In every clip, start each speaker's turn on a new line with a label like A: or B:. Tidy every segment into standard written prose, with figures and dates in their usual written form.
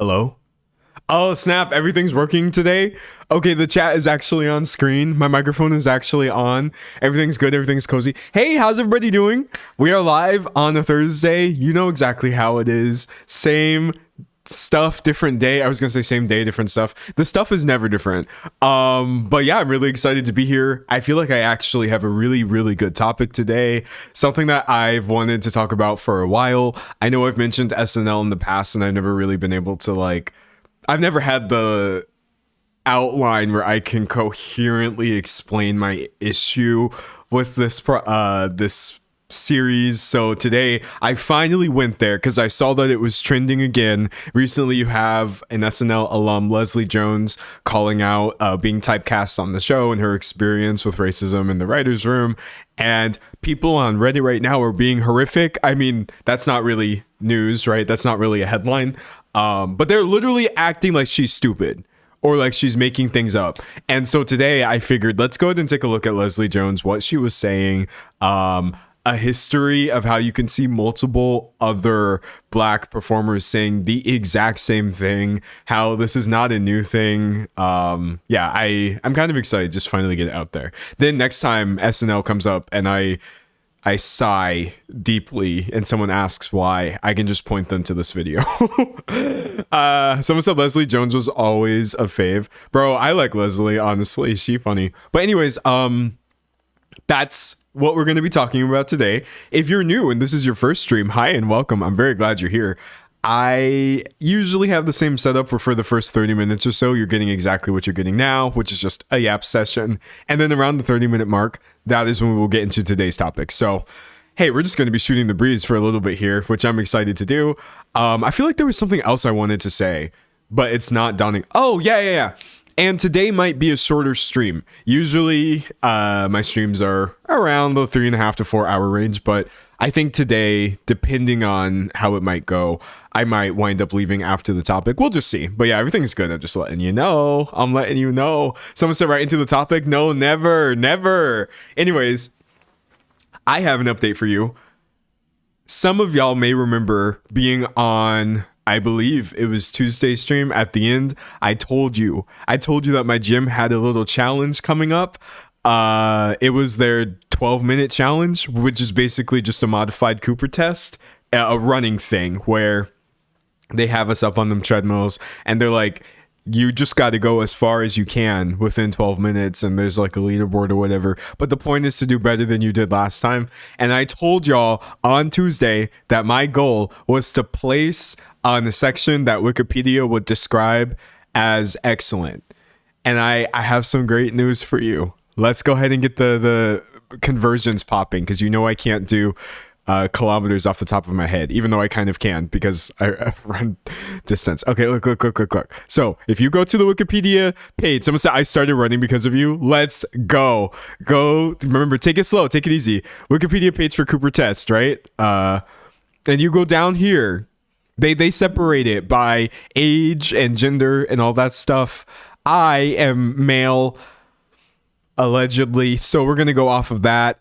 A: Hello? Oh, snap. Everything's working today. Okay, the chat is actually on screen. My microphone is actually on. Everything's good. Everything's cozy. Hey, how's everybody doing? We are live on a Thursday. You know exactly how it is. Same stuff, different day. I was gonna say same day, different stuff. The stuff is never different. But yeah, I'm really excited to be here. I feel like I actually have a really good topic today, something that I've wanted to talk about for a while. I know I've mentioned SNL in the past, and I've never really been able to I've never had the outline where I can coherently explain my issue with this series. So today I finally went there because I saw that it was trending again. Recently you have an SNL alum, Leslie Jones, calling out being typecast on the show and her experience with racism in the writer's room, and people on Reddit right now are being horrific. I mean, that's not really news, right? That's not really a headline, but they're literally acting like she's stupid or like she's making things up. And so today I figured, let's go ahead and take a look at Leslie Jones, what she was saying, a history of how you can see multiple other black performers saying the exact same thing, how this is not a new thing. I'm kind of excited just finally get it out there. Then next time SNL comes up and I sigh deeply and someone asks why, I can just point them to this video. Someone said Leslie Jones was always a fave. Bro, I like Leslie, honestly. She funny. But anyways, that's what we're going to be talking about today. If you're new and this is your first stream, hi and welcome. I'm very glad you're here. I usually have the same setup where for the first 30 minutes or so, you're getting exactly what you're getting now, which is just a yap session. And then around the 30-minute mark, that is when we will get into today's topic. So, hey, we're just going to be shooting the breeze for a little bit here, which I'm excited to do. I feel like there was something else I wanted to say, but it's not dawning. Oh, yeah. And today might be a shorter stream. Usually my streams are around the 3.5 to 4 hour range, but I think today, depending on how it might go, I might wind up leaving after the topic. We'll just see. But yeah, everything's good. I'm just letting you know. I'm letting you know. Someone said right into the topic. No, never. Anyways, I have an update for you. Some of y'all may remember being on, I believe it was Tuesday's stream. At the end, I told you that my gym had a little challenge coming up. It was their 12-minute challenge, which is basically just a modified Cooper test, a running thing where they have us up on them treadmills and they're like, you just got to go as far as you can within 12 minutes. And there's like a leaderboard or whatever. But the point is to do better than you did last time. And I told y'all on Tuesday that my goal was to place on a section that Wikipedia would describe as excellent. And I have some great news for you. Let's go ahead and get the conversions popping, because you know I can't do kilometers off the top of my head, even though I kind of can because I run distance. Okay, look. So if you go to the Wikipedia page, someone said I started running because of you. Let's go. Remember, take it slow, take it easy. Wikipedia page for Cooper test, right? And you go down here. They separate it by age and gender and all that stuff. I am male, allegedly, so we're gonna go off of that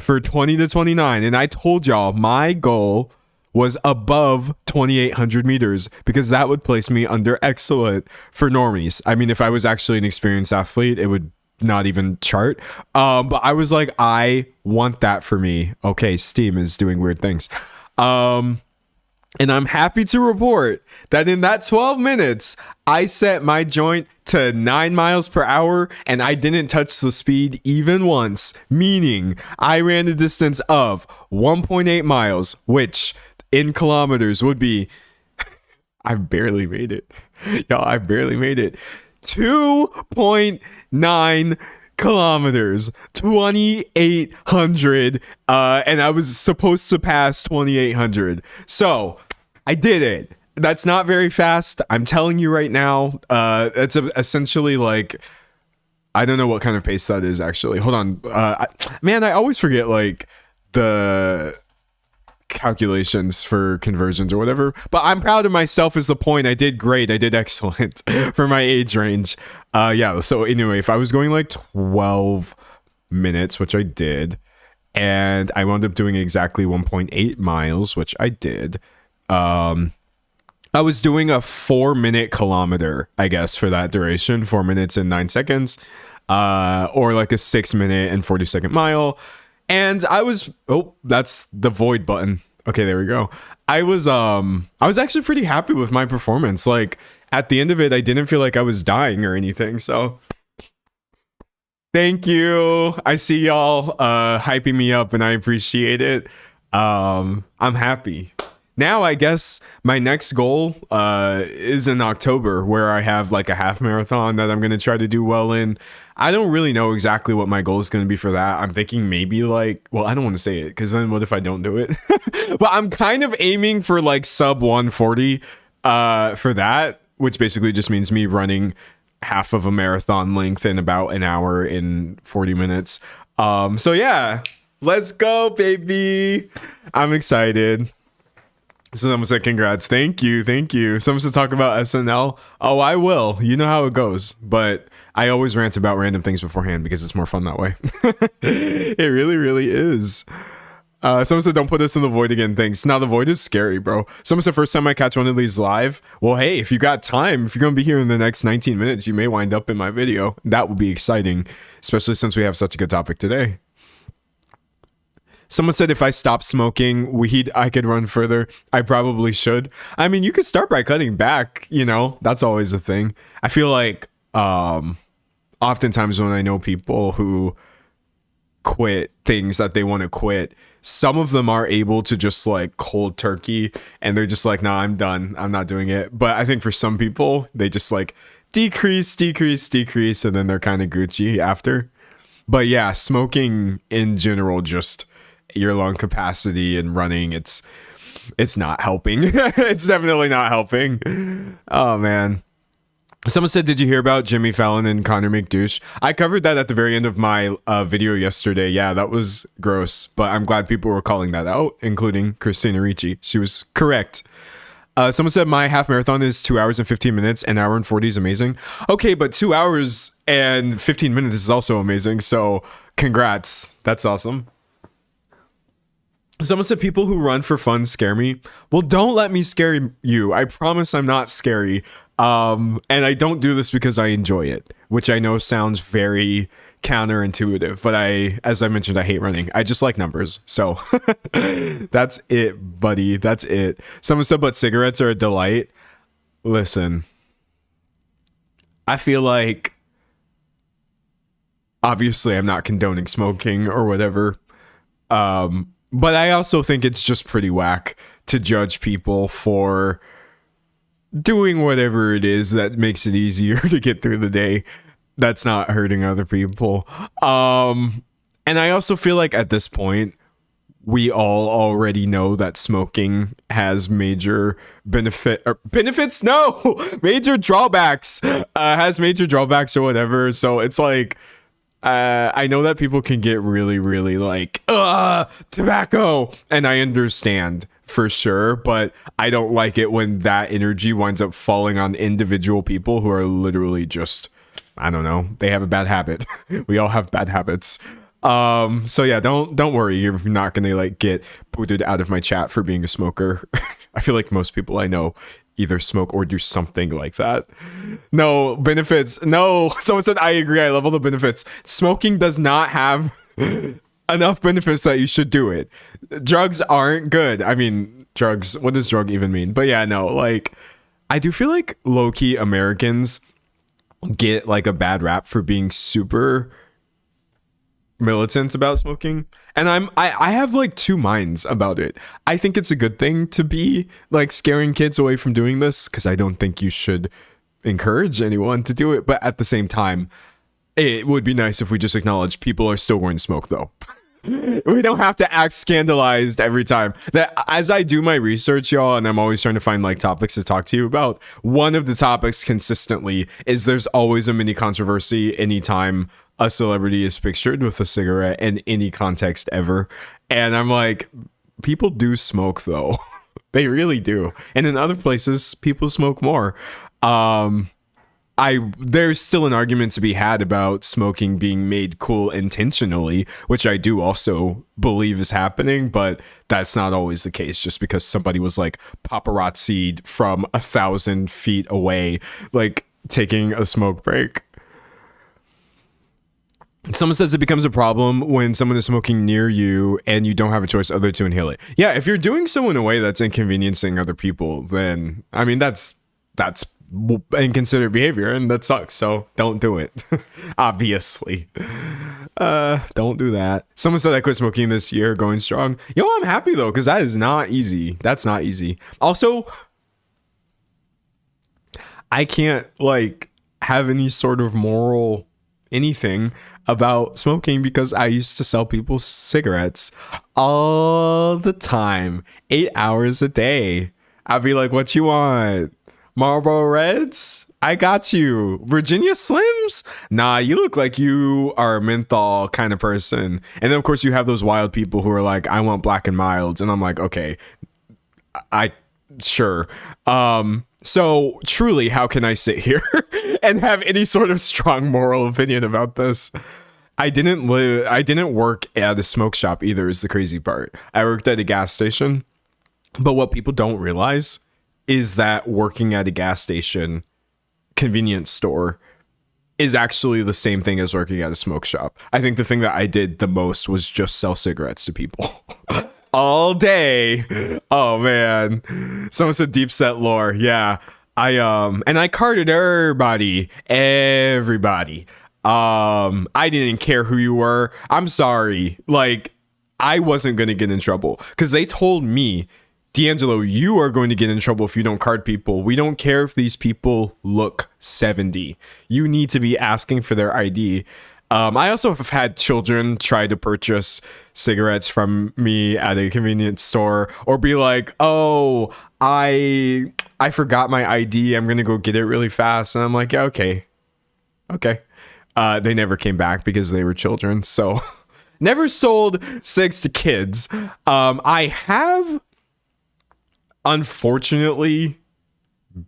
A: for 20 to 29. And I told y'all my goal was above 2,800 meters because that would place me under excellent for normies. I mean, if I was actually an experienced athlete, it would not even chart. But I was like, I want that for me. Okay, Steam is doing weird things. And I'm happy to report that in that 12 minutes, I set my joint to 9 miles per hour and I didn't touch the speed even once, meaning I ran a distance of 1.8 miles, which in kilometers would be, I barely made it. Y'all, I barely made it. 2.9 kilometers, 2,800, and I was supposed to pass 2,800. So I did it. That's not very fast. I'm telling you right now. It's essentially like, I don't know what kind of pace that is actually. Hold on. I always forget like the calculations for conversions or whatever, but I'm proud of myself is the point. I did great. I did excellent for my age range. So anyway, if I was going like 12 minutes, which I did, and I wound up doing exactly 1.8 miles, which I did, I was doing a 4-minute kilometer, I guess, for that duration, 4 minutes and 9 seconds, or like a 6 minute and 40-second mile. And I was, oh, that's the void button. Okay, there we go. I was actually pretty happy with my performance. Like at the end of it, I didn't feel like I was dying or anything. So thank you. I see y'all hyping me up and I appreciate it. I'm happy. Now, I guess my next goal is in October, where I have like a half marathon that I'm going to try to do well in. I don't really know exactly what my goal is going to be for that. I'm thinking maybe like, well, I don't want to say it because then what if I don't do it? But I'm kind of aiming for like sub 140 for that, which basically just means me running half of a marathon length in about an hour in 40 minutes. So yeah, let's go, baby. I'm excited. Someone said congrats. Thank you. Someone said talk about SNL. Oh, I will. You know how it goes. But I always rant about random things beforehand because it's more fun that way. It really, really is. Someone said don't put us in the void again. Thanks. Now the void is scary, bro. Someone said first time I catch one of these live. Well, hey, if you got time, if you're going to be here in the next 19 minutes, you may wind up in my video. That would be exciting, especially since we have such a good topic today. Someone said if I stop smoking weed, I could run further. I probably should. I mean, you could start by cutting back, you know, that's always a thing. I feel like oftentimes when I know people who quit things that they want to quit, some of them are able to just like cold turkey and they're just like, nah, I'm done. I'm not doing it. But I think for some people, they just like decrease, and then they're kind of Gucci after. But yeah, smoking in general, just your lung capacity and running, it's not helping. It's definitely not helping. Oh man. Someone said, did you hear about Jimmy Fallon and Connor McDouche? I covered that at the very end of my video yesterday. Yeah, that was gross, but I'm glad people were calling that out, including Christina Ricci. She was correct. Someone said my half marathon is 2 hours and 15 minutes. An hour and 40 is amazing. Okay, but 2 hours and 15 minutes is also amazing. So congrats. That's awesome. Someone said people who run for fun scare me. Well, don't let me scare you. I promise I'm not scary. And I don't do this because I enjoy it, which I know sounds very counterintuitive, but as I mentioned, I hate running. I just like numbers. So that's it, buddy. That's it. Someone said, but cigarettes are a delight. Listen, I feel like obviously I'm not condoning smoking or whatever. But I also think it's just pretty whack to judge people for doing whatever it is that makes it easier to get through the day that's not hurting other people. And I also feel like at this point, we all already know that smoking has major benefits. No, major drawbacks, has major drawbacks or whatever. So it's like, I know that people can get really, really like, tobacco. And I understand for sure, but I don't like it when that energy winds up falling on individual people who are literally just, I don't know, they have a bad habit. We all have bad habits. So yeah, don't worry. You're not going to like get booted out of my chat for being a smoker. I feel like most people I know either smoke or do something like that. No benefits. No, someone said, I agree. I love all the benefits. Smoking does not have enough benefits that you should do it. Drugs aren't good. I mean, drugs, what does drug even mean? But yeah, no, like I do feel like low-key Americans get like a bad rap for being super militant about smoking, and I have like two minds about it. I think it's a good thing to be like scaring kids away from doing this, because I don't think you should encourage anyone to do it, but at the same time it would be nice if we just acknowledge people are still going to smoke though. We don't have to act scandalized every time. That as I do my research, y'all, and I'm always trying to find like topics to talk to you about, one of the topics consistently is there's always a mini controversy anytime a celebrity is pictured with a cigarette in any context ever. And I'm like, people do smoke though. They really do. And in other places, people smoke more. there's still an argument to be had about smoking being made cool intentionally, which I do also believe is happening, but that's not always the case just because somebody was like paparazzi'd from 1,000 feet away, like taking a smoke break. Someone says it becomes a problem when someone is smoking near you and you don't have a choice other to inhale it. Yeah, if you're doing so in a way that's inconveniencing other people, then I mean that's inconsiderate behavior, and that sucks. So don't do it. Obviously, don't do that. Someone said I quit smoking this year, going strong. Yo, I'm happy though, because that is not easy. That's not easy. Also, I can't like have any sort of moral anything about smoking because I used to sell people cigarettes all the time, 8 hours a day. I'd be like, what you want? Marlboro Reds? I got you. Virginia Slims? Nah, you look like you are a menthol kind of person. And then of course you have those wild people who are like, I want Black and Milds. And I'm like, okay, sure. So truly, how can I sit here and have any sort of strong moral opinion about this? I didn't work at a smoke shop either, is the crazy part. I worked at a gas station. But what people don't realize is that working at a gas station convenience store is actually the same thing as working at a smoke shop. I think the thing that I did the most was just sell cigarettes to people all day. Oh man. Someone said deep set lore. Yeah. I carded everybody. I didn't care who you were. I'm sorry. Like, I wasn't going to get in trouble because they told me, D'Angelo, you are going to get in trouble if you don't card people. We don't care if these people look 70. You need to be asking for their ID. I also have had children try to purchase cigarettes from me at a convenience store or be like, oh, I forgot my ID. I'm going to go get it really fast. And I'm like, yeah, okay. They never came back because they were children. So never sold cigs to kids. I have unfortunately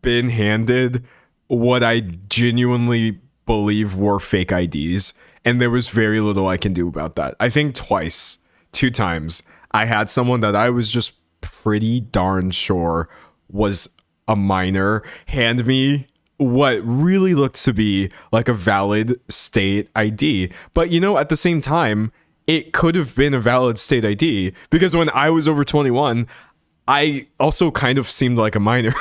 A: been handed what I genuinely believe were fake IDs, and there was very little I can do about that. I think two times, I had someone that I was just pretty darn sure was a minor hand me what really looked to be like a valid state ID. But you know, at the same time, it could have been a valid state ID because when I was over 21, I also kind of seemed like a minor.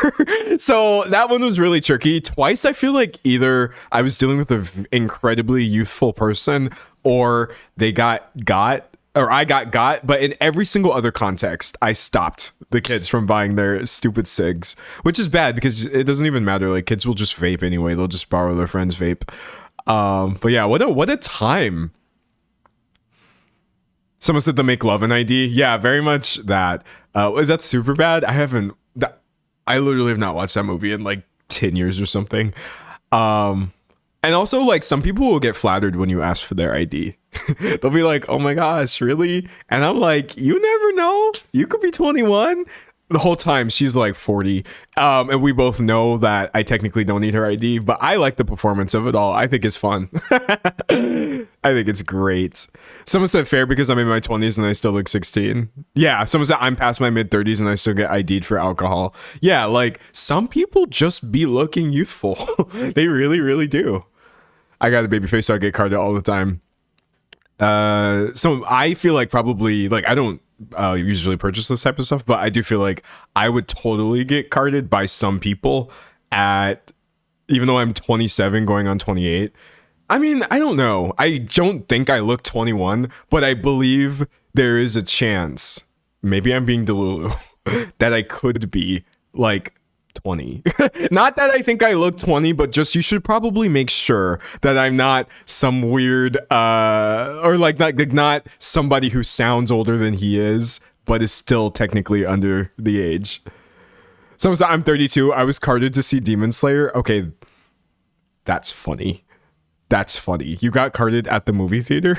A: So that one was really tricky. Twice, I feel like either I was dealing with an incredibly youthful person or they I got. But in every single other context, I stopped the kids from buying their stupid cigs, which is bad because it doesn't even matter. Like, kids will just vape anyway. They'll just borrow their friend's vape. But yeah, what a time. Someone said the make love an ID. Yeah, very much that. Is that super bad? I literally have not watched that movie in like 10 years or something. And also, like, some people will get flattered when you ask for their ID. They'll be like, oh my gosh, really? And I'm like, you never know. You could be 21. The whole time she's like 40. And we both know that I technically don't need her ID, but I like the performance of it all. I think it's fun. I think it's great. Someone said fair because I'm in my 20s and I still look 16. Yeah, someone said I'm past my mid 30s and I still get ID'd for alcohol. Yeah, like, some people just be looking youthful. They really, really do. I got a baby face, so I get carded all the time. So I feel like probably, like, I don't usually purchase this type of stuff, but I do feel like I would totally get carded by some people even though I'm 27 going on 28. I mean, I don't know. I don't think I look 21, but I believe there is a chance, maybe I'm being delulu, that I could be like 20. Not that I think I look 20, but just you should probably make sure that I'm not some weird or like not somebody who sounds older than he is but is still technically under the age. Someone said I'm 32. I was carded to see Demon Slayer. Okay, that's funny. That's funny. You got carded at the movie theater?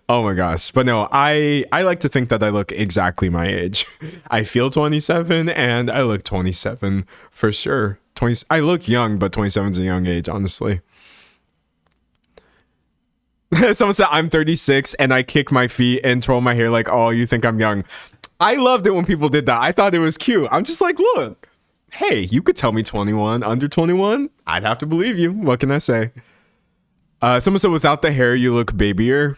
A: Oh my gosh. But no, I like to think that I look exactly my age. I feel 27 and I look 27 for sure. 20. I look young, but 27 is a young age, honestly. Someone said I'm 36 and I kick my feet and twirl my hair like, oh, you think I'm young. I loved it when people did that. I thought it was cute. I'm just like, look, hey, you could tell me 21, under 21. I'd have to believe you. What can I say? Someone said without the hair, you look babier.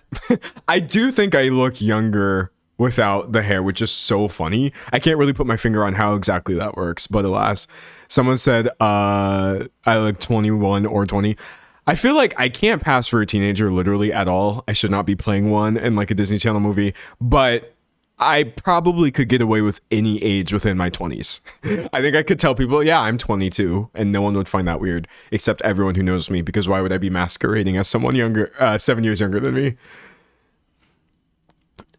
A: I do think I look younger without the hair, which is so funny. I can't really put my finger on how exactly that works, but alas. Someone said I look 21 or 20. I feel like I can't pass for a teenager literally at all. I should not be playing one in like a Disney Channel movie, but I probably could get away with any age within my 20s. I think I could tell people, yeah, I'm 22, and no one would find that weird, except everyone who knows me, because why would I be masquerading as someone younger, 7 years younger than me?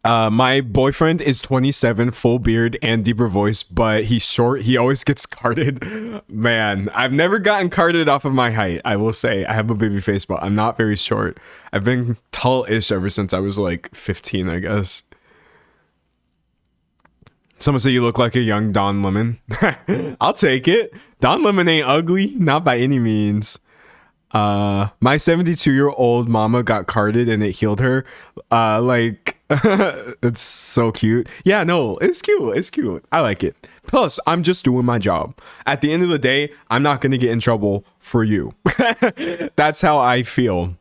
A: My boyfriend is 27, full beard and deeper voice, but he's short. He always gets carded. Man, I've never gotten carded off of my height. I will say I have a baby face, but I'm not very short. I've been tall-ish ever since I was like 15, I guess. Someone said you look like a young Don Lemon. I'll take it. Don Lemon ain't ugly, not by any means. My 72-year-old mama got carded and it healed her. It's so cute. Yeah, no, it's cute. It's cute. I like it. Plus, I'm just doing my job. At the end of the day, I'm not going to get in trouble for you. That's how I feel.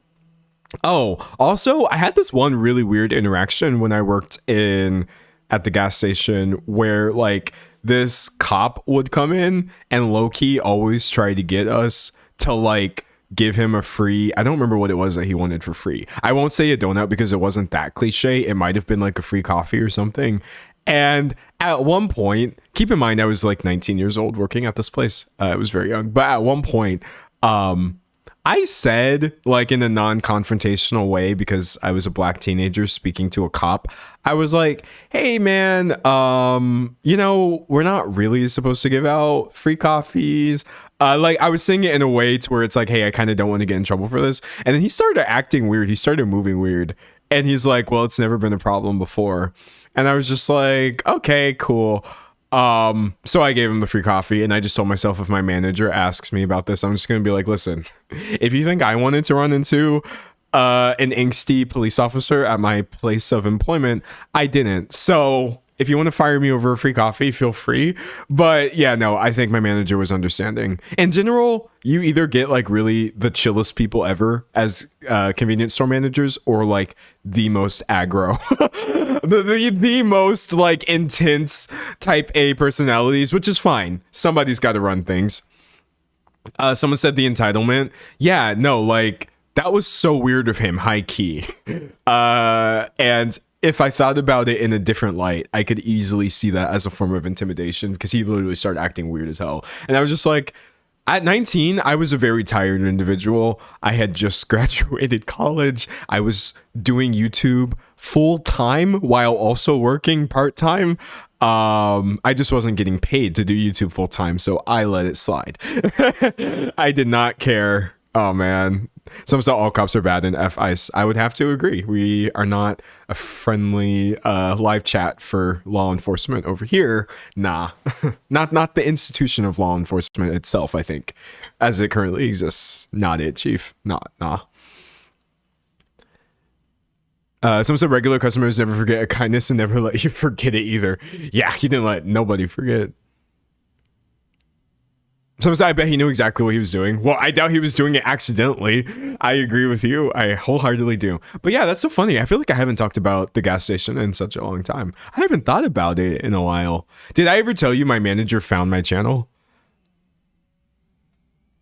A: Oh, also, I had this one really weird interaction when I worked at the gas station where like this cop would come in and low-key always try to get us to like give him a free, I don't remember what it was that he wanted for free. I won't say a donut because it wasn't that cliche. It might have been like a free coffee or something. And at one point, keep in mind I was like 19 years old working at this place. I was very young, but at one point I said, like in a non-confrontational way, because I was a black teenager speaking to a cop, I was like, hey man, we're not really supposed to give out free coffees. Like I was saying it in a way to where it's like, hey, I kind of don't want to get in trouble for this. And then he started acting weird. He started moving weird. And he's like, well, it's never been a problem before. And I was just like, okay, cool. So I gave him the free coffee and I just told myself if my manager asks me about this, I'm just going to be like, listen, if you think I wanted to run into an angsty police officer at my place of employment, I didn't. So if you want to fire me over a free coffee, feel free. But yeah, no, I think my manager was understanding. In general, you either get like really the chillest people ever as convenience store managers or like the most aggro, the most like intense type A personalities, which is fine. Somebody's got to run things. Someone said the entitlement. Yeah, no, like that was so weird of him, high key. And if I thought about it in a different light, I could easily see that as a form of intimidation because he literally started acting weird as hell. And I was just like, at 19, I was a very tired individual. I had just graduated college. I was doing YouTube full time while also working part time. I just wasn't getting paid to do YouTube full time, so I let it slide. I did not care. Oh man. Some say all cops are bad in F-ICE. I would have to agree. We are not a friendly live chat for law enforcement over here. Nah, not the institution of law enforcement itself, I think, as it currently exists. Not it, Chief. Nah. Some said regular customers never forget a kindness and never let you forget it either. Yeah, he didn't let nobody forget. Someone said, I bet he knew exactly what he was doing. Well, I doubt he was doing it accidentally. I agree with you. I wholeheartedly do. But yeah, that's so funny. I feel like I haven't talked about the gas station in such a long time. I haven't thought about it in a while. Did I ever tell you my manager found my channel?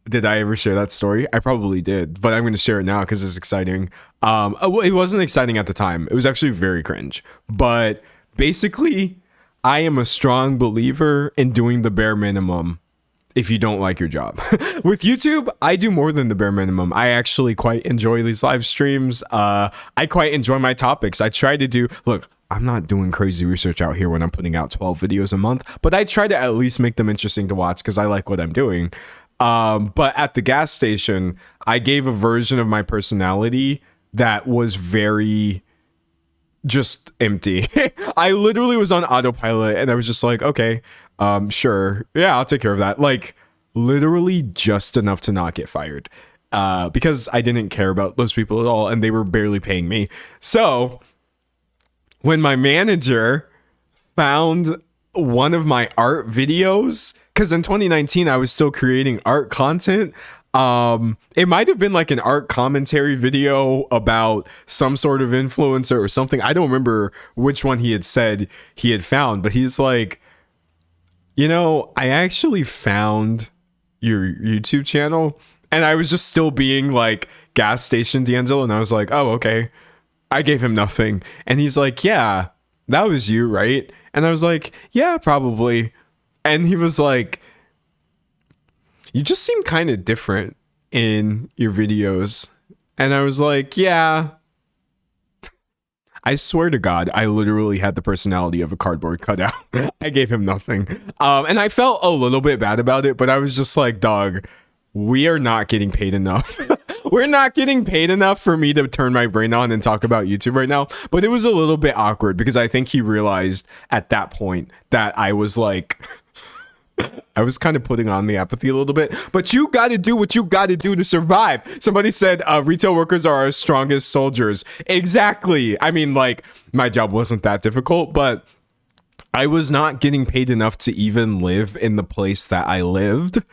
A: Did I ever share that story? I probably did, but I'm going to share it now because it's exciting. Well, it wasn't exciting at the time. It was actually very cringe. But basically, I am a strong believer in doing the bare minimum if you don't like your job. With YouTube, I do more than the bare minimum. I actually quite enjoy these live streams. I quite enjoy my topics. I try to do, look, I'm not doing crazy research out here when I'm putting out 12 videos a month, but I try to at least make them interesting to watch because I like what I'm doing. But at the gas station, I gave a version of my personality that was very just empty. I literally was on autopilot and I was just like, okay, sure. Yeah, I'll take care of that. Like, literally just enough to not get fired. Because I didn't care about those people at all and they were barely paying me. So when my manager found one of my art videos, because in 2019 I was still creating art content. It might have been like an art commentary video about some sort of influencer or something. I don't remember which one he had said he had found, but he's like, I actually found your YouTube channel. And I was just still being like gas station D'Angelo. And I was like, oh, okay. I gave him nothing. And he's like, yeah, that was you, right? And I was like, yeah, probably. And he was like, you just seem kind of different in your videos. And I was like, yeah. I swear to God, I literally had the personality of a cardboard cutout. I gave him nothing. And I felt a little bit bad about it, but I was just like, dog, we are not getting paid enough. We're not getting paid enough for me to turn my brain on and talk about YouTube right now. But it was a little bit awkward because I think he realized at that point that I was like, I was kind of putting on the apathy a little bit. But you got to do what you got to do to survive. Somebody said retail workers are our strongest soldiers. Exactly. I mean, like, my job wasn't that difficult, but I was not getting paid enough to even live in the place that I lived.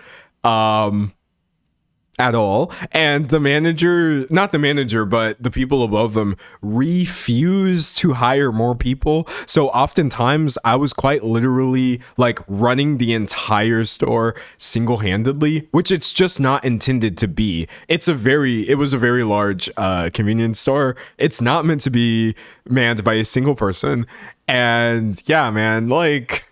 A: At all. And the manager, not the manager, but the people above them refused to hire more people. So oftentimes I was quite literally like running the entire store single-handedly, which it's just not intended to be. It was a very large convenience store. It's not meant to be manned by a single person. And yeah, man, like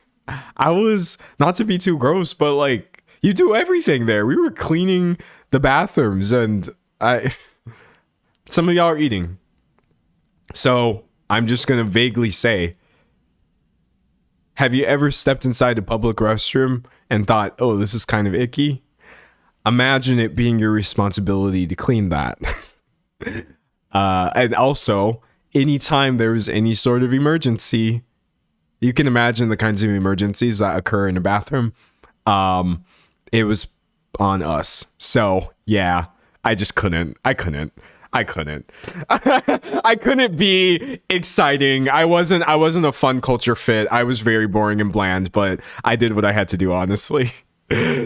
A: I was, not to be too gross, but like you do everything there. We were cleaning the bathrooms and some of y'all are eating. So I'm just going to vaguely say, have you ever stepped inside a public restroom and thought, oh, this is kind of icky? Imagine it being your responsibility to clean that. And also, anytime there was any sort of emergency, you can imagine the kinds of emergencies that occur in a bathroom. It was on us. So yeah, I just couldn't. I couldn't be exciting. I wasn't a fun culture fit. I was very boring and bland, but I did what I had to do, honestly.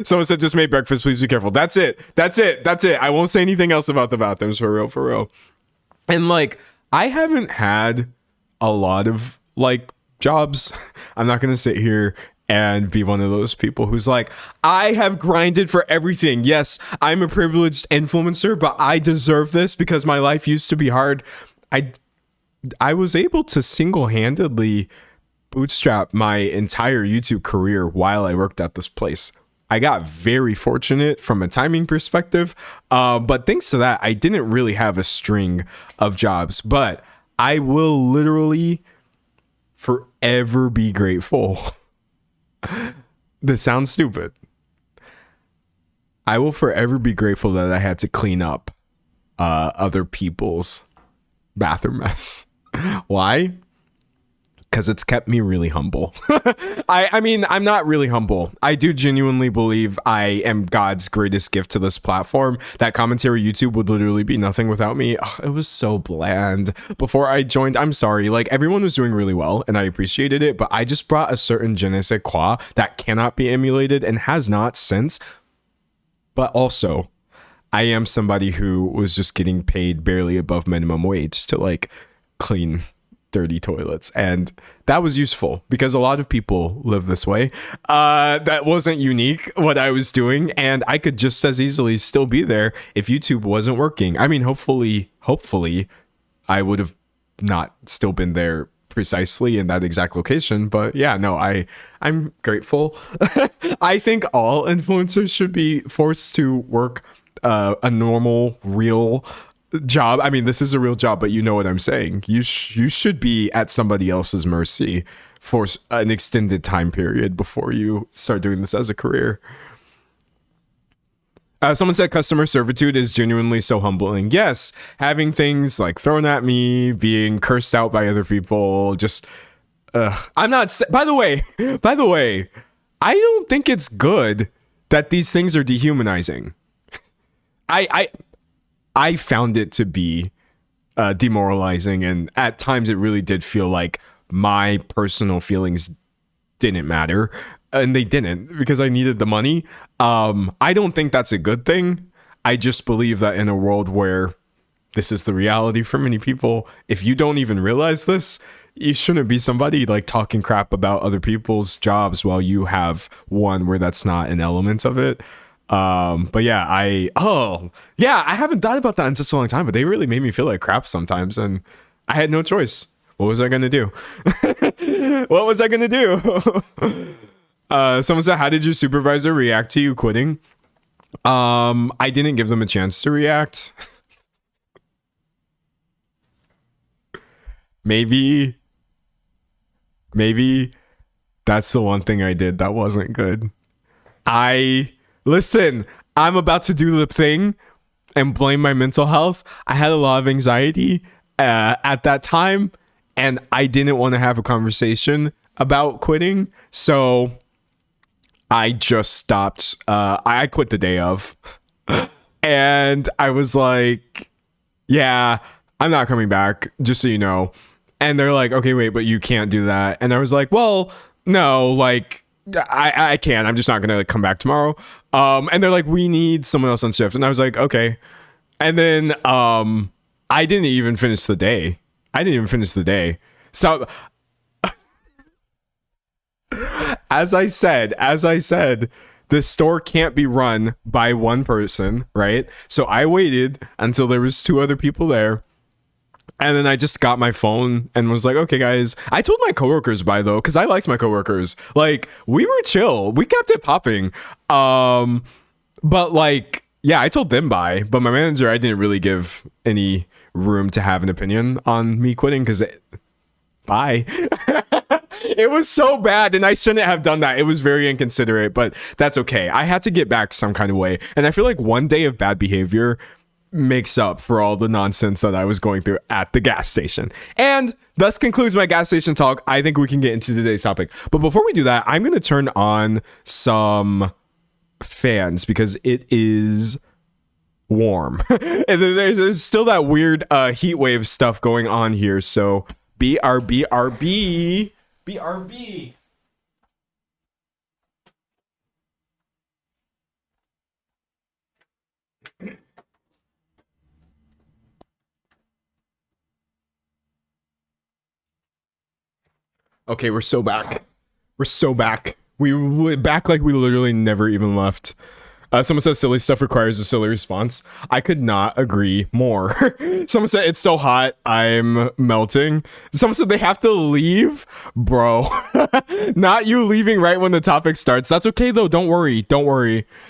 A: Someone said, just made breakfast, please be careful. That's it. I won't say anything else about the bathrooms, for real. And like, I haven't had a lot of like jobs. I'm not gonna sit here and be one of those people who's like, I have grinded for everything. Yes, I'm a privileged influencer, but I deserve this because my life used to be hard. I was able to single-handedly bootstrap my entire YouTube career while I worked at this place. I got very fortunate from a timing perspective, but thanks to that, I didn't really have a string of jobs. But I will literally forever be grateful. This sounds stupid. I will forever be grateful that I had to clean up other people's bathroom mess. Why? Because it's kept me really humble. I mean, I'm not really humble. I do genuinely believe I am God's greatest gift to this platform. That commentary YouTube would literally be nothing without me. Ugh, it was so bland. Before I joined, I'm sorry. Like, everyone was doing really well, and I appreciated it, but I just brought a certain je ne sais quoi that cannot be emulated and has not since. But also, I am somebody who was just getting paid barely above minimum wage to, like, clean dirty toilets, and that was useful because a lot of people live this way. That wasn't unique what I was doing, and I could just as easily still be there if YouTube wasn't working. I mean, hopefully I would have not still been there precisely in that exact location, but yeah, no, I'm grateful. I think all influencers should be forced to work a normal, real job. I mean, this is a real job, but you know what I'm saying. You should be at somebody else's mercy for an extended time period before you start doing this as a career. Someone said customer servitude is genuinely so humbling. Yes, having things like thrown at me, being cursed out by other people, just I'm not. By the way, I don't think it's good that these things are dehumanizing. I I found it to be demoralizing, and at times it really did feel like my personal feelings didn't matter, and they didn't because I needed the money. I don't think that's a good thing. I just believe that in a world where this is the reality for many people, if you don't even realize this, you shouldn't be somebody like talking crap about other people's jobs while you have one where that's not an element of it. But yeah, I haven't thought about that in such a long time, but they really made me feel like crap sometimes, and I had no choice. What was I gonna do? What was I gonna do? Someone said, how did your supervisor react to you quitting? I didn't give them a chance to react. Maybe that's the one thing I did that wasn't good. Listen, I'm about to do the thing and blame my mental health. I had a lot of anxiety at that time, and I didn't want to have a conversation about quitting. So I just stopped. I quit the day of. And I was like, yeah, I'm not coming back, just so you know. And they're like, okay, wait, but you can't do that. And I was like, well, no, like, I can. I'm just not going to come back tomorrow. And they're like, we need someone else on shift. And I was like, okay. And then I didn't even finish the day. So as I said, the store can't be run by one person, right? So I waited until there was 2 other people there. And then I just got my phone and was like, okay, guys. I told my coworkers bye, though, because I liked my coworkers. Like, we were chill. We kept it popping. But, like, yeah, I told them bye. But my manager, I didn't really give any room to have an opinion on me quitting because bye. It was so bad, and I shouldn't have done that. It was very inconsiderate, but that's okay. I had to get back some kind of way. And I feel like one day of bad behavior makes up for all the nonsense that I was going through at the gas station. And thus concludes my gas station talk. I think we can get into today's topic. But before we do that, I'm going to turn on some fans because it is warm. And there's still that weird heat wave stuff going on here. So BRB. Okay, we're so back. We back like we literally never even left. Someone says silly stuff requires a silly response. I could not agree more. Someone said it's so hot, I'm melting. Someone said they have to leave. Bro, not you leaving right when the topic starts. That's okay though, don't worry.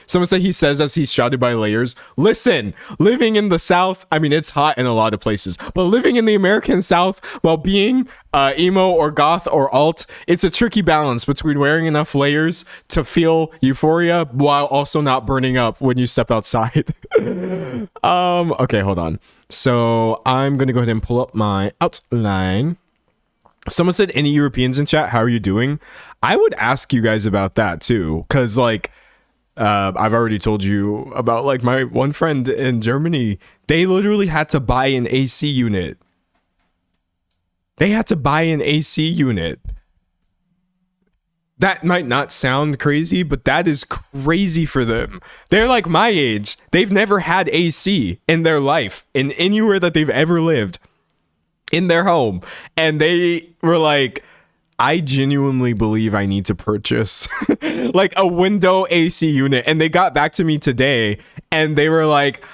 A: Someone said he says as he's shrouded by layers. Listen, living in the South, I mean, it's hot in a lot of places, but living in the American South while being emo or goth or alt, it's a tricky balance between wearing enough layers to feel euphoria while also not burning up when you step outside. Okay, hold on. So I'm gonna go ahead and pull up my outline. Someone said, any Europeans in chat, how are you doing? I would ask you guys about that too, because like I've already told you about like my one friend in Germany. They literally had to buy an AC unit. That might not sound crazy, but that is crazy for them. They're like my age. They've never had AC in their life, in anywhere that they've ever lived, in their home. And they were like, I genuinely believe I need to purchase like a window AC unit. And they got back to me today and they were like,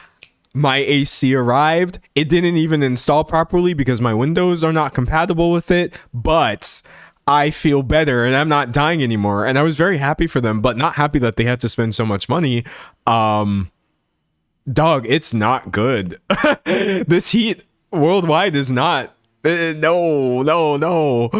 A: my AC arrived. It didn't even install properly because my windows are not compatible with it, but I feel better and I'm not dying anymore. And I was very happy for them, but not happy that they had to spend so much money. Dog, it's not good. This heat worldwide is not. No.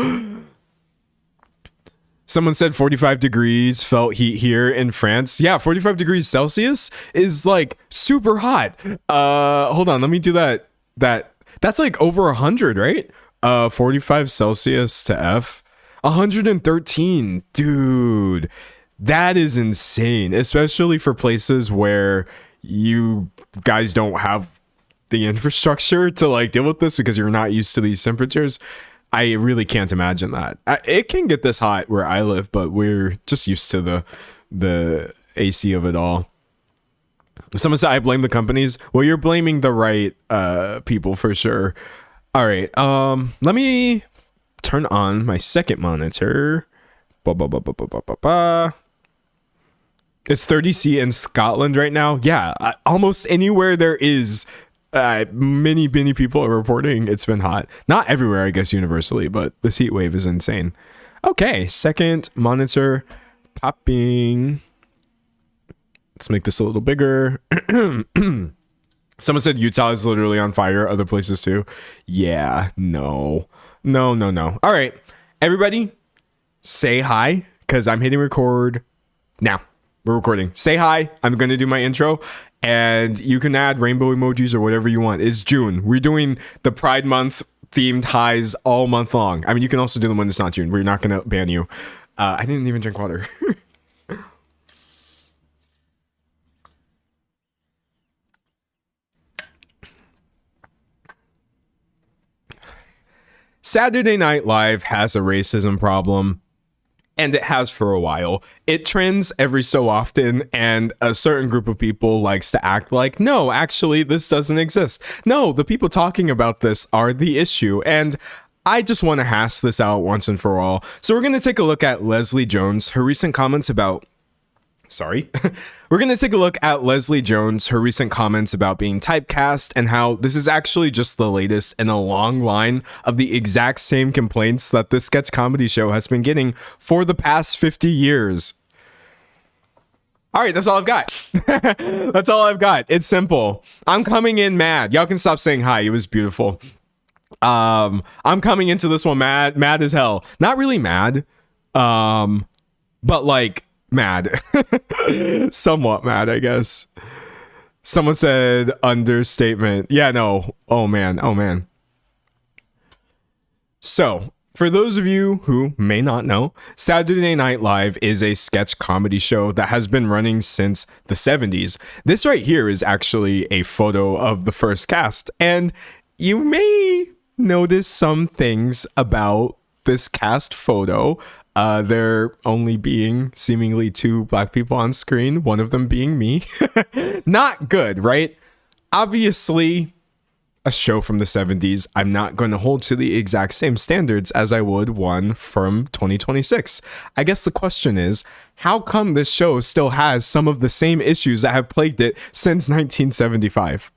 A: Someone said 45 degrees felt heat here in France. Yeah, 45 degrees Celsius is like super hot. Hold on, let me do that. That's like over 100, right? 45 Celsius to F. 113. Dude, That is insane, especially for places where you guys don't have the infrastructure to like deal with this because you're not used to these temperatures. I really can't imagine that. It can get this hot where I live, but we're just used to the AC of it all. Someone said I blame the companies. Well, you're blaming the right people for sure. All right. Let me turn on my second monitor. It's 30C in Scotland right now. Yeah, almost anywhere there is. Many people are reporting it's been hot. Not everywhere, I guess, universally, but this heat wave is insane. Okay, second monitor popping. Let's make this a little bigger. Someone said Utah is literally on fire. Other places too. Yeah, no. All right, everybody, say hi because I'm hitting record now. We're recording. Say hi. I'm going to do my intro and you can add rainbow emojis or whatever you want. It's June. We're doing the Pride Month themed highs all month long. I mean, you can also do them when it's not June. We're not going to ban you. I didn't even drink water. Saturday Night Live has a racism problem. And it has for a while. It trends every so often, and a certain group of people likes to act like, no, actually, this doesn't exist. No, the people talking about this are the issue, and I just want to hash this out once and for all. So we're going to take a look at Leslie Jones, her recent comments about... We're going to take a look at Leslie Jones, her recent comments about being typecast and how this is actually just the latest in a long line of the exact same complaints that this sketch comedy show has been getting for the past 50 years. All right, that's all I've got. That's all I've got. It's simple. I'm coming in mad. Y'all can stop saying hi. It was beautiful. I'm coming into this one mad as hell. Not really mad, but like mad. Somewhat mad, I guess. Someone said understatement. Yeah, no. Oh man. So, for those of you who may not know, Saturday Night Live is a sketch comedy show that has been running since the 70s. This right here is actually a photo of the first cast, and you may notice some things about this cast photo. There only being seemingly 2 black people on screen, one of them being me. Not good, right? Obviously, a show from the 70s, I'm not going to hold to the exact same standards as I would one from 2026. I guess the question is, how come this show still has some of the same issues that have plagued it since 1975?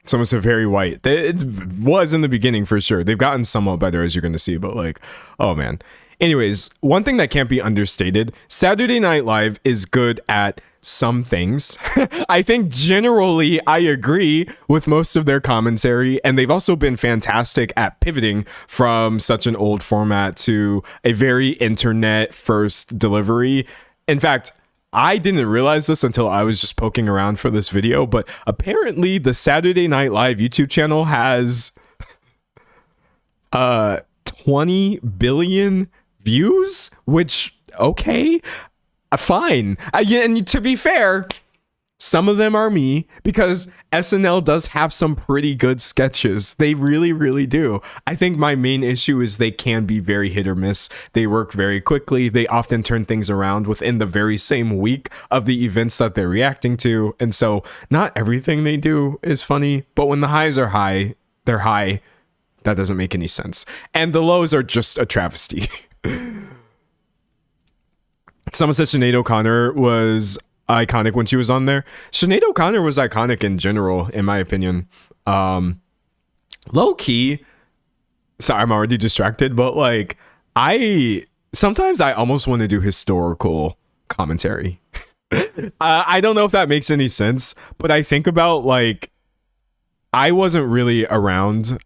A: Someone said very white. It was in the beginning for sure. They've gotten somewhat better, as you're going to see, but like, oh man. Anyways, one thing that can't be understated, Saturday Night Live is good at some things. I think generally I agree with most of their commentary, and they've also been fantastic at pivoting from such an old format to a very internet first delivery. In fact, I didn't realize this until I was just poking around for this video, but apparently the Saturday Night Live YouTube channel has 20 billion views, which, okay, fine. And to be fair, some of them are me, because SNL does have some pretty good sketches. They really, really do. I think my main issue is they can be very hit or miss. They work very quickly. They often turn things around within the very same week of the events that they're reacting to. And so not everything they do is funny, but when the highs are high, they're high. That doesn't make any sense. And the lows are just a travesty. Someone said Sinead O'Connor was iconic when she was on there. Sinead O'Connor was iconic in general, in my opinion. Low key, sorry, I'm already distracted, but like, sometimes I almost want to do historical commentary. I don't know if that makes any sense, but I think about like, I wasn't really around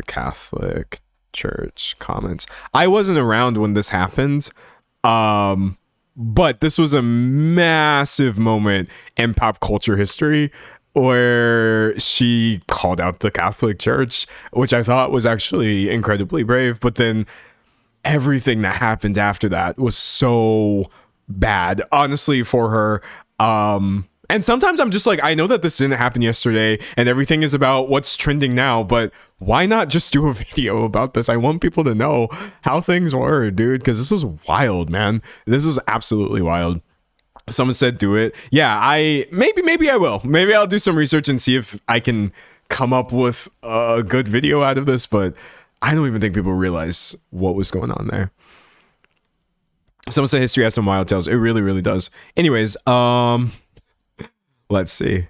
A: Catholic Church comments. I wasn't around when this happened. But this was a massive moment in pop culture history where she called out the Catholic Church, which I thought was actually incredibly brave. But then everything that happened after that was so bad, honestly, for her. And sometimes I'm just like, I know that this didn't happen yesterday and everything is about what's trending now, but why not just do a video about this? I want people to know how things were, dude, because this was wild, man. This is absolutely wild. Someone said do it. Yeah, maybe I will. Maybe I'll do some research and see if I can come up with a good video out of this, but I don't even think people realize what was going on there. Someone said history has some wild tales. It really, really does. Anyways, let's see.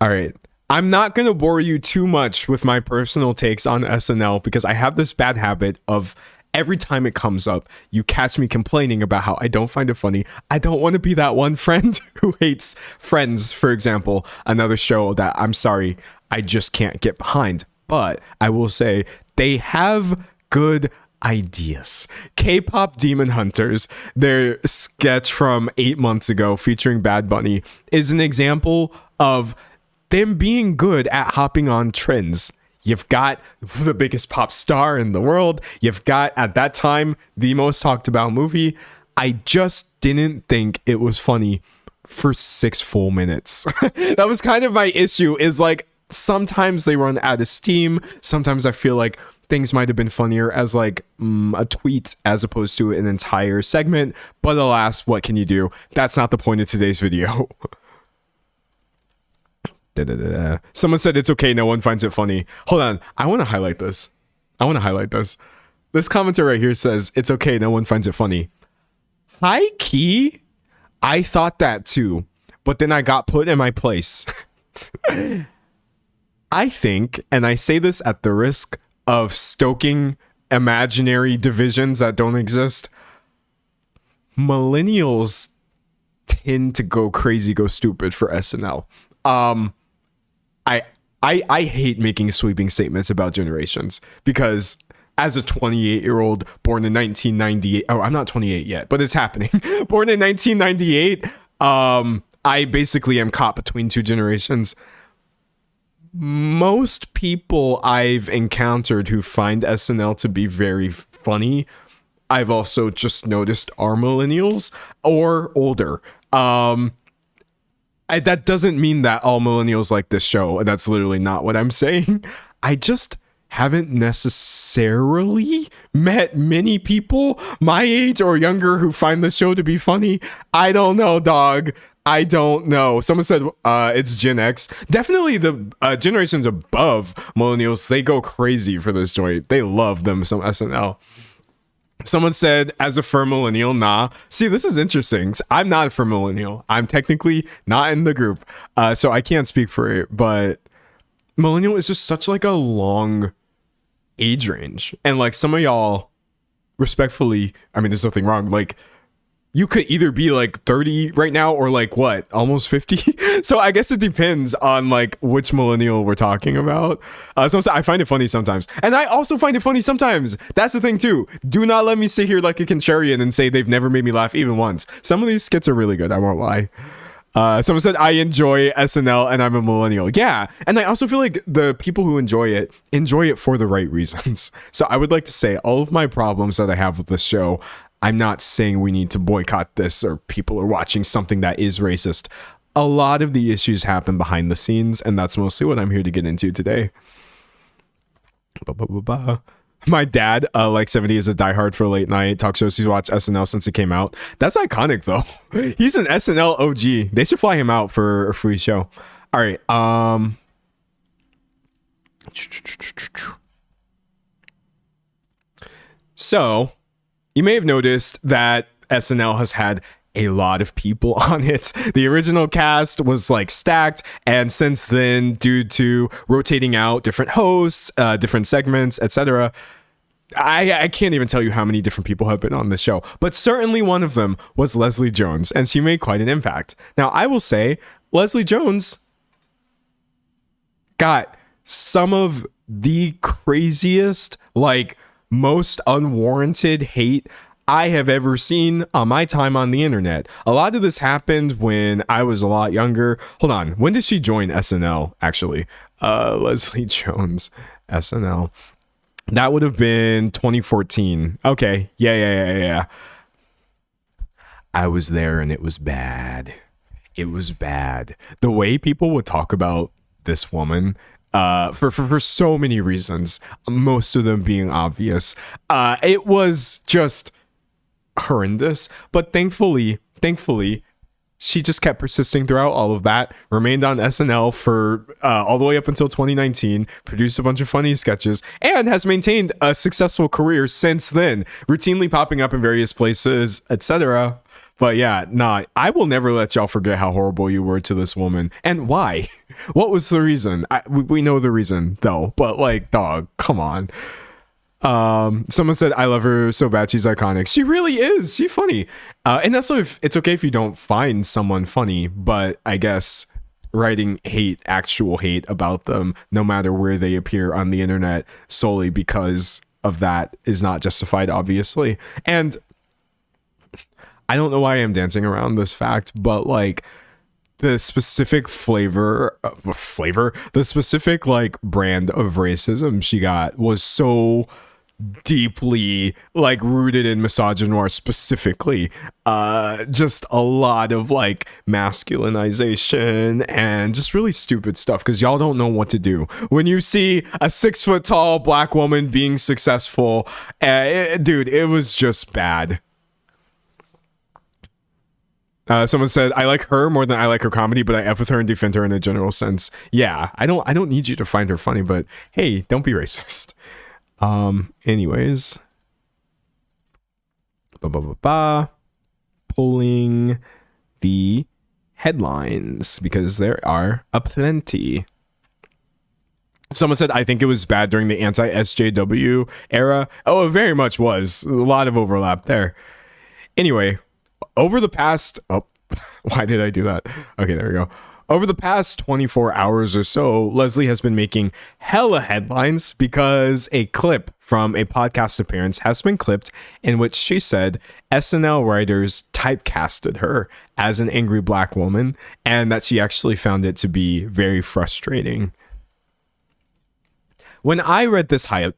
A: All right. I'm not going to bore you too much with my personal takes on SNL because I have this bad habit of every time it comes up, you catch me complaining about how I don't find it funny. I don't want to be that one friend who hates Friends, for example, another show that I'm sorry, I just can't get behind. But I will say they have good ideas. K-pop Demon Hunters, their sketch from 8 months ago featuring Bad Bunny, is an example of them being good at hopping on trends. You've got the biggest pop star in the world. You've got, at that time, the most talked about movie. I just didn't think it was funny for 6 full minutes. That was kind of my issue, is like, sometimes they run out of steam. Sometimes I feel like things might have been funnier as like a tweet as opposed to an entire segment. But alas, what can you do? That's not the point of today's video. Someone said it's okay, no one finds it funny. Hold on, I want to highlight this. This commenter right here says it's okay, no one finds it funny. High key, I thought that too, but then I got put in my place. I think, and I say this at the risk of stoking imaginary divisions that don't exist, millennials tend to go crazy, go stupid for SNL. I hate making sweeping statements about generations because as a 28-year-old born in 1998, oh, I'm not 28 yet, but it's happening. Born in 1998, I basically am caught between two generations. Most people I've encountered who find SNL to be very funny, I've also just noticed are millennials or older. That doesn't mean that all millennials like this show, and that's literally not what I'm saying. I just haven't necessarily met many people my age or younger who find the show to be funny. I don't know, dog. I don't know. Someone said it's Gen X. Definitely the generations above millennials, they go crazy for this joint. They love them some SNL. Someone said, as a firm millennial, nah. See, this is interesting. I'm not a firm millennial. I'm technically not in the group, so I can't speak for it. But millennial is just such like a long age range. And like some of y'all, respectfully, I mean, there's nothing wrong. Like, you could either be like 30 right now or like what, almost 50. So I guess it depends on like which millennial we're talking about. So I find it funny sometimes. And I also find it funny sometimes. That's the thing too. Do not let me sit here like a contrarian and say they've never made me laugh even once. Some of these skits are really good. I won't lie. Someone said, I enjoy SNL and I'm a millennial. Yeah. And I also feel like the people who enjoy it for the right reasons. So I would like to say all of my problems that I have with this show, I'm not saying we need to boycott this or people are watching something that is racist. A lot of the issues happen behind the scenes, and that's mostly what I'm here to get into today. My dad, like 70, is a diehard for late night talk shows. He's watched SNL since it came out. That's iconic, though. He's an SNL OG. They should fly him out for a free show. All right. So you may have noticed that SNL has had a lot of people on it. The original cast was like stacked, and since then, due to rotating out different hosts, different segments, etc., I can't even tell you how many different people have been on this show, but certainly one of them was Leslie Jones, and she made quite an impact. Now, I will say, Leslie Jones got some of the craziest, like, most unwarranted hate I have ever seen on my time on the internet. A lot of this happened when I was a lot younger. Hold on. When did she join SNL, actually? Leslie Jones, SNL. That would have been 2014. Okay. Yeah. I was there and it was bad. It was bad. The way people would talk about this woman, for so many reasons, most of them being obvious, it was just horrendous. But thankfully, she just kept persisting throughout all of that, remained on SNL for all the way up until 2019, produced a bunch of funny sketches, and has maintained a successful career since then, routinely popping up in various places, etc. But yeah, nah, I will never let y'all forget how horrible you were to this woman. And why? What was the reason? We know the reason, though. But, like, dog, come on. Someone said, I love her so bad, she's iconic. She really is. She's funny. And also, if it's okay if you don't find someone funny, but I guess writing actual hate about them, no matter where they appear on the internet, solely because of that is not justified, obviously. And I don't know why I'm dancing around this fact, but like the specific the specific like brand of racism she got was so deeply like rooted in misogynoir specifically. Just a lot of like masculinization and just really stupid stuff because y'all don't know what to do when you see a 6-foot-tall black woman being successful. Dude, it was just bad. Someone said, I like her more than I like her comedy, but I F with her and defend her in a general sense. Yeah, I don't need you to find her funny, but hey, don't be racist. Anyways. Pulling the headlines because there are aplenty. Someone said, I think it was bad during the anti-SJW era. Oh, it very much was. A lot of overlap there. Anyway, over the past... Oh, why did I do that? Okay, there we go. Over the past 24 hours or so, Leslie has been making hella headlines because a clip from a podcast appearance has been clipped in which she said SNL writers typecasted her as an angry black woman and that she actually found it to be very frustrating. When I read this headline,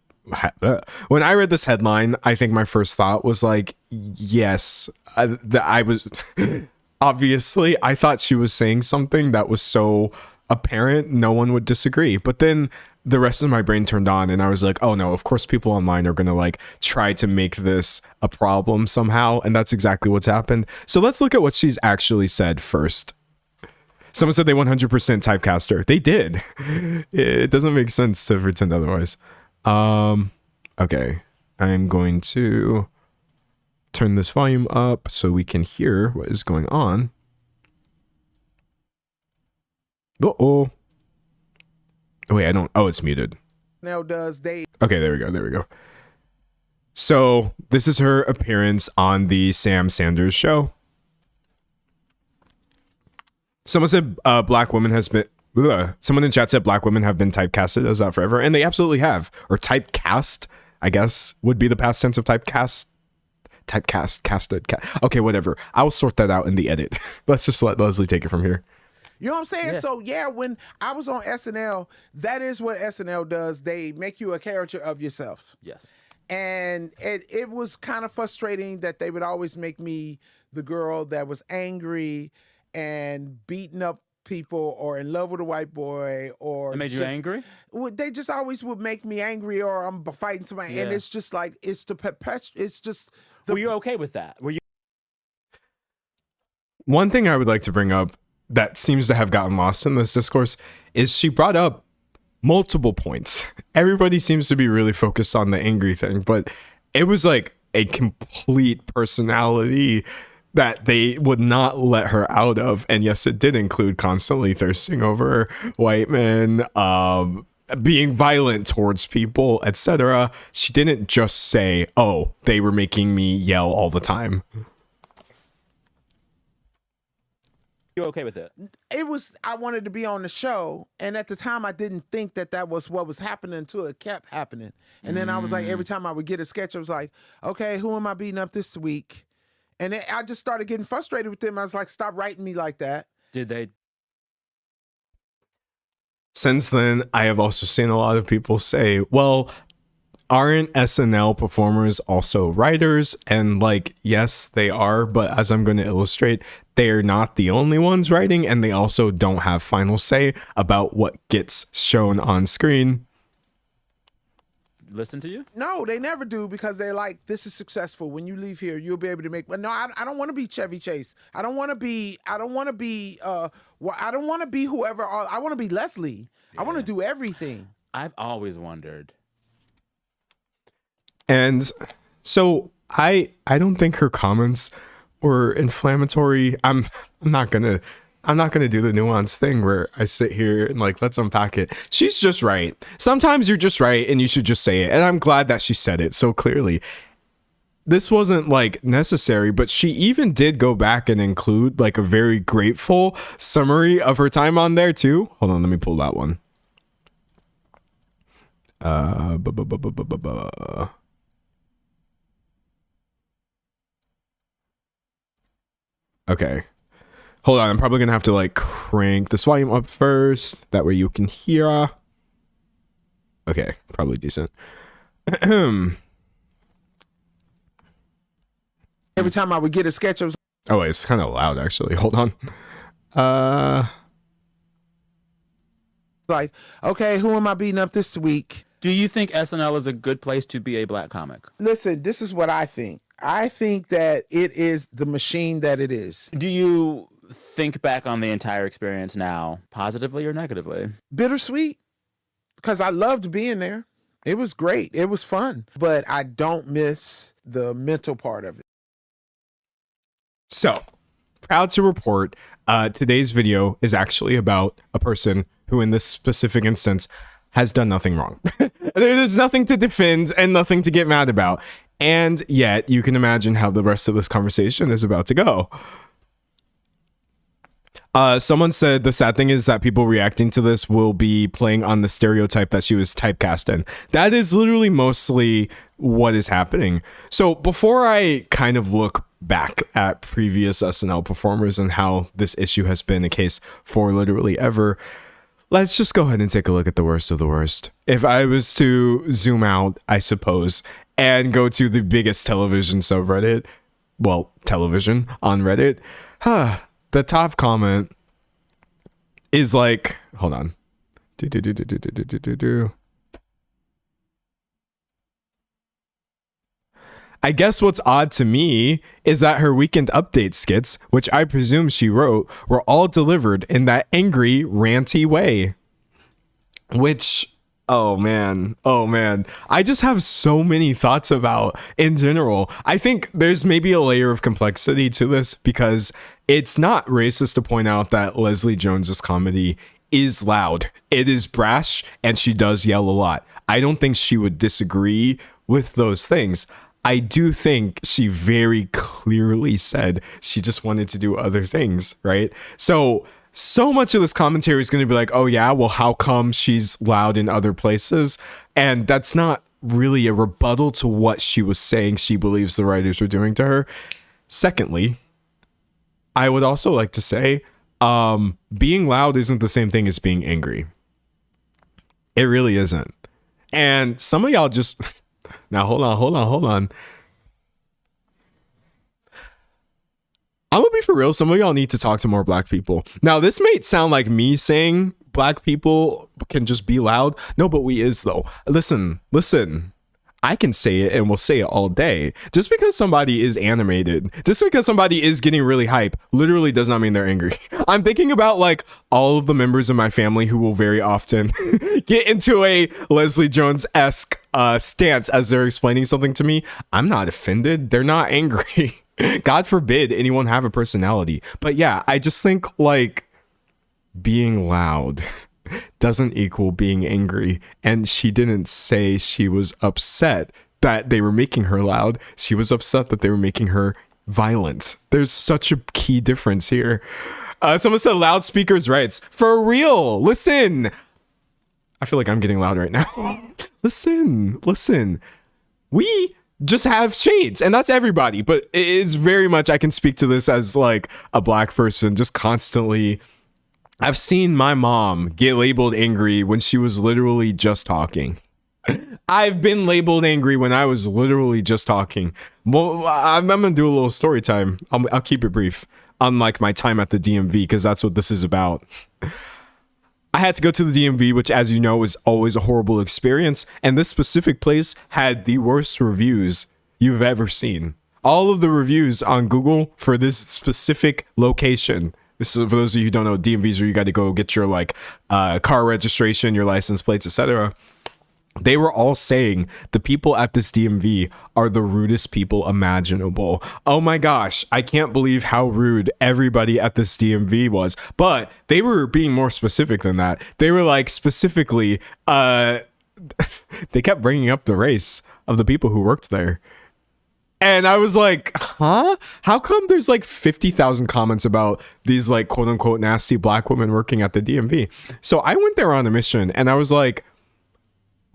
A: I think my first thought was like, yes, I was obviously I thought she was saying something that was so apparent no one would disagree. But then the rest of my brain turned on and I was like, oh no, of course people online are going to like try to make this a problem somehow. And that's exactly what's happened. So let's look at what she's actually said first. Someone said they 100% typecast her. They did. It doesn't make sense to pretend otherwise. Okay. I'm going to turn this volume up so we can hear what is going on. Uh-oh. Wait, I don't... Oh, it's muted.
B: Now does they...
A: Okay, there we go. So, this is her appearance on the Sam Sanders show. Someone said black women has been... Someone in chat said black women have been typecasted as that forever, and they absolutely have. Or typecast, I guess, would be the past tense of typecast. Casted. Okay, whatever. I'll sort that out in the edit. Let's just let Leslie take it from here.
B: You know what I'm saying? Yeah. So yeah, when I was on SNL, that is what SNL does. They make you a character of yourself.
C: Yes.
B: And it was kind of frustrating that they would always make me the girl that was angry and beating up people or in love with a white boy or...
C: It made you angry?
B: They just always would make me angry or I'm fighting somebody. Yeah. And it's just like, it's just...
C: Were you okay with that? Were you?
A: One thing I would like to bring up that seems to have gotten lost in this discourse is she brought up multiple points. Everybody seems to be really focused on the angry thing, but it was like a complete personality that they would not let her out of. And yes, it did include constantly thirsting over white men, being violent towards people, etc. She didn't just say, oh, they were making me yell all the time.
C: You okay with it?
B: It was, I wanted to be on the show, and at the time I didn't think that that was what was happening until it kept happening. And then I was like, every time I would get a sketch, I was like, okay, who am I beating up this week? And then I just started getting frustrated with them. I was like, stop writing me like that.
C: Did they?
A: Since then, I have also seen a lot of people say, well, aren't SNL performers also writers? And like, yes, they are, but as I'm going to illustrate, they are not the only ones writing, and they also don't have final say about what gets shown on screen.
C: Listen to you?
B: No, they never do, because they're like, this is successful. When you leave here, you'll be able to make. But no, I don't want to be Chevy Chase. I don't want to be whoever. I want to be Leslie.
C: Yeah.
B: I want to do everything.
C: I've always wondered.
A: And so I don't think her comments were inflammatory. I'm not gonna do the nuance thing where I sit here and like, let's unpack it. She's just right. Sometimes you're just right and you should just say it. And I'm glad that she said it so clearly. This wasn't like necessary, but she even did go back and include like a very grateful summary of her time on there too. Hold on, let me pull that one. Okay. Hold on, I'm probably gonna have to like crank this volume up first. That way you can hear. Okay, probably decent.
B: Every time I would get a sketch, I was
A: Oh wait, it's kind of loud actually. Hold on.
B: like, okay, who am I beating up this week?
C: Do you think SNL is a good place to be a black comic?
B: Listen, this is what I think. I think that it is the machine that it is.
C: Do you think back on the entire experience now, positively or negatively?
B: Bittersweet, because I loved being there. It was great. It was fun. But I don't miss the mental part of it.
A: So, proud to report, today's video is actually about a person who, in this specific instance, has done nothing wrong. There's nothing to defend and nothing to get mad about. And yet, you can imagine how the rest of this conversation is about to go. Someone said the sad thing is that people reacting to this will be playing on the stereotype that she was typecast in. That is literally mostly what is happening. So before I kind of look back at previous SNL performers and how this issue has been a case for literally ever, let's just go ahead and take a look at the worst of the worst. If I was to zoom out, I suppose, and go to the biggest television subreddit, well, television on Reddit, the top comment is like, hold on. I guess what's odd to me is that her weekend update skits, which I presume she wrote, were all delivered in that angry, ranty way. Which, oh man, I just have so many thoughts about in general. I think there's maybe a layer of complexity to this because it's not racist to point out that Leslie Jones's comedy is loud. It is brash and she does yell a lot. I don't think she would disagree with those things. I do think she very clearly said she just wanted to do other things, right? So much of this commentary is going to be like, oh yeah, well, how come she's loud in other places? And that's not really a rebuttal to what she was saying she believes the writers were doing to her. Secondly, I would also like to say, being loud isn't the same thing as being angry. It really isn't. And some of y'all just... Now, hold on. I'm gonna be for real. Some of y'all need to talk to more black people. Now, this may sound like me saying black people can just be loud. No, but we is though. Listen. I can say it and we'll say it all day. Just because somebody is animated, just because somebody is getting really hype, literally does not mean they're angry. I'm thinking about like all of the members of my family who will very often get into a Leslie Jones-esque stance as they're explaining something to me. I'm not offended. They're not angry. God forbid anyone have a personality. But yeah, I just think like being loud doesn't equal being angry. And she didn't say she was upset that they were making her loud. She was upset that they were making her violent. There's such a key difference here. Someone said loudspeakers rights. For real. Listen. I feel like I'm getting loud right now. Listen. We just have shades, and that's everybody. But it is very much, I can speak to this as like a black person, just constantly. I've seen my mom get labeled angry when she was literally just talking. I've been labeled angry when I was literally just talking. Well, I'm gonna do a little story time. I'll keep it brief, unlike my time at the DMV, because that's what this is about. I had to go to the DMV, which, as you know, is always a horrible experience. And this specific place had the worst reviews you've ever seen. All of the reviews on Google for this specific location. This is for those of you who don't know, DMVs where you got to go get your like car registration, your license plates, etc. They were all saying the people at this DMV are the rudest people imaginable. Oh my gosh, I can't believe how rude everybody at this DMV was. But they were being more specific than that. They were like specifically, they kept bringing up the race of the people who worked there. And I was like, huh? How come there's like 50,000 comments about these like quote unquote nasty black women working at the DMV? So I went there on a mission and I was like,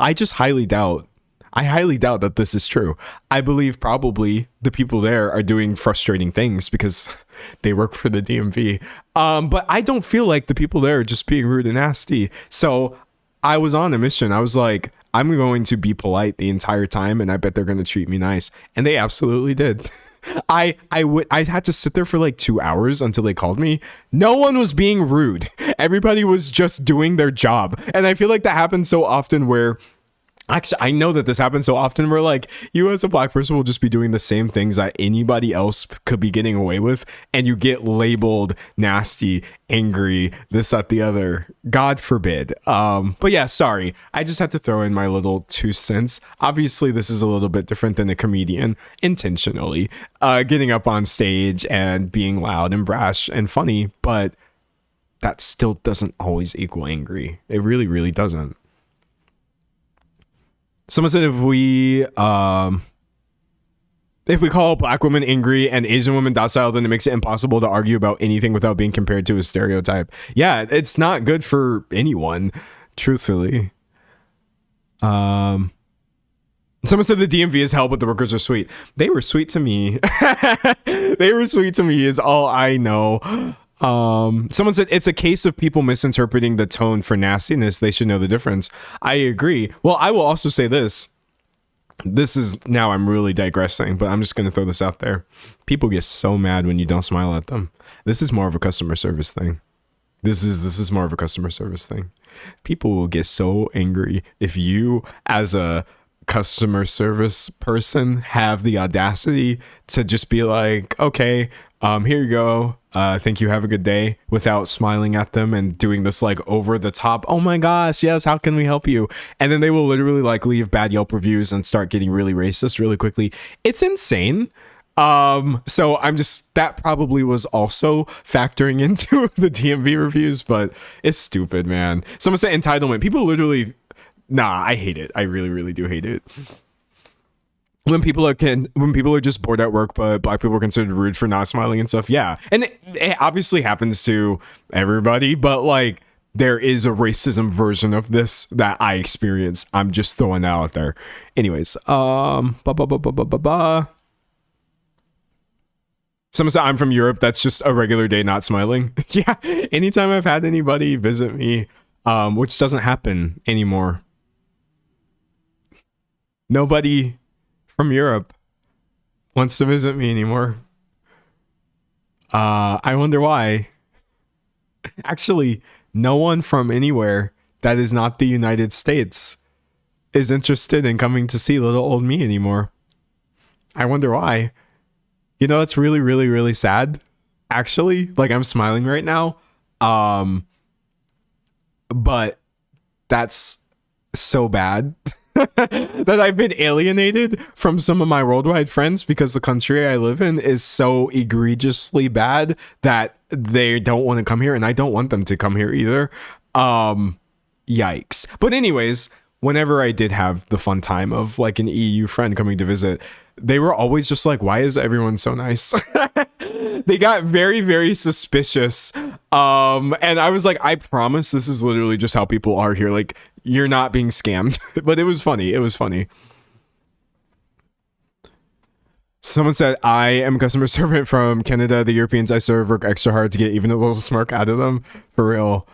A: I highly doubt that this is true. I believe probably the people there are doing frustrating things because they work for the DMV. But I don't feel like the people there are just being rude and nasty. So I was on a mission. I was like, I'm going to be polite the entire time and I bet they're going to treat me nice. And they absolutely did. I had to sit there for like 2 hours until they called me. No one was being rude. Everybody was just doing their job. And I feel like that happens so often where actually, I know that this happens so often where like you as a black person will just be doing the same things that anybody else could be getting away with. And you get labeled nasty, angry, this, that, the other. God forbid. But yeah, sorry. I just had to throw in my little 2 cents. Obviously, this is a little bit different than a comedian intentionally getting up on stage and being loud and brash and funny. But that still doesn't always equal angry. It really, really doesn't. Someone said if we call black women angry and Asian women docile, then it makes it impossible to argue about anything without being compared to a stereotype. Yeah, it's not good for anyone, truthfully. Someone said the DMV is hell, but the workers are sweet. They were sweet to me. They were sweet to me is all I know. Someone said it's a case of people misinterpreting the tone for nastiness. They should know the difference. I agree. Well, I will also say this. This is now I'm really digressing, but I'm just going to throw this out there. People get so mad when you don't smile at them. This is more of a customer service thing. This is more of a customer service thing. People will get so angry if you, as a customer service person, have the audacity to just be like, okay, here you go. Thank you. Have a good day, without smiling at them and doing this like over the top. Oh my gosh, yes. How can we help you? And then they will literally like leave bad Yelp reviews and start getting really racist really quickly. It's insane. So I'm just, that probably was also factoring into the DMV reviews, but it's stupid, man. Someone said entitlement. People literally, I hate it. I really, really do hate it. When people are just bored at work, but black people are considered rude for not smiling and stuff. Yeah. And it obviously happens to everybody, but like there is a racism version of this that I experience. I'm just throwing that out there. Anyways, someone said I'm from Europe. That's just a regular day not smiling. Yeah. Anytime I've had anybody visit me, which doesn't happen anymore. Nobody from Europe wants to visit me anymore. I wonder why. Actually, no one from anywhere that is not the United States is interested in coming to see little old me anymore. I wonder why. You know, that's really, really, really sad. Actually, like I'm smiling right now. But that's so bad. That I've been alienated from some of my worldwide friends because the country I live in is so egregiously bad that they don't want to come here, and I don't want them to come here either. Yikes. But anyways, whenever I did have the fun time of like an EU friend coming to visit, they were always just like, why is everyone so nice? They got very, very suspicious And I was like, I promise this is literally just how people are here. Like, you're not being scammed. But it was funny. It was funny. Someone said, I am a customer servant from Canada. The Europeans I serve work extra hard to get even a little smirk out of them. For real.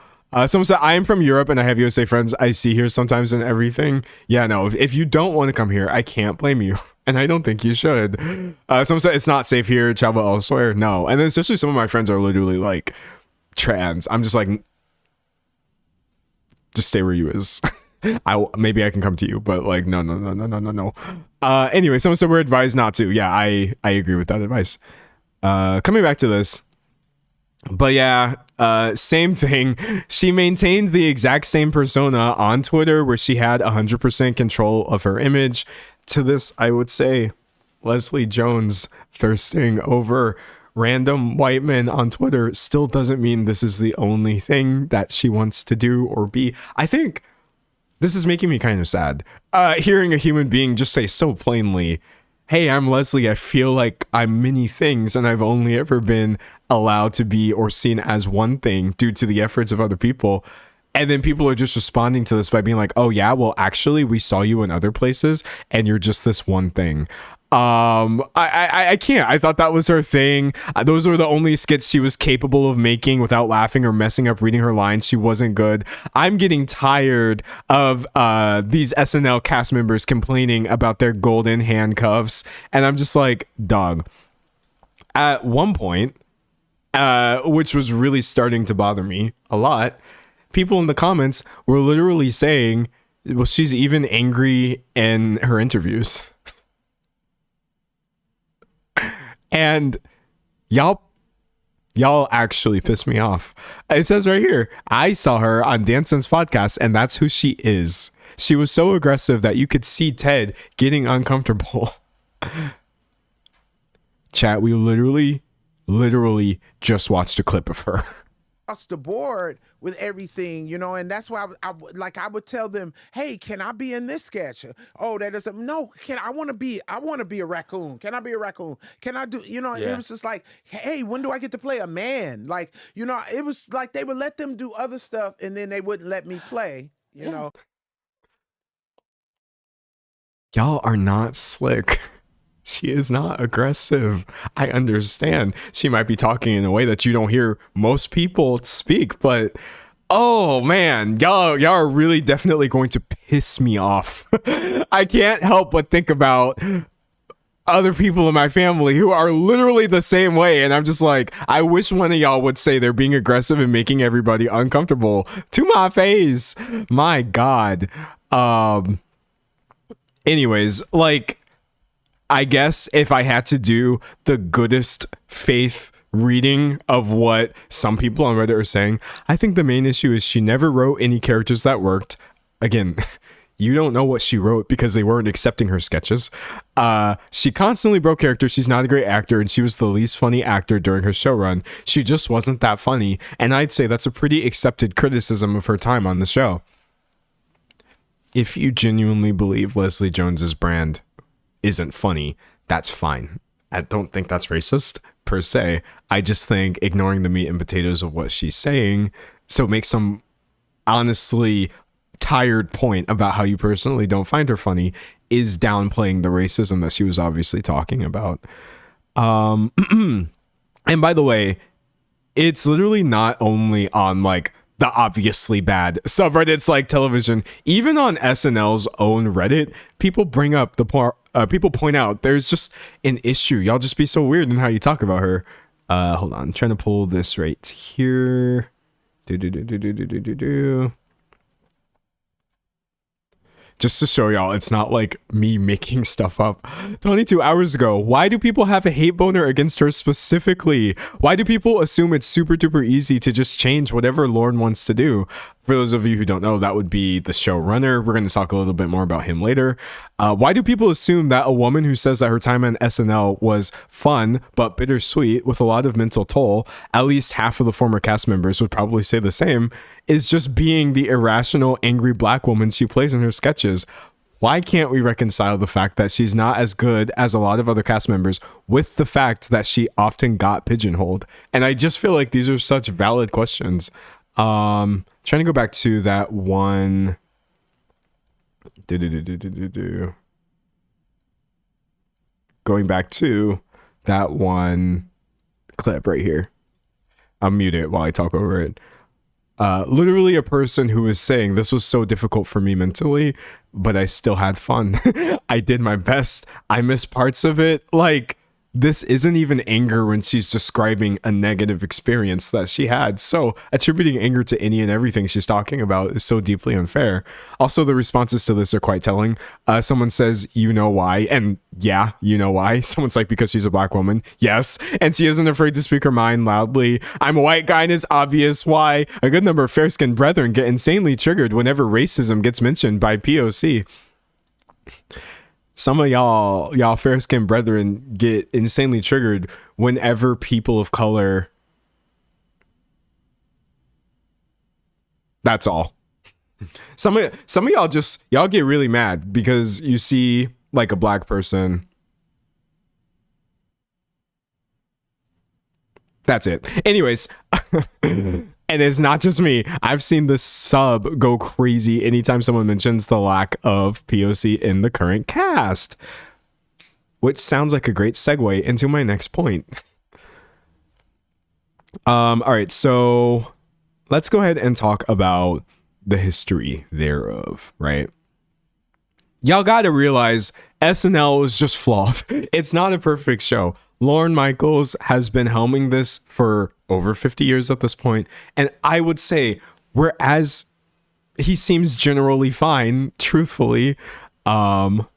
A: Someone said, I am from Europe and I have USA friends I see here sometimes and everything. Yeah, no, if you don't want to come here, I can't blame you. And I don't think you should. Someone said, it's not safe here. Travel elsewhere. No. And then especially some of my friends are literally like trans. I'm just like, just stay where you is. Maybe I can come to you, but like, no. Anyway, someone said we're advised not to. Yeah, I agree with that advice. Coming back to this. But yeah, same thing. She maintained the exact same persona on Twitter where she had 100% control of her image. To this, I would say Leslie Jones thirsting over random white men on Twitter still doesn't mean this is the only thing that she wants to do or be. I think this is making me kind of sad. Hearing a human being just say so plainly, hey, I'm Leslie. I feel like I'm many things and I've only ever been allowed to be or seen as one thing due to the efforts of other people. And then people are just responding to this by being like, oh yeah, well actually we saw you in other places and you're just this one thing. I can't. I thought that was her thing. Those were the only skits she was capable of making without laughing or messing up reading her lines. She wasn't good. I'm getting tired of these SNL cast members complaining about their golden handcuffs. And I'm just like, dog. At one point, which was really starting to bother me a lot, people in the comments were literally saying, well, she's even angry in her interviews. And y'all actually pissed me off. It says right here, I saw her on Danson's podcast and that's who she is. She was so aggressive that you could see Ted getting uncomfortable. Chat, we literally just watched a clip of her.
B: Across the board with everything, you know, and that's why I would tell them, hey, can I be in this sketch? Oh, that doesn't, no, I want to be a raccoon. Can I be a raccoon? Can I do, you know, It was just like, hey, when do I get to play a man? Like, you know, it was like they would let them do other stuff and then they wouldn't let me play, you know.
A: Y'all are not slick. She is not aggressive. I understand she might be talking in a way that you don't hear most people speak, but oh man, y'all are really definitely going to piss me off. I can't help but think about other people in my family who are literally the same way, and I'm just like, I wish one of y'all would say they're being aggressive and making everybody uncomfortable to my face. My God. Anyways, like, I guess if I had to do the goodest faith reading of what some people on Reddit are saying, I think the main issue is she never wrote any characters that worked. Again, you don't know what she wrote because they weren't accepting her sketches. She constantly broke characters. She's not a great actor, and she was the least funny actor during her show run. She just wasn't that funny, and I'd say that's a pretty accepted criticism of her time on the show. If you genuinely believe Leslie Jones's brand isn't funny, that's fine. I don't think that's racist per se. I just think ignoring the meat and potatoes of what she's saying, so make some honestly tired point about how you personally don't find her funny, is downplaying the racism that she was obviously talking about. And by the way, it's literally not only on like the obviously bad subreddits like television, even on SNL's own Reddit, people bring up people point out there's just an issue. Y'all just be so weird in how you talk about her. Hold on, I'm trying to pull this right here. Just to show y'all, it's not like me making stuff up. 22 hours ago, why do people have a hate boner against her specifically? Why do people assume it's super duper easy to just change whatever Lorne wants to do? For those of you who don't know, that would be the showrunner. We're going to talk a little bit more about him later. Why do people assume that a woman who says that her time on SNL was fun but bittersweet with a lot of mental toll, at least half of the former cast members would probably say the same, is just being the irrational, angry black woman she plays in her sketches? Why can't we reconcile the fact that she's not as good as a lot of other cast members with the fact that she often got pigeonholed? And I just feel like these are such valid questions. Trying to go back to that one. Going back to that one clip right here. I'll mute it while I talk over it. Literally a person who was saying this was so difficult for me mentally, but I still had fun. I did my best. I missed parts of it. Like, this isn't even anger when she's describing a negative experience that she had. So attributing anger to any and everything she's talking about is so deeply unfair. Also, the responses to this are quite telling. Someone says, you know why? And yeah, you know why? Someone's like, because she's a black woman. Yes. And she isn't afraid to speak her mind loudly. I'm a white guy and it's obvious why. A good number of fair-skinned brethren get insanely triggered whenever racism gets mentioned by POC. Some of y'all fair-skinned brethren get insanely triggered whenever people of color. That's all. Some of y'all get really mad because you see like a black person. That's it. Anyways, and it's not just me. I've seen the sub go crazy anytime someone mentions the lack of POC in the current cast, which sounds like a great segue into my next point. All right, so let's go ahead and talk about the history thereof, right? Y'all gotta realize SNL is just flawed. It's not a perfect show. Lorne Michaels has been helming this for over 50 years at this point, and I would say, whereas he seems generally fine, truthfully, like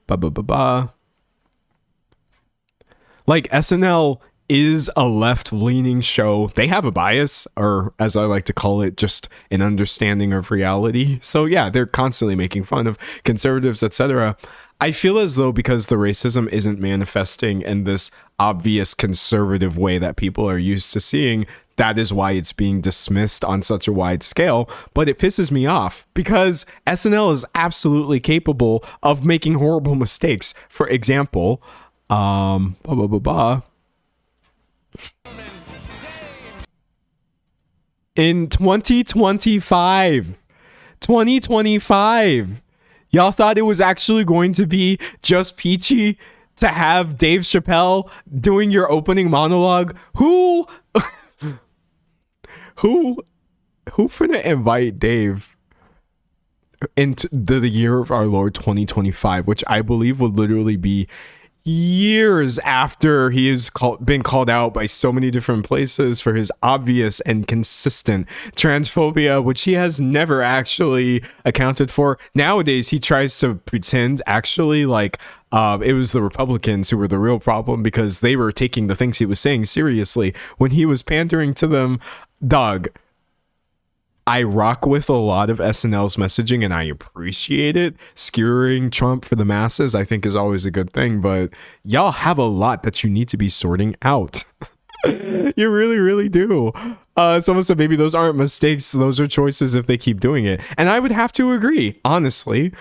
A: SNL is a left-leaning show. They have a bias, or as I like to call it, just an understanding of reality. So yeah, they're constantly making fun of conservatives, etc. I feel as though because the racism isn't manifesting in this obvious conservative way that people are used to seeing, that is why it's being dismissed on such a wide scale. But it pisses me off because SNL is absolutely capable of making horrible mistakes. For example, in 2025, y'all thought it was actually going to be just peachy to have Dave Chappelle doing your opening monologue? Who finna invite Dave into the year of our Lord 2025, which I believe would literally be years after he has been called out by so many different places for his obvious and consistent transphobia, which he has never actually accounted for. Nowadays, he tries to pretend actually like it was the Republicans who were the real problem because they were taking the things he was saying seriously when he was pandering to them. Dog, I rock with a lot of SNL's messaging and I appreciate it. Skewering Trump for the masses, I think, is always a good thing, but y'all have a lot that you need to be sorting out. You really, really do. Someone said maybe those aren't mistakes, those are choices if they keep doing it. And I would have to agree, honestly.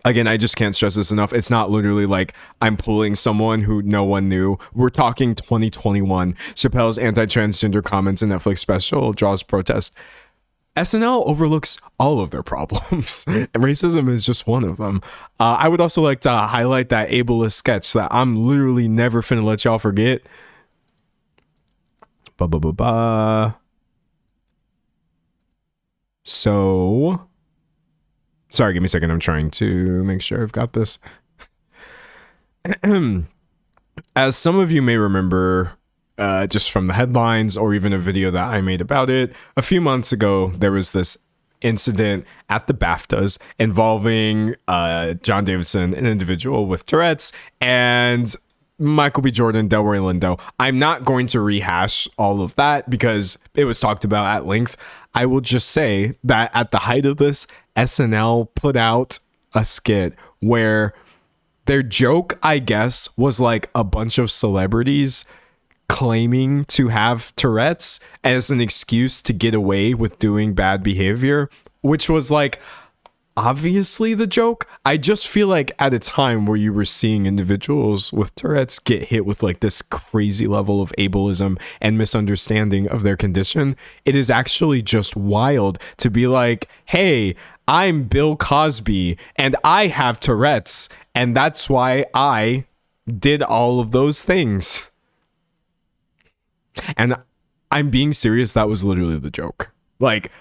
A: Again, I just can't stress this enough. It's not literally like I'm pulling someone who no one knew. We're talking 2021. Chappelle's anti-transgender comments in Netflix special draws protest. SNL overlooks all of their problems, and racism is just one of them. I would also like to highlight that ableist sketch that I'm literally never finna let y'all forget. So... sorry, give me a second. I'm trying to make sure I've got this. As some of you may remember, just from the headlines or even a video that I made about it, a few months ago, there was this incident at the BAFTAs involving John Davidson, an individual with Tourette's, and Michael B. Jordan, Delroy Lindo. I'm not going to rehash all of that because it was talked about at length. I will just say that at the height of this, SNL put out a skit where their joke, I guess, was like a bunch of celebrities claiming to have Tourette's as an excuse to get away with doing bad behavior, which was like obviously the joke. I just feel like at a time where you were seeing individuals with Tourette's get hit with like this crazy level of ableism and misunderstanding of their condition, it is actually just wild to be like, hey, I'm Bill Cosby and I have Tourette's, and that's why I did all of those things. And I'm being serious. That was literally the joke. Like,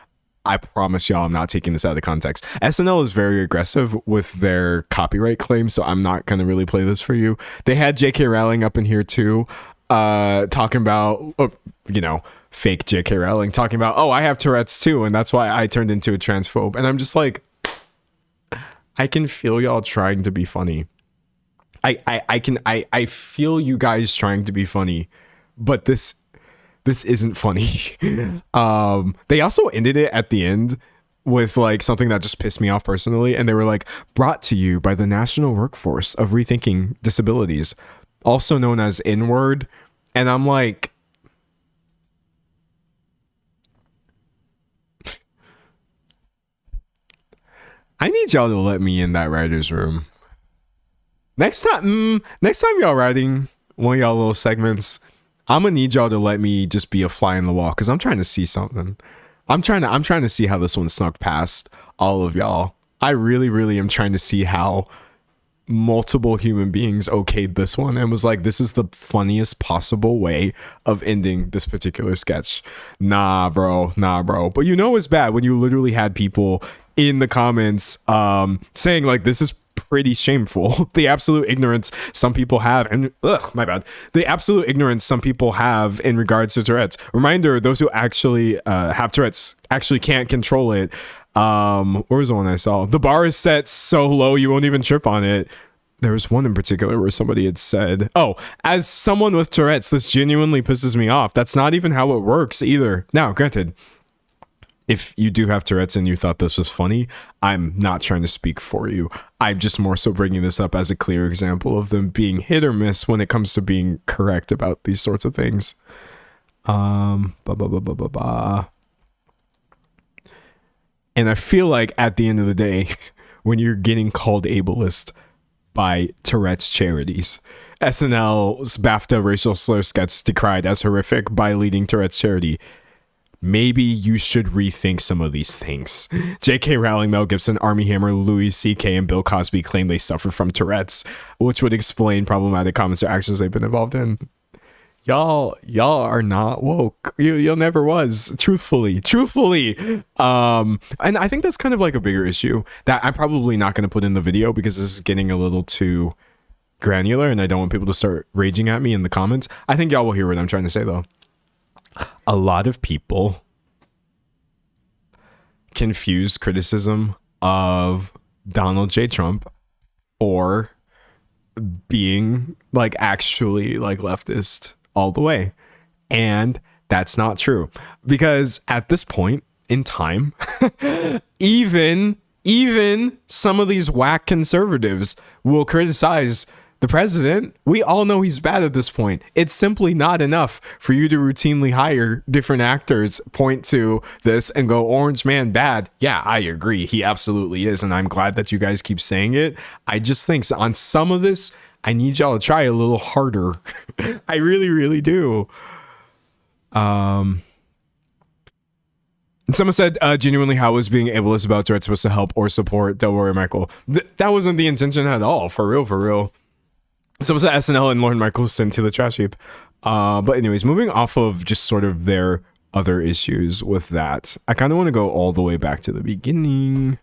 A: I promise y'all I'm not taking this out of context. SNL is very aggressive with their copyright claims, so I'm not going to really play this for you. They had J.K. Rowling up in here too, talking about, fake J.K. Rowling, talking about, oh, I have Tourette's too, and that's why I turned into a transphobe. And I'm just like, I can feel y'all trying to be funny. I feel you guys trying to be funny, but this isn't funny. They also ended it at the end with like something that just pissed me off personally, and they were like, brought to you by the National Workforce of Rethinking Disabilities, also known as N-word. And I'm like, I need y'all to let me in that writer's room. Next time y'all writing one of y'all little segments, I'm gonna need y'all to let me just be a fly in the wall, because I'm trying to see something. I'm trying to see how this one snuck past all of y'all. I really, really am trying to see how multiple human beings okayed this one and was like, this is the funniest possible way of ending this particular sketch. Nah, bro. But it's bad when you literally had people in the comments saying like, this is pretty shameful. The absolute ignorance some people have, and the absolute ignorance some people have in regards to Tourette's. Reminder, those who actually have Tourette's actually can't control it. Where was the one I saw? The bar is set so low you won't even trip on it. There was one in particular where somebody had said, oh, as someone with Tourette's, this genuinely pisses me off. That's not even how it works either. Now, granted, if you do have Tourette's and you thought this was funny, I'm not trying to speak for you. I'm just more so bringing this up as a clear example of them being hit or miss when it comes to being correct about these sorts of things. And I feel like at the end of the day, when you're getting called ableist by Tourette's charities, SNL's BAFTA racial slur sketch decried as horrific by leading Tourette's charity, maybe you should rethink some of these things. J.K. Rowling, Mel Gibson, Armie Hammer, Louis C.K., and Bill Cosby claim they suffer from Tourette's, which would explain problematic comments or actions they've been involved in. Y'all are not woke. You'll never was. Truthfully. And I think that's kind of like a bigger issue that I'm probably not going to put in the video because this is getting a little too granular and I don't want people to start raging at me in the comments. I think y'all will hear what I'm trying to say though. A lot of people confuse criticism of Donald J. Trump for being like actually like leftist all the way. And that's not true, because at this point in time, even some of these whack conservatives will criticize the president. We all know he's bad at this point. It's simply not enough for you to routinely hire different actors, point to this and go, Orange Man bad. Yeah, I agree. He absolutely is. And I'm glad that you guys keep saying it. I just think on some of this, I need y'all to try a little harder. I really, really do. Someone said, genuinely, how was being ableist about Tourette's supposed to help or support? Don't worry, Michael. That wasn't the intention at all. For real. Someone said SNL and Lorne Michaels sent to the trash heap. But anyways, moving off of just sort of their other issues with that, I kind of want to go all the way back to the beginning.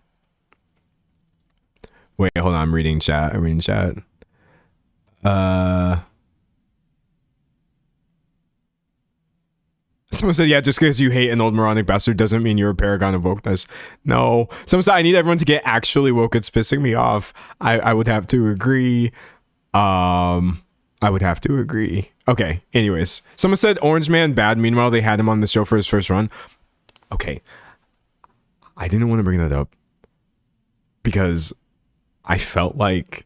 A: Wait, hold on. I'm reading chat. Someone said, yeah, just because you hate an old moronic bastard doesn't mean you're a paragon of wokeness. No. Someone said, I need everyone to get actually woke. It's pissing me off. I would have to agree. Okay, anyways. Someone said Orange Man bad. Meanwhile, they had him on the show for his first run. Okay. I didn't want to bring that up because I felt like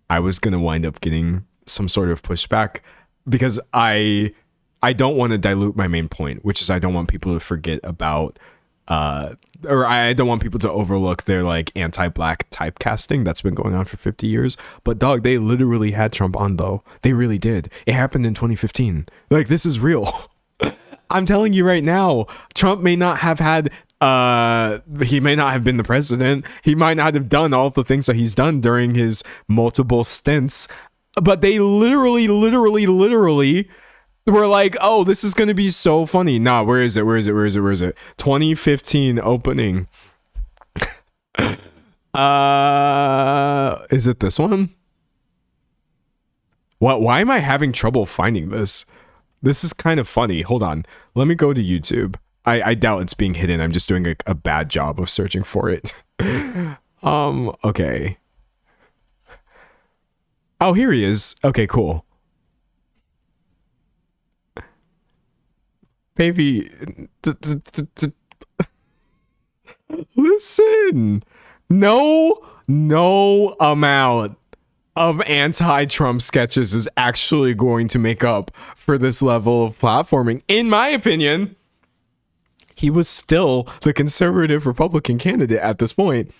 A: I was going to wind up getting some sort of pushback, because I don't want to dilute my main point, which is I don't want people to forget about or I don't want people to overlook their like anti-black typecasting that's been going on for 50 years. But dog, they literally had Trump on though. They really did. It happened in 2015. Like, this is real. I'm telling you right now, Trump may not have had he may not have been the president. He might not have done all of the things that he's done during his multiple stints. But they literally were like, oh, this is going to be so funny. Nah, where is it? 2015 opening. Is it this one? What? Why am I having trouble finding this? This is kind of funny. Hold on. Let me go to YouTube. I doubt it's being hidden. I'm just doing a bad job of searching for it. Okay. Oh, here he is. Okay, cool. Baby, listen. No amount of anti-Trump sketches is actually going to make up for this level of platforming. In my opinion, he was still the conservative Republican candidate at this point.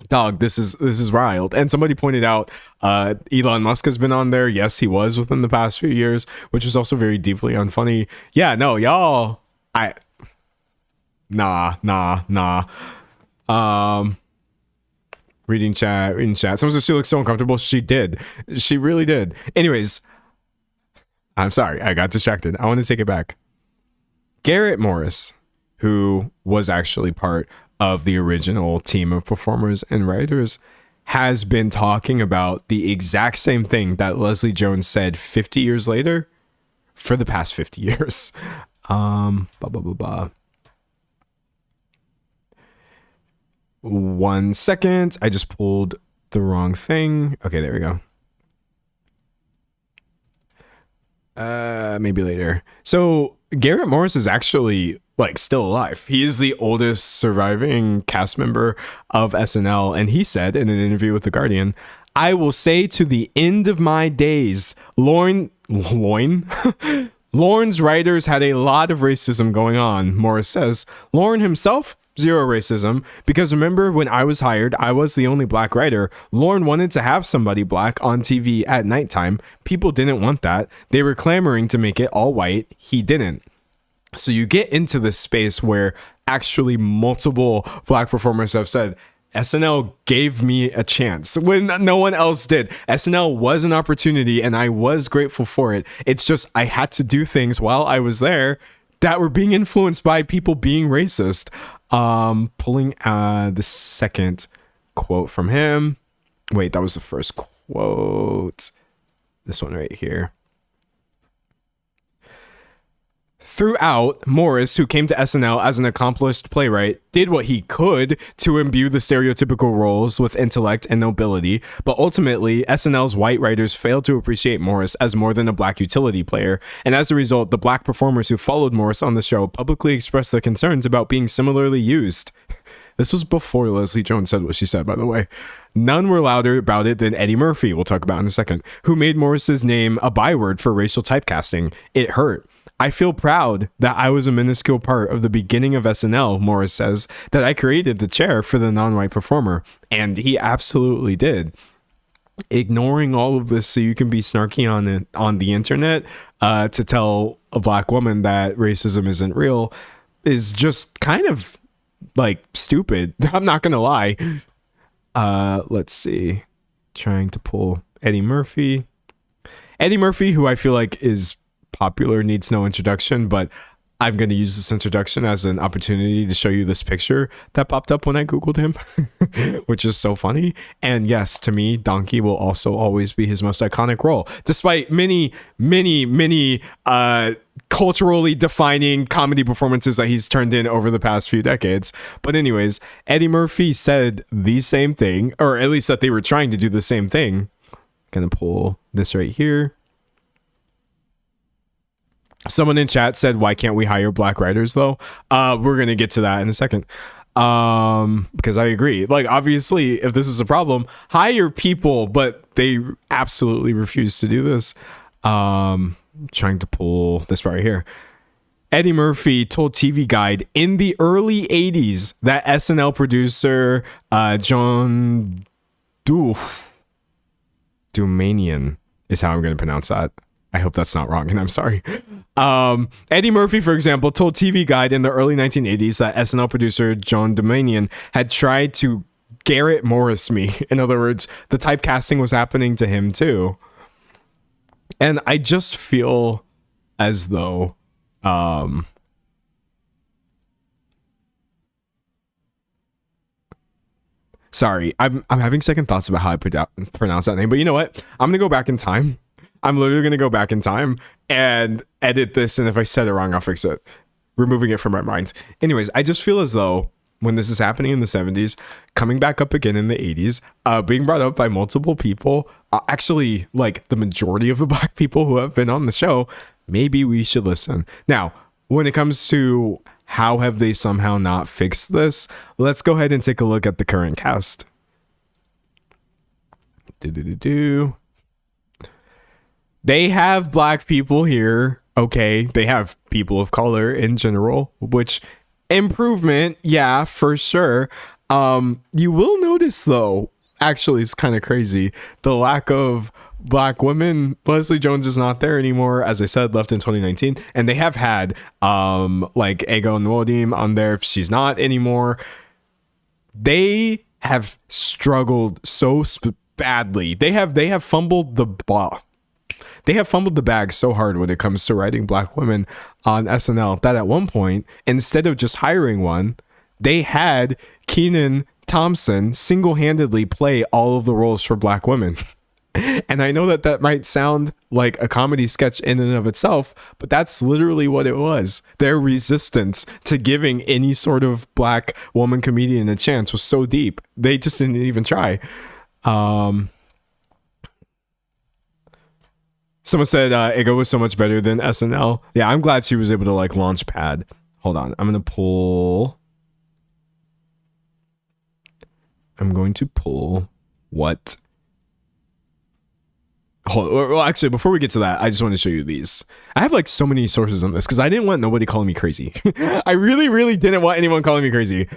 A: Dog, this is wild. And somebody pointed out Elon Musk has been on there. Yes, he was within the past few years, which was also very deeply unfunny. Yeah, no, y'all. Nah. Reading chat. Someone says she looks so uncomfortable. She did. She really did. Anyways, I'm sorry. I got distracted. I want to take it back. Garrett Morris, who was actually part of the original team of performers and writers, has been talking about the exact same thing that Leslie Jones said 50 years later for the past 50 years. One second. I just pulled the wrong thing. Okay, there we go. Maybe later. So Garrett Morris is actually like still alive. He is the oldest surviving cast member of SNL, and he said in an interview with The Guardian, "I will say to the end of my days, Lorne's writers had a lot of racism going on." Morris says Lorne himself, zero racism, because remember when I was hired, I was the only black writer. Lorne wanted to have somebody black on TV at nighttime. People didn't want that. They were clamoring to make it all white. He didn't. So you get into this space where actually multiple black performers have said, SNL gave me a chance when no one else did. SNL was an opportunity and I was grateful for it. It's just I had to do things while I was there that were being influenced by people being racist. Pulling the second quote from him. Wait, that was the first quote. This one right here. Throughout, Morris, who came to SNL as an accomplished playwright, did what he could to imbue the stereotypical roles with intellect and nobility, but ultimately, SNL's white writers failed to appreciate Morris as more than a black utility player, and as a result, the black performers who followed Morris on the show publicly expressed their concerns about being similarly used. This was before Leslie Jones said what she said, by the way. None were louder about it than Eddie Murphy, we'll talk about in a second, who made Morris's name a byword for racial typecasting. It hurt. I feel proud that I was a minuscule part of the beginning of SNL, Morris says, that I created the chair for the non-white performer. And he absolutely did. Ignoring all of this so you can be snarky on the internet to tell a black woman that racism isn't real is just kind of like stupid. I'm not going to lie. Let's see. Trying to pull Eddie Murphy. Eddie Murphy, who I feel like is popular, needs no introduction, but I'm going to use this introduction as an opportunity to show you this picture that popped up when I Googled him, which is so funny. And yes, to me, Donkey will also always be his most iconic role, despite many culturally defining comedy performances that he's turned in over the past few decades. But anyways, Eddie Murphy said the same thing, or at least that they were trying to do the same thing. Gonna pull this right here. Someone in chat said, why can't we hire black writers though? We're going to get to that in a second. Because I agree. Like, obviously, if this is a problem, hire people, but they absolutely refuse to do this. Trying to pull this right here. Eddie Murphy told TV Guide in the early 80s that SNL producer John Dumanian is how I'm going to pronounce that. I hope that's not wrong, and I'm sorry. Eddie Murphy, for example, told TV Guide in the early 1980s that SNL producer John Dumanian had tried to Garrett Morris me. In other words, the typecasting was happening to him too. And I just feel as though sorry, I'm having second thoughts about how I pronounce that name, but you know what? I'm gonna go back in time. I'm literally gonna go back in time and edit this, and if I said it wrong, I'll fix it. Removing it from my mind. Anyways, I just feel as though when this is happening in the 70s, coming back up again in the 80s, being brought up by multiple people, actually like the majority of the black people who have been on the show, maybe we should listen. Now, when it comes to how have they somehow not fixed this, let's go ahead and take a look at the current cast. They have black people here. Okay, they have people of color in general, which improvement, yeah, for sure. You will notice though, actually it's kind of crazy, the lack of black women. Leslie Jones is not there anymore, as I said, left in 2019, and they have had like Ego Nwodim on there. She's not anymore. They have struggled so badly. They have fumbled the ball. They have fumbled the bag so hard when it comes to writing black women on SNL that at one point, instead of just hiring one, they had Kenan Thompson single-handedly play all of the roles for black women. And I know that that might sound like a comedy sketch in and of itself, but that's literally what it was. Their resistance to giving any sort of black woman comedian a chance was so deep. They just didn't even try. Someone said Ego was so much better than SNL. Yeah, I'm glad she was able to like launch pad. Hold on. I'm going to pull what? Well, actually, before we get to that, I just want to show you these. I have like so many sources on this because I didn't want nobody calling me crazy. I really, really didn't want anyone calling me crazy.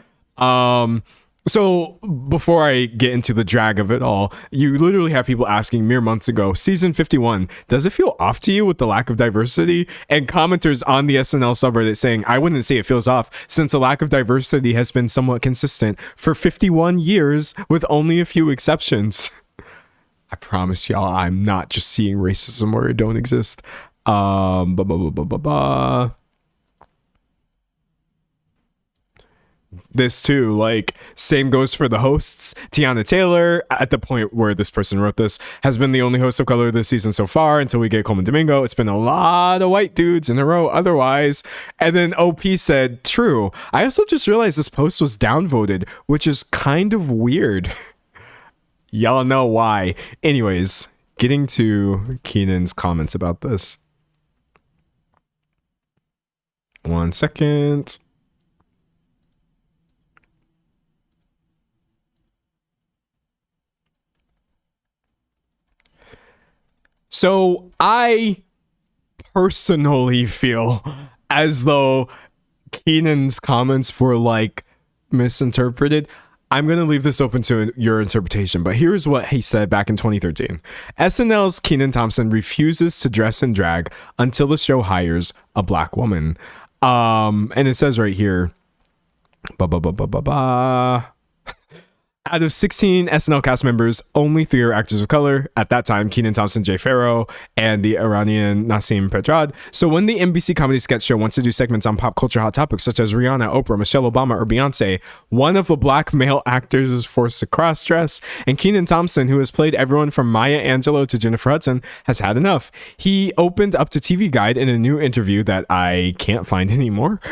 A: So before I get into the drag of it all, you literally have people asking mere months ago, season 51, does it feel off to you with the lack of diversity? And commenters on the SNL subreddit saying, I wouldn't say it feels off since the lack of diversity has been somewhat consistent for 51 years with only a few exceptions. I promise y'all, I'm not just seeing racism where it don't exist. This too, like, same goes for the hosts. Tiana Taylor, at the point where this person wrote this, has been the only host of color this season so far until we get Coleman Domingo. It's been a lot of white dudes in a row otherwise. And then OP said, true. I also just realized this post was downvoted, which is kind of weird. Y'all know why. Anyways, getting to Kenan's comments about this. 1 second. So I personally feel as though Kenan's comments were like misinterpreted. I'm going to leave this open to your interpretation, but here's what he said back in 2013. SNL's Kenan Thompson refuses to dress in drag until the show hires a black woman. And it says right here, out of 16 SNL cast members, only 3 are actors of color. At that time, Kenan Thompson, Jay Farrow, and the Iranian Nassim Pedrad. So when the NBC Comedy Sketch Show wants to do segments on pop culture hot topics such as Rihanna, Oprah, Michelle Obama, or Beyonce, one of the black male actors is forced to cross-dress, and Kenan Thompson, who has played everyone from Maya Angelou to Jennifer Hudson, has had enough. He opened up to TV Guide in a new interview that I can't find anymore,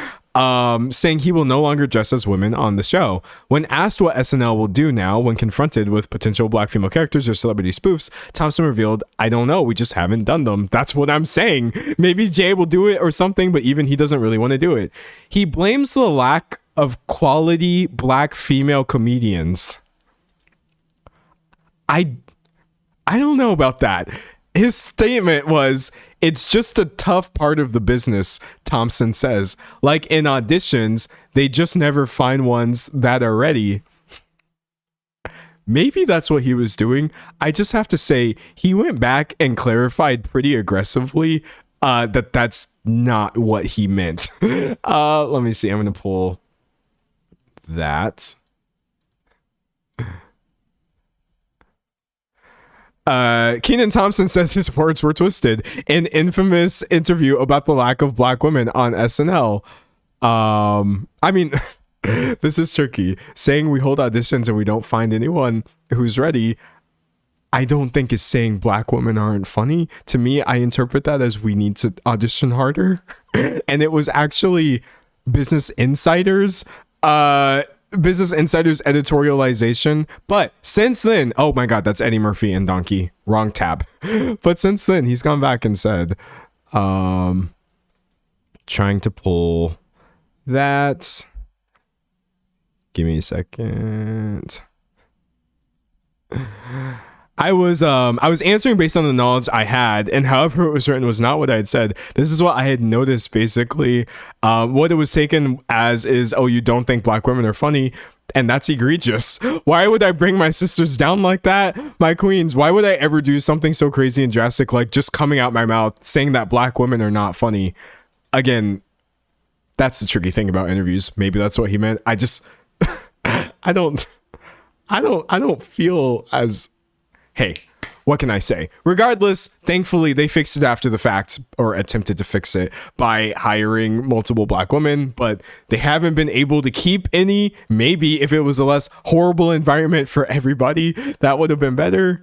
A: saying he will no longer dress as women on the show. When asked what SNL will do now when confronted with potential black female characters or celebrity spoofs, Thompson revealed, I don't know, we just haven't done them. That's what I'm saying. Maybe Jay will do it or something, but even he doesn't really want to do it. He blames the lack of quality black female comedians. I don't know about that. his statement was, "It's just a tough part of the business," Thompson says. "Like in auditions, they just never find ones that are ready." Maybe that's what he was doing. I just have to say, he went back and clarified pretty aggressively that that's not what he meant. Let me see. I'm going to pull that. Kenan Thompson says his words were twisted in infamous interview about the lack of black women on SNL. I mean, this is tricky. Saying we hold auditions and we don't find anyone who's ready, I don't think is saying black women aren't funny. To me, I interpret that as we need to audition harder. And it was actually Business Insider's editorialization. But since then, oh my God, that's Eddie Murphy and Donkey. Wrong tab. But since then, he's gone back and said, trying to pull that. Give me a second. I was answering based on the knowledge I had, and however it was written was not what I had said. This is what I had noticed basically. What it was taken as is, oh, you don't think black women are funny, and that's egregious. Why would I bring my sisters down like that? My queens, why would I ever do something so crazy and drastic like just coming out my mouth saying that black women are not funny? Again, that's the tricky thing about interviews. Maybe that's what he meant. I just I don't feel as, hey, what can I say? Regardless, thankfully, they fixed it after the fact, or attempted to fix it by hiring multiple black women, but they haven't been able to keep any. Maybe if it was a less horrible environment for everybody, that would have been better.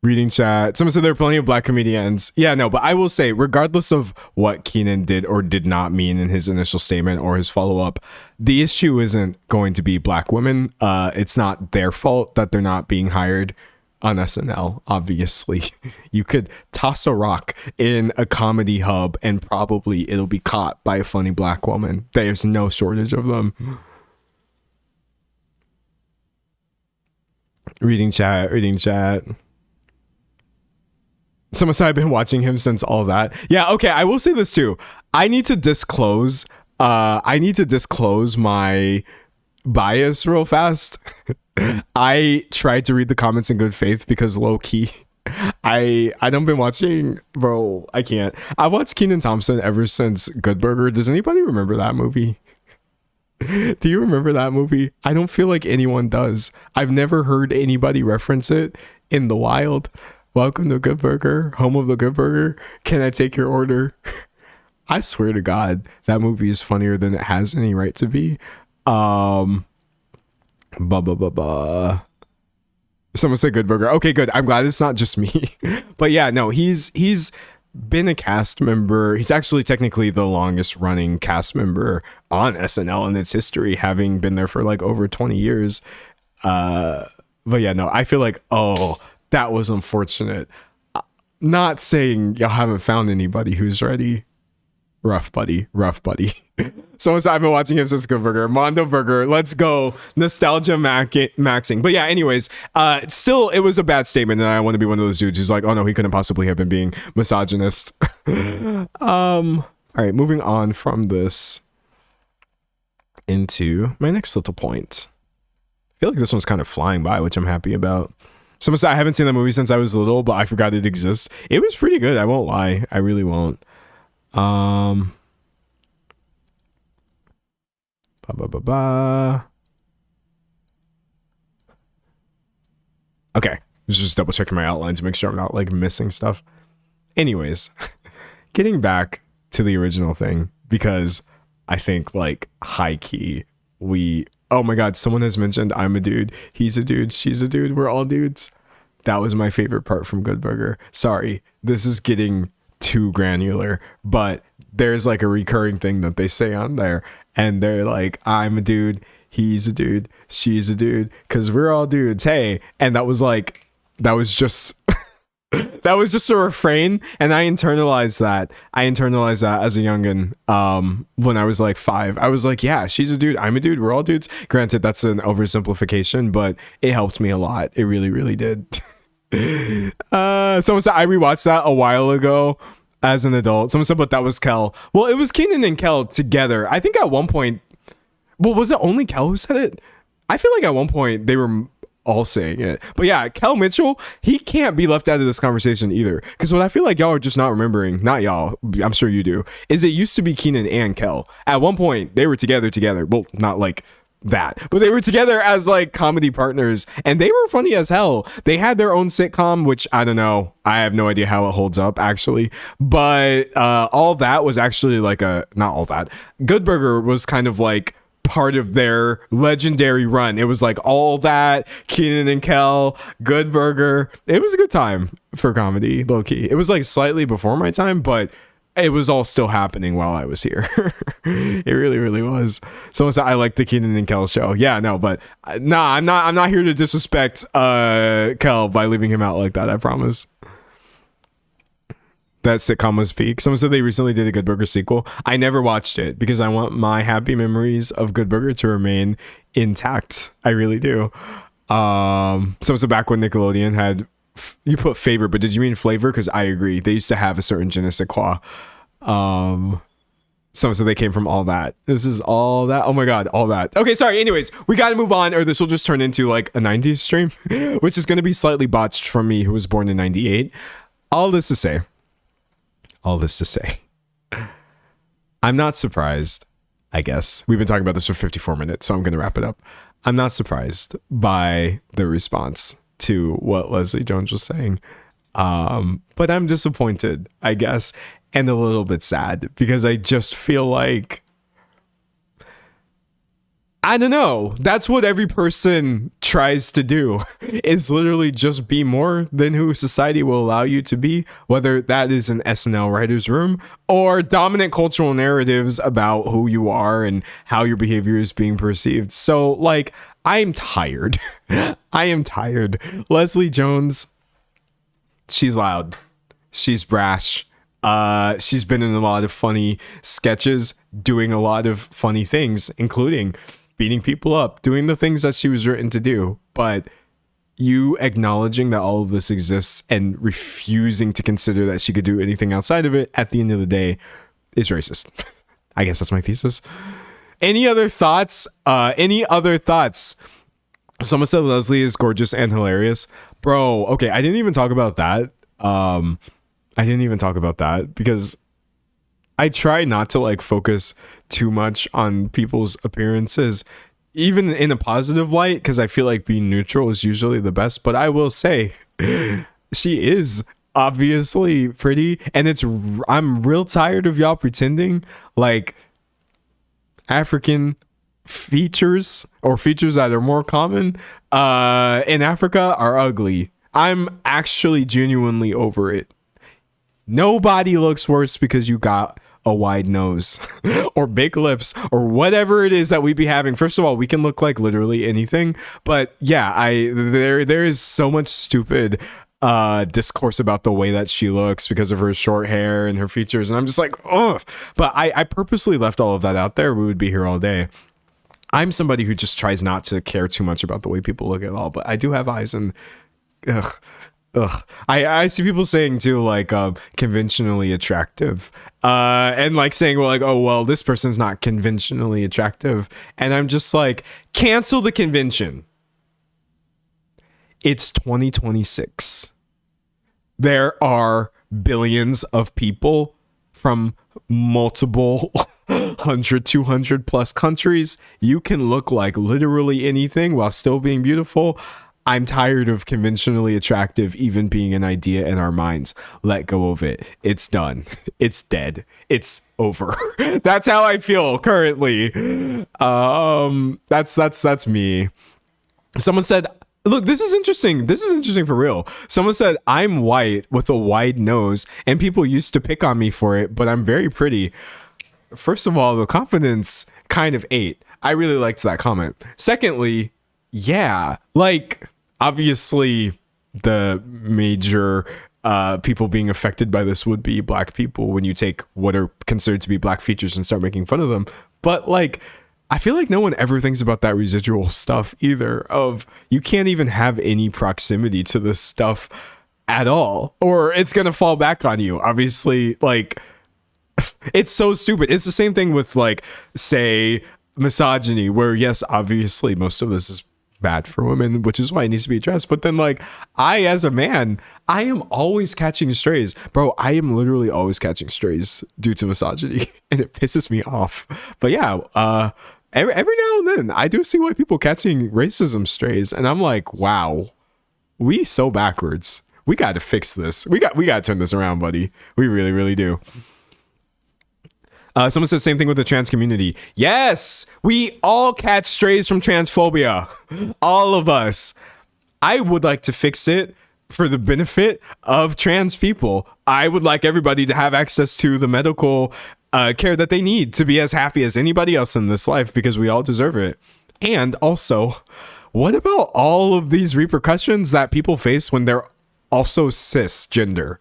A: Reading chat. Someone said there are plenty of black comedians. Yeah, no, but I will say, regardless of what Kenan did or did not mean in his initial statement or his follow-up, the issue isn't going to be black women. It's not their fault that they're not being hired on SNL, obviously. You could toss a rock in a comedy hub and probably it'll be caught by a funny black woman. There's no shortage of them. Reading chat. Someone said I've been watching him since all that. Yeah, okay, I will say this too. I need to disclose my bias real fast. I tried to read the comments in good faith because low key, I don't been watching, bro. I can't. I watched Kenan Thompson ever since Good Burger. Does anybody remember that movie? Do you remember that movie? I don't feel like anyone does. I've never heard anybody reference it in the wild. Welcome to Good Burger, home of the Good Burger. Can I take your order? I swear to God, that movie is funnier than it has any right to be. Someone said Good Burger. Okay, good. I'm glad it's not just me. But yeah, no, he's been a cast member. He's actually technically the longest running cast member on SNL in its history, having been there for like over 20 years. But yeah, no, I feel like, oh, that was unfortunate. Not saying y'all haven't found anybody who's ready. Rough buddy. Someone said I've been watching him since Good Burger. Mondo Burger, let's go. Nostalgia maxing. But yeah, anyways, still, it was a bad statement, and I want to be one of those dudes who's like, oh no, he couldn't possibly have been being misogynist. All right, moving on from this into my next little point. I feel like this one's kind of flying by, which I'm happy about. Someone said I haven't seen that movie since I was little, but I forgot it exists. It was pretty good. I won't lie. I really won't. Okay. Just double checking my outline to make sure I'm not like missing stuff. Anyways, getting back to the original thing, because I think like high key, oh my God, someone has mentioned I'm a dude. He's a dude. She's a dude. We're all dudes. That was my favorite part from Good Burger. Sorry, this is getting too granular, but there's like a recurring thing that they say on there. And they're like, I'm a dude. He's a dude. She's a dude. Because we're all dudes. Hey. And that was just... that was just a refrain, and I internalized that as a youngin. When I was like 5, I was like, yeah, she's a dude, I'm a dude, we're all dudes. Granted, that's an oversimplification, but it helped me a lot. It really, really did. Someone said I rewatched that a while ago as an adult. Someone said, but that was Kel. Well, it was Kenan and Kel together. I think at one point, well, was it only Kel who said it? I feel like at one point they were all saying it. But yeah, Kel Mitchell, he can't be left out of this conversation either. Because what I feel like y'all are just not remembering, not y'all, I'm sure you do, is it used to be Kenan and Kel. At one point, they were together. Well, not like that, but they were together as like comedy partners, and they were funny as hell. They had their own sitcom, which I don't know, I have no idea how it holds up actually, but all that was actually like not all that, Good Burger was kind of like part of their legendary run. It was like all that, Kenan and Kel, Good Burger. It was a good time for comedy, low-key. It was like slightly before my time, but it was all still happening while I was here. It really, really was. Someone said I like the Kenan and Kel show. Yeah, no, but I'm not here to disrespect Kel by leaving him out like that. I promise. That sitcom was peak. Someone said they recently did a Good Burger sequel. I never watched it because I want my happy memories of Good Burger to remain intact. I really do. Someone said back when Nickelodeon had, you put favorite, but did you mean flavor? Because I agree. They used to have a certain je ne sais quoi. Someone said they came from All That. This is All That. Oh my God, All That. Okay, sorry. Anyways, we got to move on or this will just turn into like a 90s stream, which is going to be slightly botched from me who was born in 98. All this to say, I'm not surprised, I guess. We've been talking about this for 54 minutes, so I'm going to wrap it up. I'm not surprised by the response to what Leslie Jones was saying. But I'm disappointed, I guess, and a little bit sad because I just feel like, I don't know. That's what every person tries to do is literally just be more than who society will allow you to be, whether that is an SNL writer's room or dominant cultural narratives about who you are and how your behavior is being perceived. So like, I'm tired. I am tired. Leslie Jones, she's loud. She's brash. She's been in a lot of funny sketches, doing a lot of funny things, including beating people up, doing the things that she was written to do. But you acknowledging that all of this exists and refusing to consider that she could do anything outside of it at the end of the day is racist. I guess that's my thesis. Any other thoughts? Someone said Leslie is gorgeous and hilarious. Bro, okay, I didn't even talk about that. Because I try not to like focus too much on people's appearances, even in a positive light, because I feel like being neutral is usually the best. But I will say, she is obviously pretty, and I'm real tired of y'all pretending like African features or features that are more common in Africa are ugly. I'm actually genuinely over it. Nobody looks worse because you got a wide nose or big lips or whatever it is that we be having. First of all, we can look like literally anything, but yeah, there is so much stupid discourse about the way that she looks because of her short hair and her features, and I'm just like, oh. But I purposely left all of that out there. We would be here all day. I'm somebody who just tries not to care too much about the way people look at all, but I do have eyes, and I see people saying too, like conventionally attractive, and like saying, well, like, oh well, this person's not conventionally attractive, and I'm just like, cancel the convention. It's 2026. There are billions of people from multiple 100, 200 plus countries. You can look like literally anything while still being beautiful. I'm tired of conventionally attractive even being an idea in our minds. Let go of it. It's done. It's dead. It's over. That's how I feel currently. That's me. Someone said, look, this is interesting. This is interesting for real. Someone said, I'm white with a wide nose and people used to pick on me for it, but I'm very pretty. First of all, the confidence kind of ate. I really liked that comment. Secondly, yeah, like obviously the major people being affected by this would be black people when you take what are considered to be black features and start making fun of them. But like, I feel like no one ever thinks about that residual stuff either, of you can't even have any proximity to this stuff at all, or it's gonna fall back on you. Obviously, like, it's so stupid. It's the same thing with, like, say, misogyny, where yes, obviously most of this is bad for women, which is why it needs to be addressed. But then, like, I, as a man, I am always catching strays, bro. I am literally always catching strays due to misogyny, and it pisses me off. But yeah, every now and then I do see white people catching racism strays, and I'm like, wow, we so backwards. We got to fix this. We got to turn this around, buddy. We really, really do. Someone said same thing with the trans community. Yes, we all catch strays from transphobia. All of us. I would like to fix it for the benefit of trans people. I would like everybody to have access to the medical care that they need to be as happy as anybody else in this life, because we all deserve it. And also, what about all of these repercussions that people face when they're also cisgender?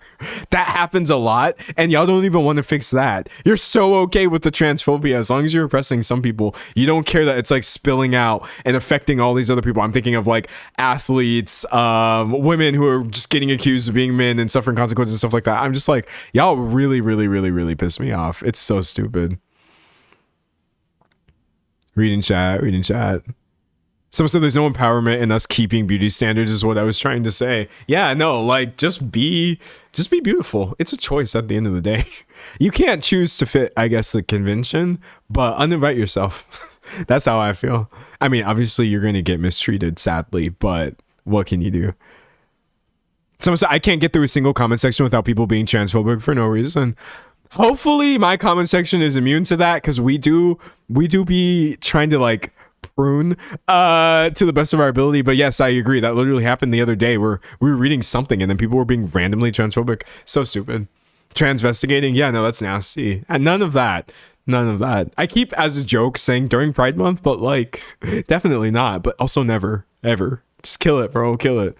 A: That happens a lot, and y'all don't even want to fix that. You're so okay with the transphobia as long as you're oppressing some people. You don't care that it's like spilling out and affecting all these other people. I'm thinking of like athletes, women who are just getting accused of being men and suffering consequences and stuff like that. I'm just like, y'all really, really, really, really piss me off. It's so stupid. Reading chat. Someone said there's no empowerment in us keeping beauty standards, is what I was trying to say. Yeah, no, like, just be beautiful. It's a choice at the end of the day. You can't choose to fit, I guess, the convention, but uninvite yourself. That's how I feel. I mean, obviously you're going to get mistreated, sadly, but what can you do? Someone said I can't get through a single comment section without people being transphobic for no reason. Hopefully my comment section is immune to that, because we do be trying to, like, prune to the best of our ability. But yes, I agree, that literally happened the other day where we were reading something and then people were being randomly transphobic. So stupid. Transvestigating, yeah, no, that's nasty. And none of that. I keep as a joke saying during Pride Month, but like, definitely not. But also never, ever. Just kill it, bro. Kill it.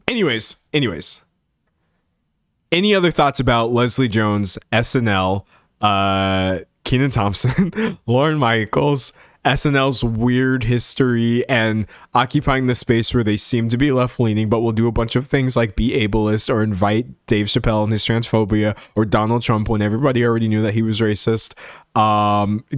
A: Anyways, any other thoughts about Leslie Jones, SNL, Kenan Thompson, Lauren Michaels, SNL's weird history, and occupying the space where they seem to be left-leaning, but will do a bunch of things like be ableist or invite Dave Chappelle and his transphobia, or Donald Trump when everybody already knew that he was racist.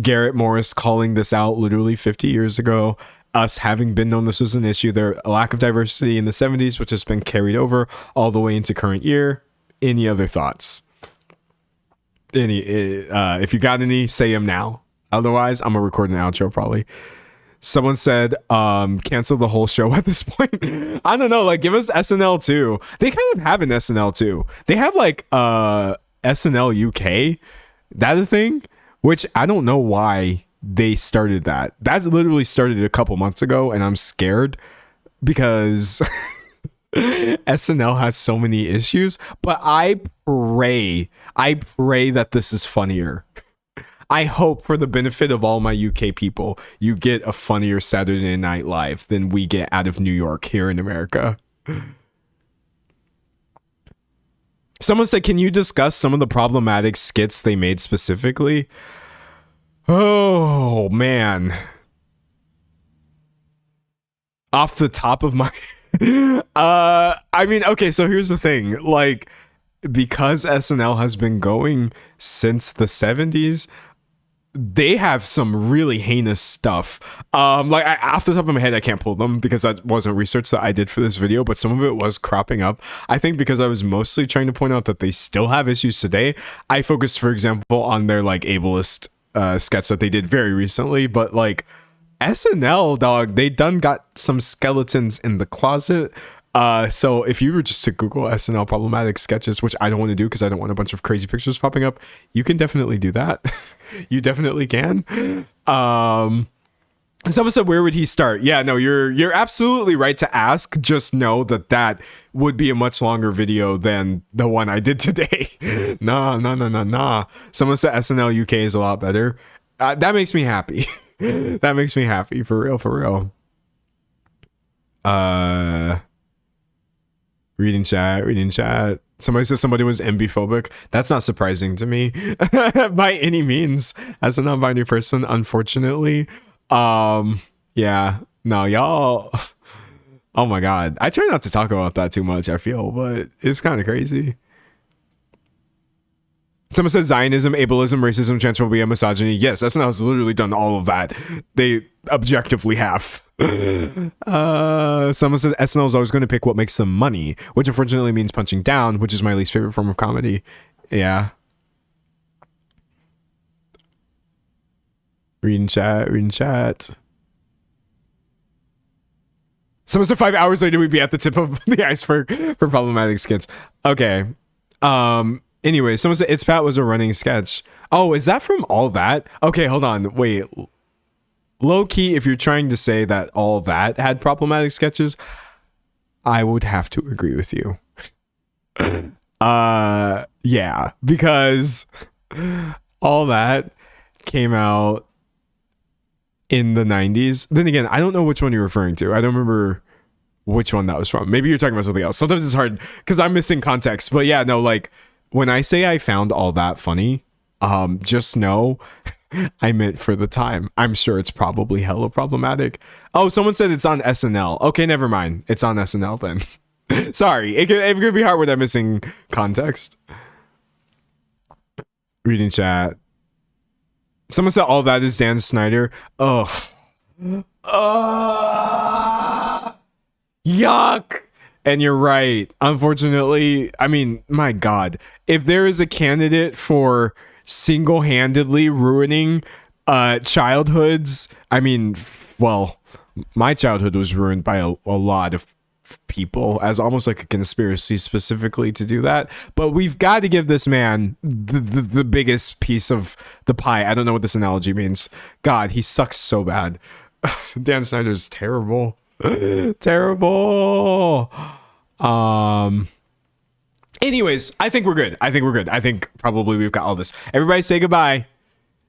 A: Garrett Morris calling this out literally 50 years ago. Us having been known this was an issue. There a lack of diversity in the 70s, which has been carried over all the way into current year. Any other thoughts? If you got any, say them now. Otherwise, I'm gonna record an outro probably. Someone said cancel the whole show at this point. I don't know, like, give us SNL 2. They kind of have an SNL 2. They have like SNL UK. That a thing? Which I don't know why they started that. That's literally started a couple months ago, and I'm scared because SNL has so many issues, but I pray that this is funnier. I hope, for the benefit of all my UK people, you get a funnier Saturday Night Live than we get out of New York here in America. Someone said, can you discuss some of the problematic skits they made specifically? Oh, man. Off the top of my... I mean, okay, so here's the thing. Like, because SNL has been going since the 70s, they have some really heinous stuff. Like, off the top of my head, I can't pull them because that wasn't research that I did for this video, but some of it was cropping up. I think because I was mostly trying to point out that they still have issues today. I focused, for example, on their like ableist sketch that they did very recently, but like SNL, dog, they done got some skeletons in the closet. So if you were just to Google SNL problematic sketches, which I don't want to do because I don't want a bunch of crazy pictures popping up, you can definitely do that. You definitely can. Someone said, where would he start? Yeah, no, you're absolutely right to ask. Just know that would be a much longer video than the one I did today. Nah. Someone said SNL UK is a lot better. That makes me happy. That makes me happy, for real. Reading chat, reading chat. Somebody says somebody was MB-phobic. That's not surprising to me by any means as a non-binary person, unfortunately. Yeah, no, y'all. Oh my God. I try not to talk about that too much, I feel, but it's kind of crazy. Someone says Zionism, ableism, racism, transphobia, misogyny. Yes, SNL has literally done all of that. They objectively have. Someone says SNL is always going to pick what makes them money, which unfortunately means punching down, which is my least favorite form of comedy. Yeah. Reading chat, reading chat. Someone said 5 hours later we'd be at the tip of the iceberg for problematic skits. Okay. Anyway, someone said It's Pat was a running sketch. Oh, is that from All That? Okay, hold on. Wait. Low key, if you're trying to say that All That had problematic sketches, I would have to agree with you. Yeah, because All That came out in the 90s. Then again, I don't know which one you're referring to. I don't remember which one that was from. Maybe you're talking about something else. Sometimes it's hard because I'm missing context. But yeah, no, like when I say I found All That funny, just know I meant for the time. I'm sure it's probably hella problematic. Oh, someone said it's on SNL. Okay, never mind. It's on SNL then. Sorry, it could be hard when I'm missing context. Reading chat. Someone said All That is Dan Snyder. Ugh. Yuck. And you're right. Unfortunately, I mean, my God, if there is a candidate for single-handedly ruining childhoods, I mean, well, my childhood was ruined by a lot of people as almost like a conspiracy specifically to do that. But we've got to give this man the biggest piece of the pie. I don't know what this analogy means. God, he sucks so bad. Dan Snyder's terrible. Terrible. Anyways, I think we're good. I think probably we've got all this. Everybody say goodbye.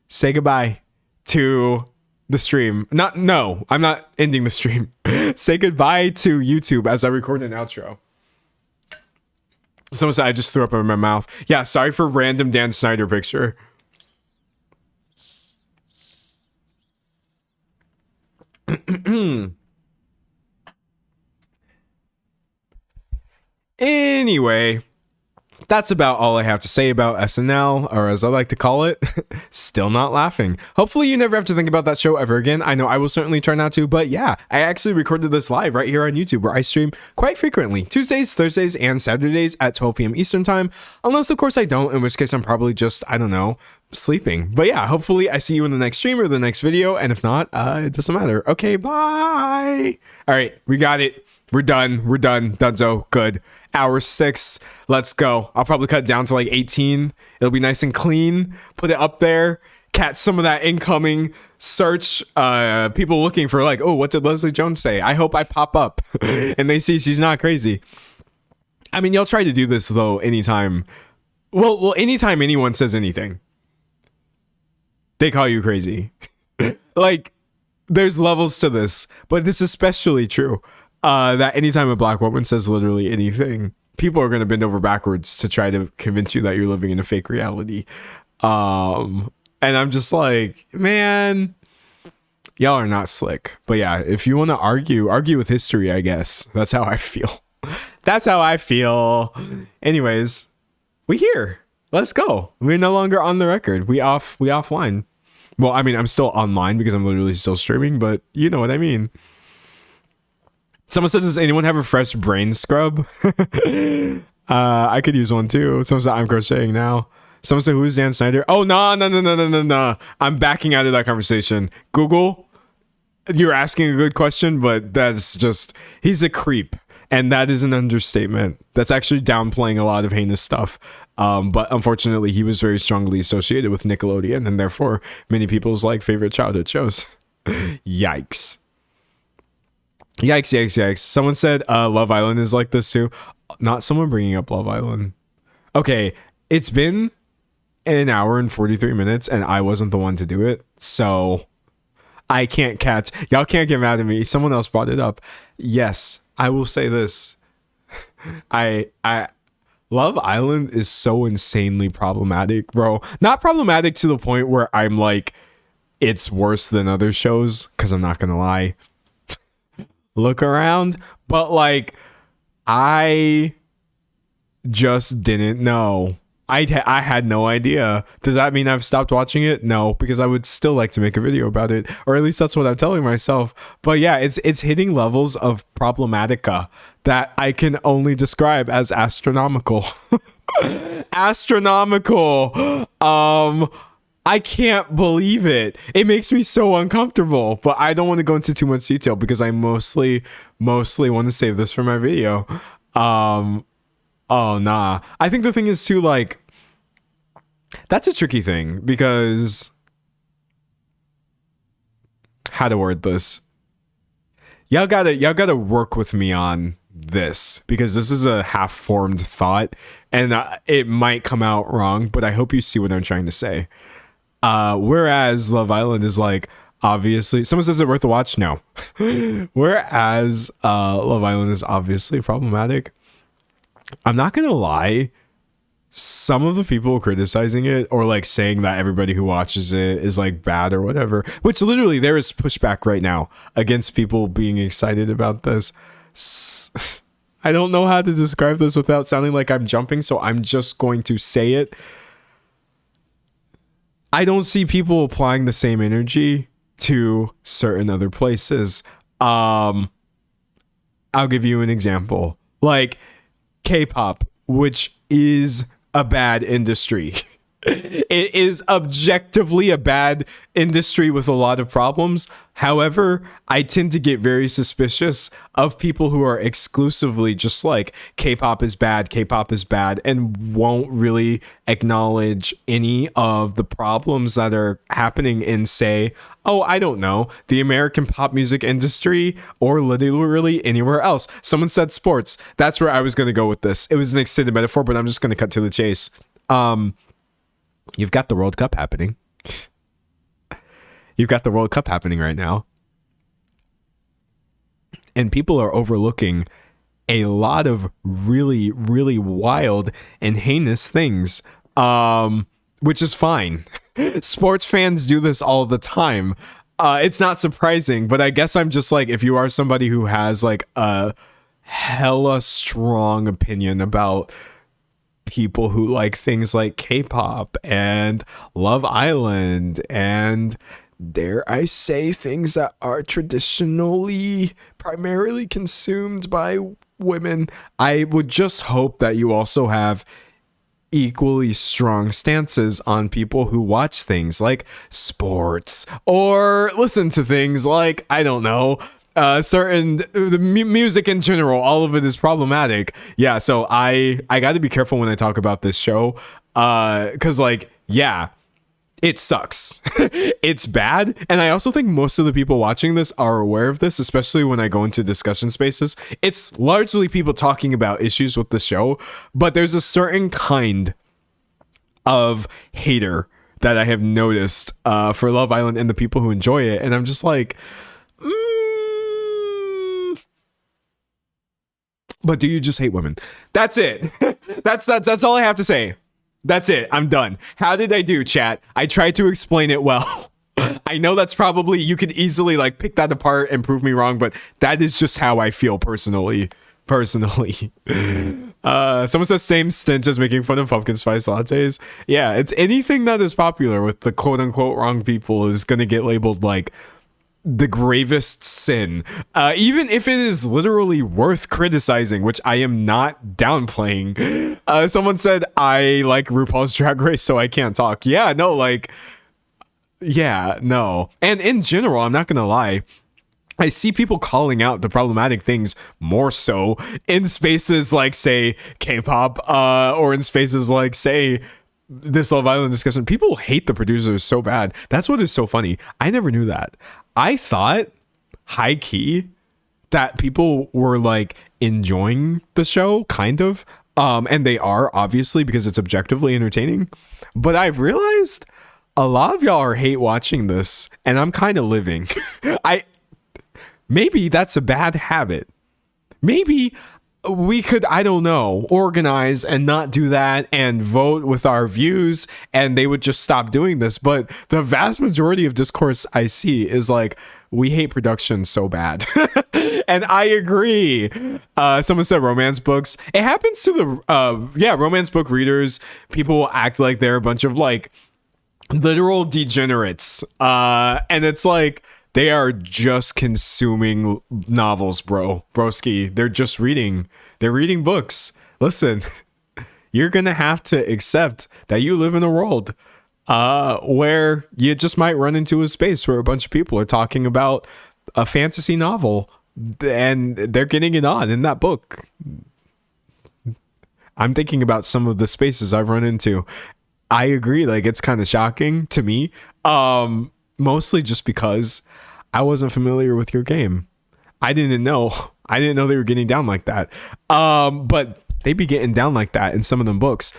A: Say goodbye to the stream. No, I'm not ending the stream. Say goodbye to YouTube as I record an outro. Someone said I just threw up in my mouth. Yeah, sorry for random Dan Snyder picture. Anyway, that's about all I have to say about SNL, or as I like to call it, still not laughing. Hopefully you never have to think about that show ever again. I know I will certainly try not to, but yeah, I actually recorded this live right here on YouTube where I stream quite frequently, Tuesdays, Thursdays, and Saturdays at 12 p.m. Eastern time, unless of course I don't, in which case I'm probably just, I don't know, sleeping. But yeah, hopefully I see you in the next stream or the next video, and if not, it doesn't matter. Okay, bye! Alright, we got it. We're done. Dunzo. Good. Hour 6. Let's go. I'll probably cut it down to like 18. It'll be nice and clean. Put it up there. Catch some of that incoming search. People looking for like, oh, what did Leslie Jones say? I hope I pop up and they see she's not crazy. I mean, y'all try to do this though anytime. Well, anytime anyone says anything, they call you crazy. Like, there's levels to this, but this is especially true. That anytime a black woman says literally anything, people are going to bend over backwards to try to convince you that you're living in a fake reality. And I'm just like, man, y'all are not slick. But yeah, if you want to argue with history, I guess. That's how I feel. That's how I feel. Anyways, we here. Let's go. We're no longer on the record. We offline. Well, I mean, I'm still online because I'm literally still streaming, but you know what I mean. Someone said, does anyone have a fresh brain scrub? I could use one too. Someone said, I'm crocheting now. Someone said, who's Dan Snyder? Oh, no. I'm backing out of that conversation. Google, you're asking a good question, but that's just, he's a creep. And that is an understatement. That's actually downplaying a lot of heinous stuff. But unfortunately, he was very strongly associated with Nickelodeon and therefore many people's like favorite childhood shows. Yikes. Yikes. Someone said Love Island is like this too. Not someone bringing up Love Island. Okay, it's been an hour and 43 minutes and I wasn't the one to do it. So I can't catch. Y'all can't get mad at me. Someone else brought it up. Yes, I will say this. I Love Island is so insanely problematic, bro. Not problematic to the point where I'm like, it's worse than other shows, because I'm not gonna lie. Look around, but like, I just didn't know. I had no idea. Does that mean I've stopped watching it? No, because I would still like to make a video about it, or at least that's what I'm telling myself. But yeah, it's hitting levels of problematica that I can only describe as astronomical. Astronomical. I can't believe it. It makes me so uncomfortable, but I don't want to go into too much detail because I mostly want to save this for my video. Oh, nah. I think the thing is too, like, that's a tricky thing because how to word this. Y'all gotta work with me on this because this is a half-formed thought and it might come out wrong, but I hope you see what I'm trying to say. Whereas Love Island is like, obviously, someone says it worth a watch? No. Whereas Love Island is obviously problematic. I'm not gonna lie, some of the people criticizing it or like saying that everybody who watches it is like bad or whatever, which literally there is pushback right now against people being excited about this. I don't know how to describe this without sounding like I'm jumping, so I'm just going to say it. I don't see people applying the same energy to certain other places. I'll give you an example. Like K-pop, which is a bad industry. It is objectively a bad industry with a lot of problems. However, I tend to get very suspicious of people who are exclusively just like K-pop is bad, and won't really acknowledge any of the problems that are happening in, say, oh, I don't know, the American pop music industry or literally anywhere else. Someone said sports. That's where I was going to go with this. It was an extended metaphor, but I'm just going to cut to the chase. You've got the World Cup happening. You've got the World Cup happening right now. And people are overlooking a lot of really, really wild and heinous things, which is fine. Sports fans do this all the time. It's not surprising, but I guess I'm just like, if you are somebody who has like a hella strong opinion about people who like things like K-pop and Love Island and, dare I say, things that are traditionally primarily consumed by women, I would just hope that you also have equally strong stances on people who watch things like sports or listen to things like, I don't know, the music in general. All of it is problematic. Yeah, so I got to be careful when I talk about this show, because like, yeah, it sucks. It's bad, and I also think most of the people watching this are aware of this, especially when I go into discussion spaces. It's largely people talking about issues with the show, but there's a certain kind of hater that I have noticed for Love Island and the people who enjoy it, and I'm just like, but do you just hate women? That's it. That's all I have to say. That's it. I'm done. How did I do, chat? I tried to explain it well. I know that's probably, you could easily like pick that apart and prove me wrong, but that is just how I feel personally. Someone says same stint as making fun of pumpkin spice lattes. Yeah, it's anything that is popular with the quote unquote wrong people is going to get labeled like the gravest sin, even if it is literally worth criticizing, which I am not downplaying. Someone said I like RuPaul's Drag Race, so I can't talk. Yeah, no, like, yeah, no. And in general, I'm not gonna lie, I see people calling out the problematic things more so in spaces like, say, K-pop, or in spaces like, say, this Love Island discussion. People hate the producers so bad. That's what is so funny. I never knew that. I thought, high key, that people were like enjoying the show, kind of. And they are, obviously, because it's objectively entertaining. But I've realized a lot of y'all are hate watching this, and I'm kind of living. Maybe that's a bad habit. Maybe we could, I don't know, organize and not do that and vote with our views, and they would just stop doing this. But the vast majority of discourse I see is like, we hate production so bad. And I agree. Someone said romance books. It happens to the romance book readers. People will act like they're a bunch of like literal degenerates. And it's like, they are just consuming novels, broski. They're just reading. They're reading books. Listen, you're going to have to accept that you live in a world where you just might run into a space where a bunch of people are talking about a fantasy novel and they're getting it on in that book. I'm thinking about some of the spaces I've run into. I agree. Like, it's kind of shocking to me. Mostly just because I wasn't familiar with your game. I didn't know they were getting down like that. But they be getting down like that in some of them books.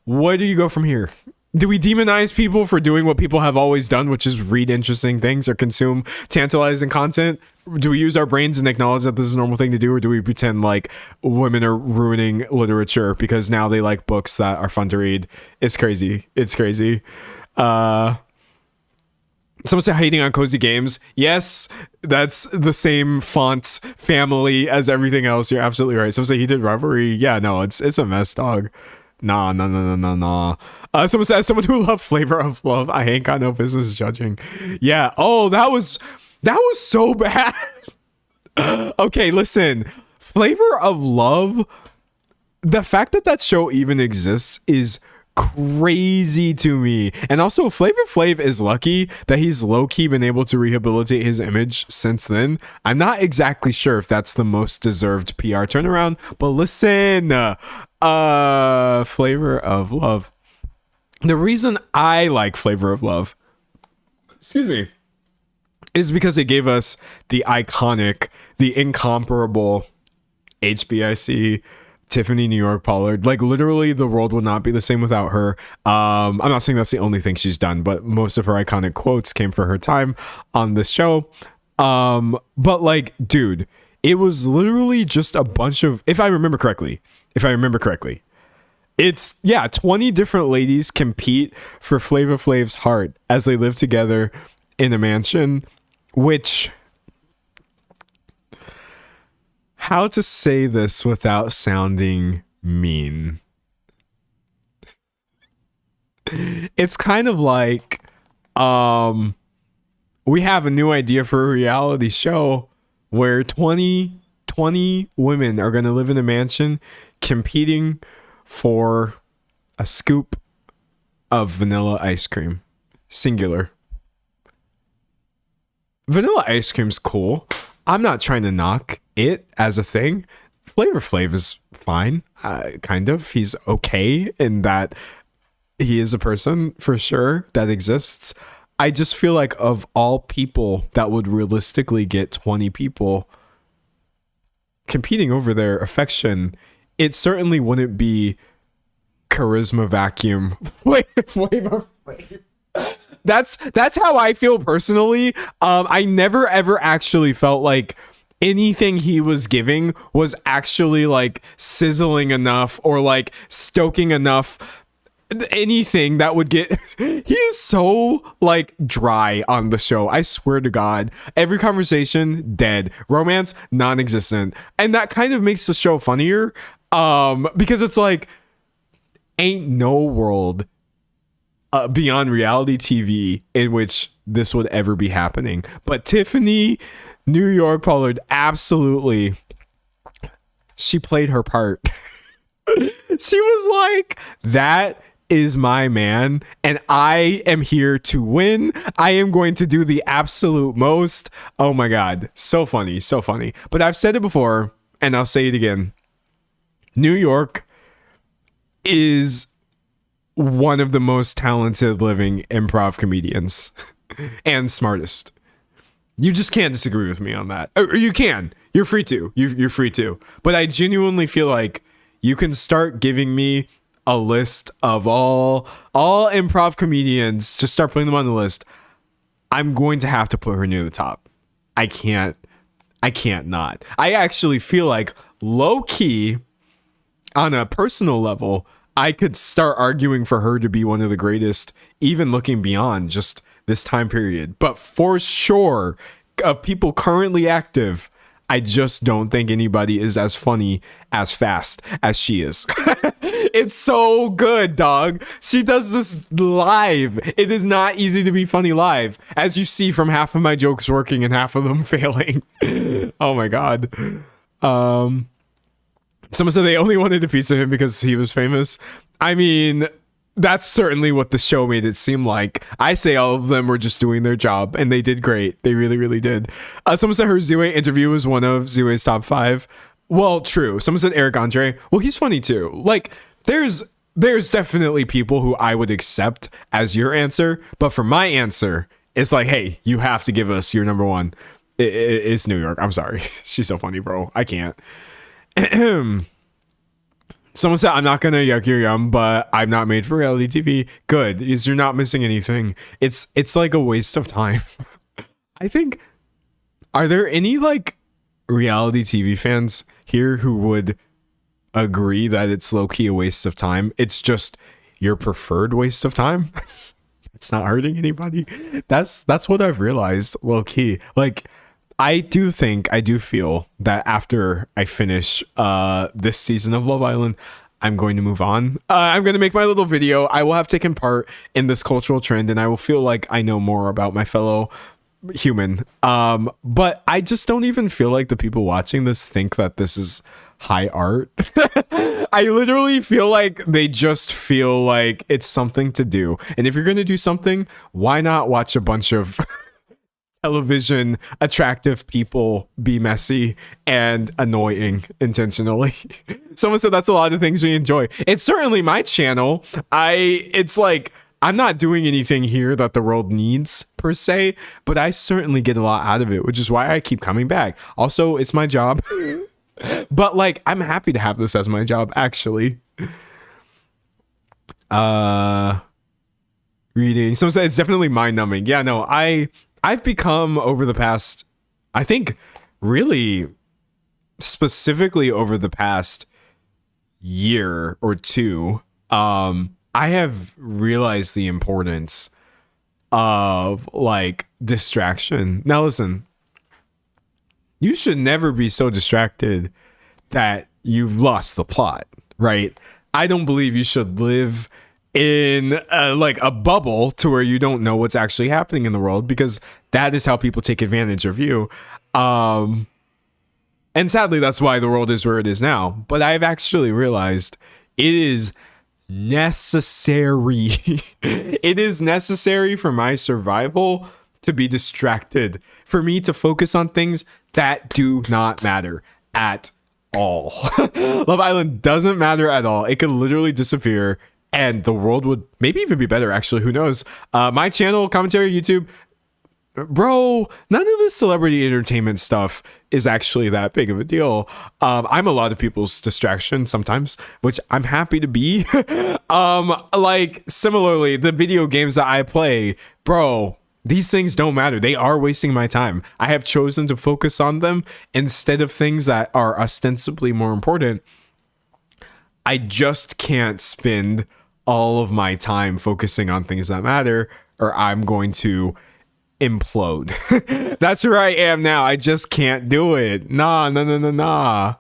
A: Where do you go from here? Do we demonize people for doing what people have always done, which is read interesting things or consume tantalizing content? Do we use our brains and acknowledge that this is a normal thing to do? Or do we pretend like women are ruining literature because now they like books that are fun to read? It's crazy. It's crazy. Someone said hating on cozy games. Yes, that's the same font family as everything else. You're absolutely right. Someone said he did Reverie. Yeah, no, it's a mess, dog. Nah. Someone said, as someone who loved Flavor of Love, I ain't got no business judging. Yeah. Oh, that was so bad. Okay, listen. Flavor of Love, the fact that show even exists is crazy to me. And also, Flavor Flav is lucky that he's low-key been able to rehabilitate his image since then. I'm not exactly sure if that's the most deserved PR turnaround, but listen, Flavor of Love. The reason I like Flavor of Love, excuse me, is because it gave us the iconic, the incomparable HBIC Tiffany New York Pollard. Like, literally the world would not be the same without her. I'm not saying that's the only thing she's done, but most of her iconic quotes came for her time on this show. But like, dude, it was literally just a bunch of, if I remember correctly, it's 20 different ladies compete for Flavor Flav's heart as they live together in a mansion, which, how to say this without sounding mean? It's kind of like, we have a new idea for a reality show where 20 women are going to live in a mansion competing for a scoop of vanilla ice cream. Singular. Vanilla ice cream's cool. I'm not trying to knock it as a thing. Flavor Flav is fine. Kind of. He's okay in that he is a person for sure that exists. I just feel like of all people that would realistically get 20 people competing over their affection, it certainly wouldn't be Charisma Vacuum Flavor Flav. That's how I feel personally. I never ever actually felt like anything he was giving was actually like sizzling enough or like stoking enough. Anything that would get, he is so like dry on the show. I swear to God, every conversation dead, romance non-existent, and that kind of makes the show funnier. Because it's like, ain't no world beyond reality TV in which this would ever be happening. But Tiffany New York Pollard, absolutely, she played her part. She was like, that is my man, and I am here to win. I am going to do the absolute most. Oh my God, so funny, so funny. But I've said it before, and I'll say it again. New York is one of the most talented living improv comedians and smartest. You just can't disagree with me on that. Or you can. You're free to. You're free to. But I genuinely feel like you can start giving me a list of all improv comedians. Just start putting them on the list. I'm going to have to put her near the top. I can't not. I actually feel like low key, on a personal level, I could start arguing for her to be one of the greatest, even looking beyond just this time period. But for sure, of people currently active, I just don't think anybody is as funny as fast as she is. It's so good, dog. She does this live. It is not easy to be funny live, as you see from half of my jokes working and half of them failing. Oh my god. Someone said they only wanted a piece of him because he was famous. I mean, that's certainly what the show made it seem like. I say all of them were just doing their job, and they did great. They really, really did. Someone said her Ziwe interview was one of Ziwe's top 5. Well, true. Someone said Eric Andre. Well, he's funny too. Like, there's definitely people who I would accept as your answer, but for my answer, it's like, hey, you have to give us your number one. It's New York. I'm sorry. She's so funny, bro. I can't. Someone said, I'm not gonna yuck your yum, but I'm not made for reality TV. Good, because you're not missing anything. It's like a waste of time. I think, are there any like reality TV fans here who would agree that it's low-key a waste of time? It's just your preferred waste of time. It's not hurting anybody. That's what I've realized, low-key. Like, I do feel that after I finish this season of Love Island, I'm going to move on. I'm going to make my little video. I will have taken part in this cultural trend, and I will feel like I know more about my fellow human. But I just don't even feel like the people watching this think that this is high art. I literally feel like they just feel like it's something to do. And if you're going to do something, why not watch a bunch of television attractive people be messy and annoying intentionally? Someone said that's a lot of things we enjoy. It's certainly my channel. It's like, I'm not doing anything here that the world needs per se, but I certainly get a lot out of it, which is why I keep coming back. Also, it's my job. But like, I'm happy to have this as my job, actually. Reading. Someone said it's definitely mind numbing. Yeah, no, I've become over the past, I think really specifically over the past year or two, I have realized the importance of like distraction. Now listen, you should never be so distracted that you've lost the plot, right? I don't believe you should live in like a bubble to where you don't know what's actually happening in the world, because that is how people take advantage of you. And sadly, that's why the world is where it is now. But I've actually realized it is necessary. It is necessary for my survival to be distracted, for me to focus on things that do not matter at all. Love Island doesn't matter at all. It could literally disappear and the world would maybe even be better, actually. Who knows? My channel, commentary, YouTube, bro, none of this celebrity entertainment stuff is actually that big of a deal. I'm a lot of people's distraction sometimes, which I'm happy to be. Like, similarly, the video games that I play, bro, these things don't matter. They are wasting my time. I have chosen to focus on them instead of things that are ostensibly more important. I just can't spend all of my time focusing on things that matter, or I'm going to implode. That's where I am now. I just can't do it. Nah.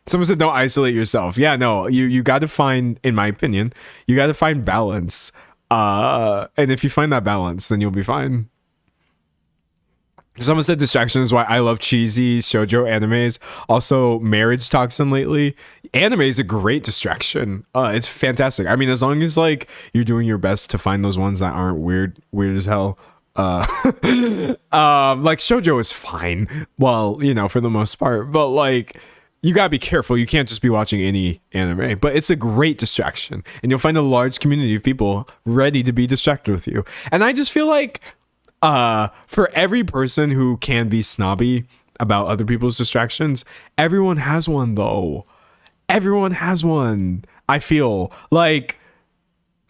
A: Someone said don't isolate yourself. Yeah, no, you got to find, in my opinion, you got to find balance. And if you find that balance, then you'll be fine. Someone said distraction is why I love cheesy shoujo animes. Also, marriage toxin lately. Anime is a great distraction. It's fantastic. I mean, as long as like you're doing your best to find those ones that aren't weird as hell. Like shoujo is fine. Well, you know, for the most part. But like, you gotta be careful. You can't just be watching any anime. But it's a great distraction. And you'll find a large community of people ready to be distracted with you. And I just feel like for every person who can be snobby about other people's distractions, everyone has one though. Everyone has one. I feel like,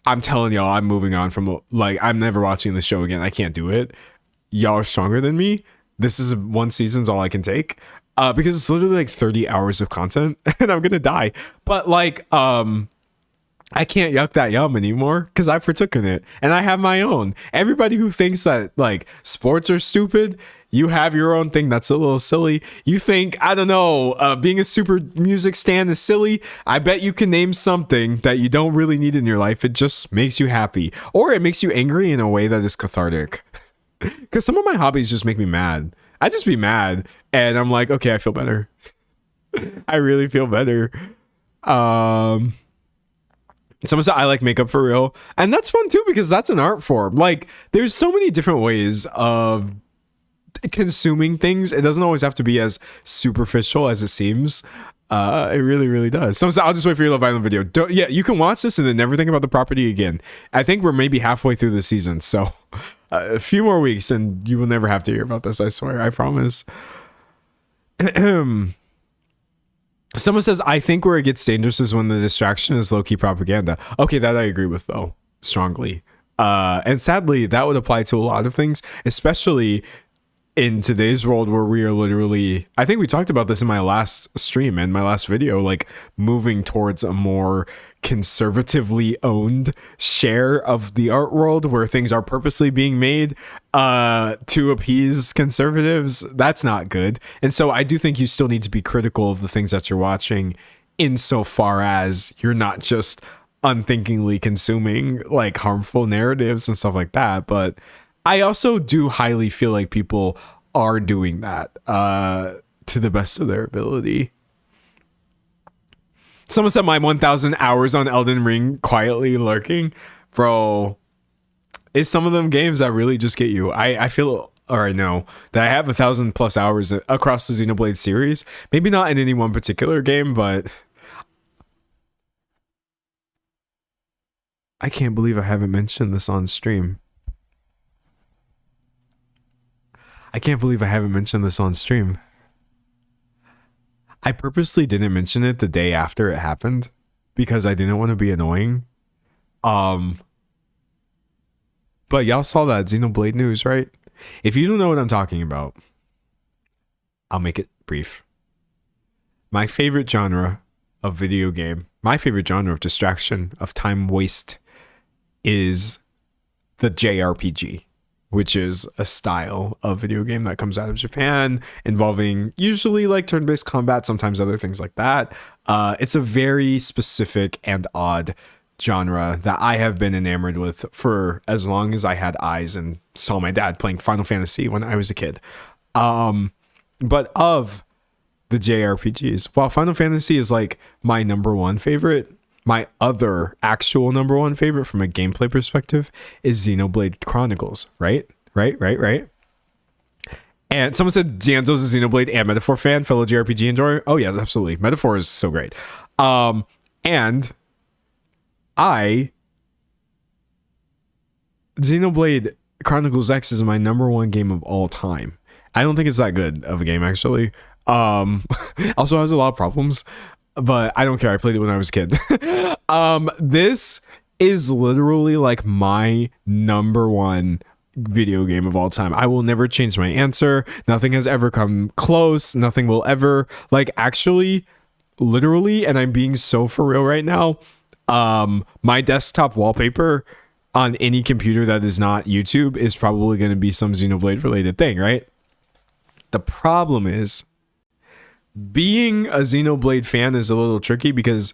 A: I'm telling y'all, I'm moving on from, like, I'm never watching this show again. I can't do it. Y'all are stronger than me. This is one season's all I can take. because it's literally like 30 hours of content and I'm gonna die. But like I can't yuck that yum anymore because I partook in it and I have my own. Everybody who thinks that like sports are stupid, you have your own thing that's a little silly. You think, I don't know, being a super music stan is silly. I bet you can name something that you don't really need in your life. It just makes you happy, or it makes you angry in a way that is cathartic. Because some of my hobbies just make me mad. I just be mad and I'm like, okay, I feel better. I really feel better. Someone said I like makeup for real, and that's fun too because that's an art form. Like there's so many different ways of consuming things. It doesn't always have to be as superficial as it seems. It really does. Someone said I'll just wait for your Love Island video. Yeah, you can watch this and then never think about the property again. I think we're maybe halfway through the season, so a few more weeks and you will never have to hear about this. I swear, I promise. Someone says, I think where it gets dangerous is when the distraction is low-key propaganda. Okay, that I agree with, though, strongly. And sadly, that would apply to a lot of things, especially in today's world where we are literally, I think we talked about this in my last stream and my last video, like moving towards a more conservatively owned share of the art world where things are purposely being made to appease conservatives. That's not good. And so I do think you still need to be critical of the things that you're watching insofar as you're not just unthinkingly consuming like harmful narratives and stuff like that. But I also do highly feel like people are doing that to the best of their ability. Someone said my 1,000 hours on Elden Ring quietly lurking. Bro, it's some of them games that really just get you. I feel, or I know, that I have 1,000+ hours across the Xenoblade series. Maybe not in any one particular game, but I can't believe I haven't mentioned this on stream. I can't believe I haven't mentioned this on stream. I purposely didn't mention it the day after it happened because I didn't want to be annoying. But y'all saw that Xenoblade news, right? If you don't know what I'm talking about, I'll make it brief. My favorite genre of video game, my favorite genre of distraction, of time waste, is the JRPG, which is a style of video game that comes out of Japan involving usually like turn-based combat, sometimes other things like that. It's a very specific and odd genre that I have been enamored with for as long as I had eyes and saw my dad playing Final Fantasy when I was a kid. But of the JRPGs, while Final Fantasy is like my number one favorite, my other actual number one favorite from a gameplay perspective is Xenoblade Chronicles, right? And someone said Gianzo's a Xenoblade and Metaphor fan, fellow JRPG enjoyer. Oh yes, absolutely. Metaphor is so great. And Xenoblade Chronicles X is my number one game of all time. I don't think it's that good of a game, actually. Also has a lot of problems, but I don't care. I played it when I was a kid. This is literally like my number one video game of all time. I will never change my answer. Nothing has ever come close. Nothing will ever, like, actually, literally, and I'm being so for real right now, my desktop wallpaper on any computer that is not YouTube is probably going to be some Xenoblade related thing, right? The problem is being a Xenoblade fan is a little tricky because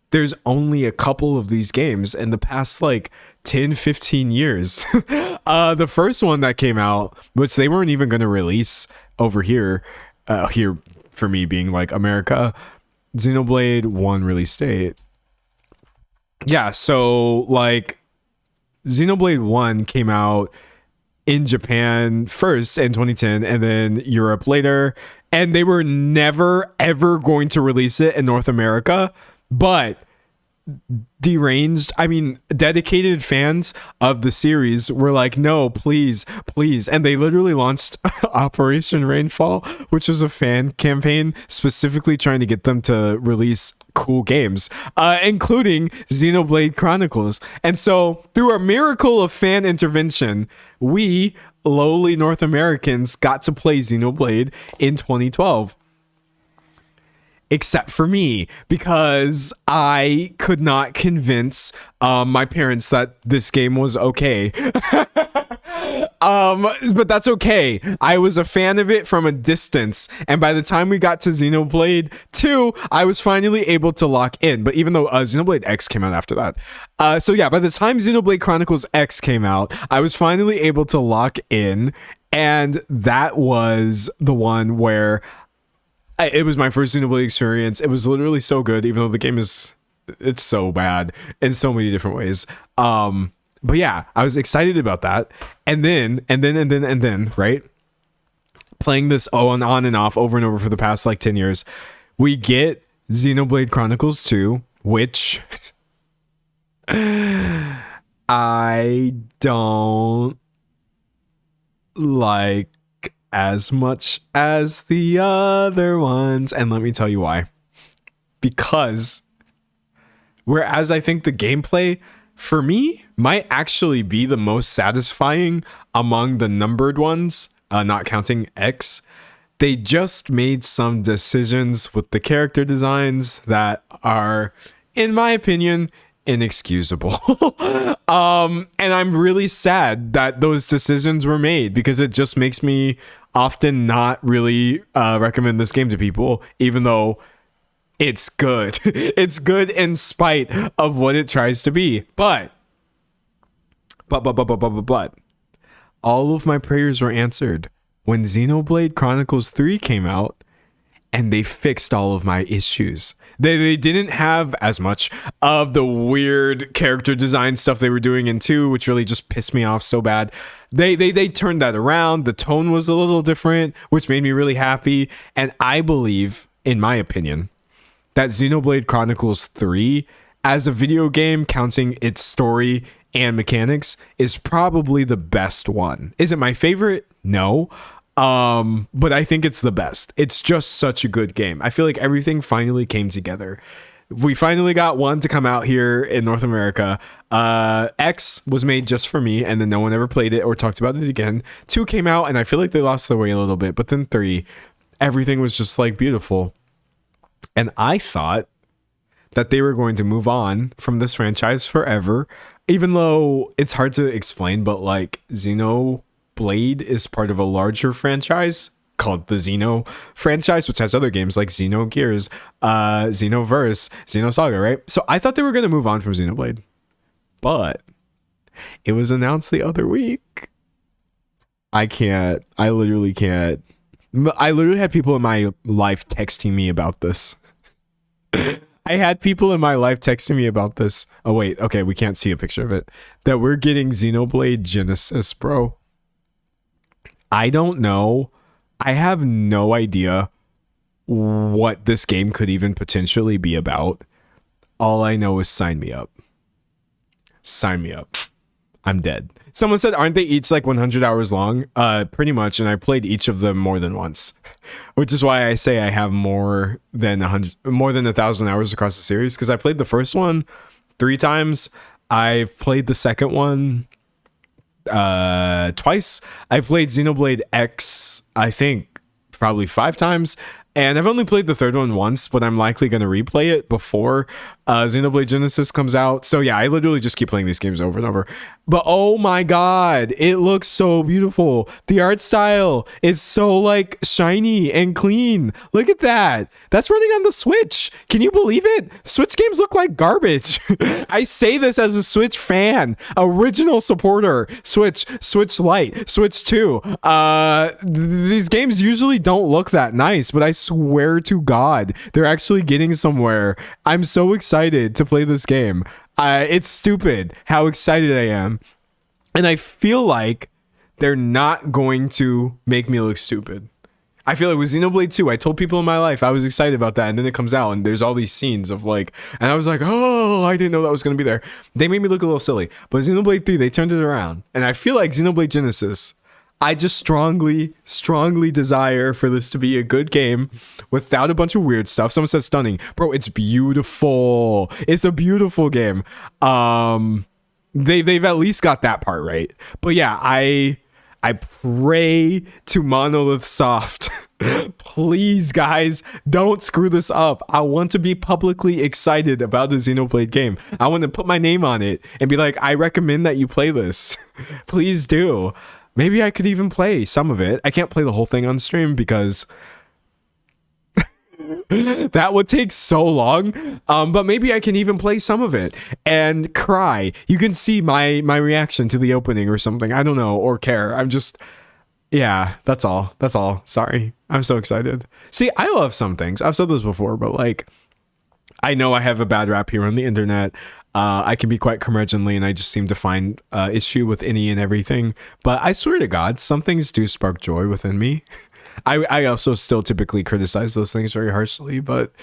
A: there's only a couple of these games in the past like 10-15 years. The first one that came out, which they weren't even going to release over here for me being like America, Xenoblade 1 release date. Yeah, so like Xenoblade 1 came out in Japan first in 2010 and then Europe later, and they were never ever going to release it in North America, but dedicated fans of the series were like, no, please, and they literally launched Operation Rainfall, which was a fan campaign specifically trying to get them to release cool games, including Xenoblade Chronicles. And so through a miracle of fan intervention, we lowly North Americans got to play Xenoblade in 2012. except for me, because I could not convince my parents that this game was okay. But that's okay. I was a fan of it from a distance, and by the time we got to Xenoblade 2, I was finally able to lock in. But even though Xenoblade X came out after that, so yeah, by the time Xenoblade Chronicles X came out, I was finally able to lock in, and that was the one where it was my first Xenoblade experience. It was literally so good, even though the game it's so bad in so many different ways. But yeah, I was excited about that. And then, right? Playing this on and off over and over for the past like 10 years, we get Xenoblade Chronicles 2, which I don't like as much as the other ones. And let me tell you why. Because whereas I think the gameplay for me might actually be the most satisfying among the numbered ones, not counting X, they just made some decisions with the character designs that are, in my opinion, inexcusable. And I'm really sad that those decisions were made, because it just makes me often not really recommend this game to people, even though it's good. It's good in spite of what it tries to be. But all of my prayers were answered when Xenoblade Chronicles 3 came out, and they fixed all of my issues. They didn't have as much of the weird character design stuff they were doing in 2, which really just pissed me off so bad. They turned that around. The tone was a little different, which made me really happy. And I believe, in my opinion, that Xenoblade Chronicles 3, as a video game, counting its story and mechanics, is probably the best one. Is it my favorite? No. But I think it's the best. It's just such a good game. I feel like everything finally came together. We finally got 1 to come out here in North America. X was made just for me, and then no one ever played it or talked about it again. 2 came out, and I feel like they lost their way a little bit. But then 3, everything was just like beautiful. And I thought that they were going to move on from this franchise forever, even though it's hard to explain, but like Xenoblade is part of a larger franchise called the Xeno franchise, which has other games like Xenogears, Xenoverse, Xenosaga, right? So I thought they were going to move on from Xenoblade, but it was announced the other week. I literally can't. I literally had people in my life texting me about this. I had people in my life texting me about this. Oh, wait. Okay, we can't see a picture of it. That we're getting Xenoblade Genesis, bro. I don't know. I have no idea what this game could even potentially be about. All I know is sign me up. Sign me up. I'm dead. Someone said, aren't they each like 100 hours long? Pretty much, and I played each of them more than once, which is why I say I have more than 1,000 hours across the series, because I played the first one 3 times. I've played the second one twice. I played Xenoblade X, I think, probably 5 times. And I've only played the third one once, but I'm likely going to replay it before Xenoblade Genesis comes out. So yeah, I literally just keep playing these games over and over. But oh my god, it looks so beautiful. The art style is so like shiny and clean. Look at that. That's running on the Switch. Can you believe it? Switch games look like garbage. I say this as a Switch fan, original supporter. Switch Lite, Switch 2. These games usually don't look that nice, but I swear to God, they're actually getting somewhere. I'm so excited to play this game. It's stupid how excited I am. And I feel like they're not going to make me look stupid. I feel like with Xenoblade 2, I told people in my life I was excited about that, and then it comes out and there's all these scenes of like, and I was like, oh, I didn't know that was going to be there. They made me look a little silly. But Xenoblade 3, they turned it around. And I feel like Xenoblade Genesis, I just strongly desire for this to be a good game without a bunch of weird stuff. Someone says stunning. Bro, it's beautiful. It's a beautiful game. They've at least got that part right. But yeah, I pray to Monolith Soft Please, guys, don't screw this up. I want to be publicly excited about the Xenoblade game. I want to put my name on it and be like, I recommend that you play this. Please do. Maybe I could even play some of it. I can't play the whole thing on stream because that would take so long. But maybe I can even play some of it and cry. You can see my reaction to the opening or something. I don't know, or care. I'm just... Yeah, that's all. That's all. Sorry. I'm so excited. See, I love some things. I've said this before, but like, I know I have a bad rap here on the internet. I can be quite curmudgeonly and I just seem to find issue with any and everything. But I swear to God, some things do spark joy within me. I also still typically criticize those things very harshly, but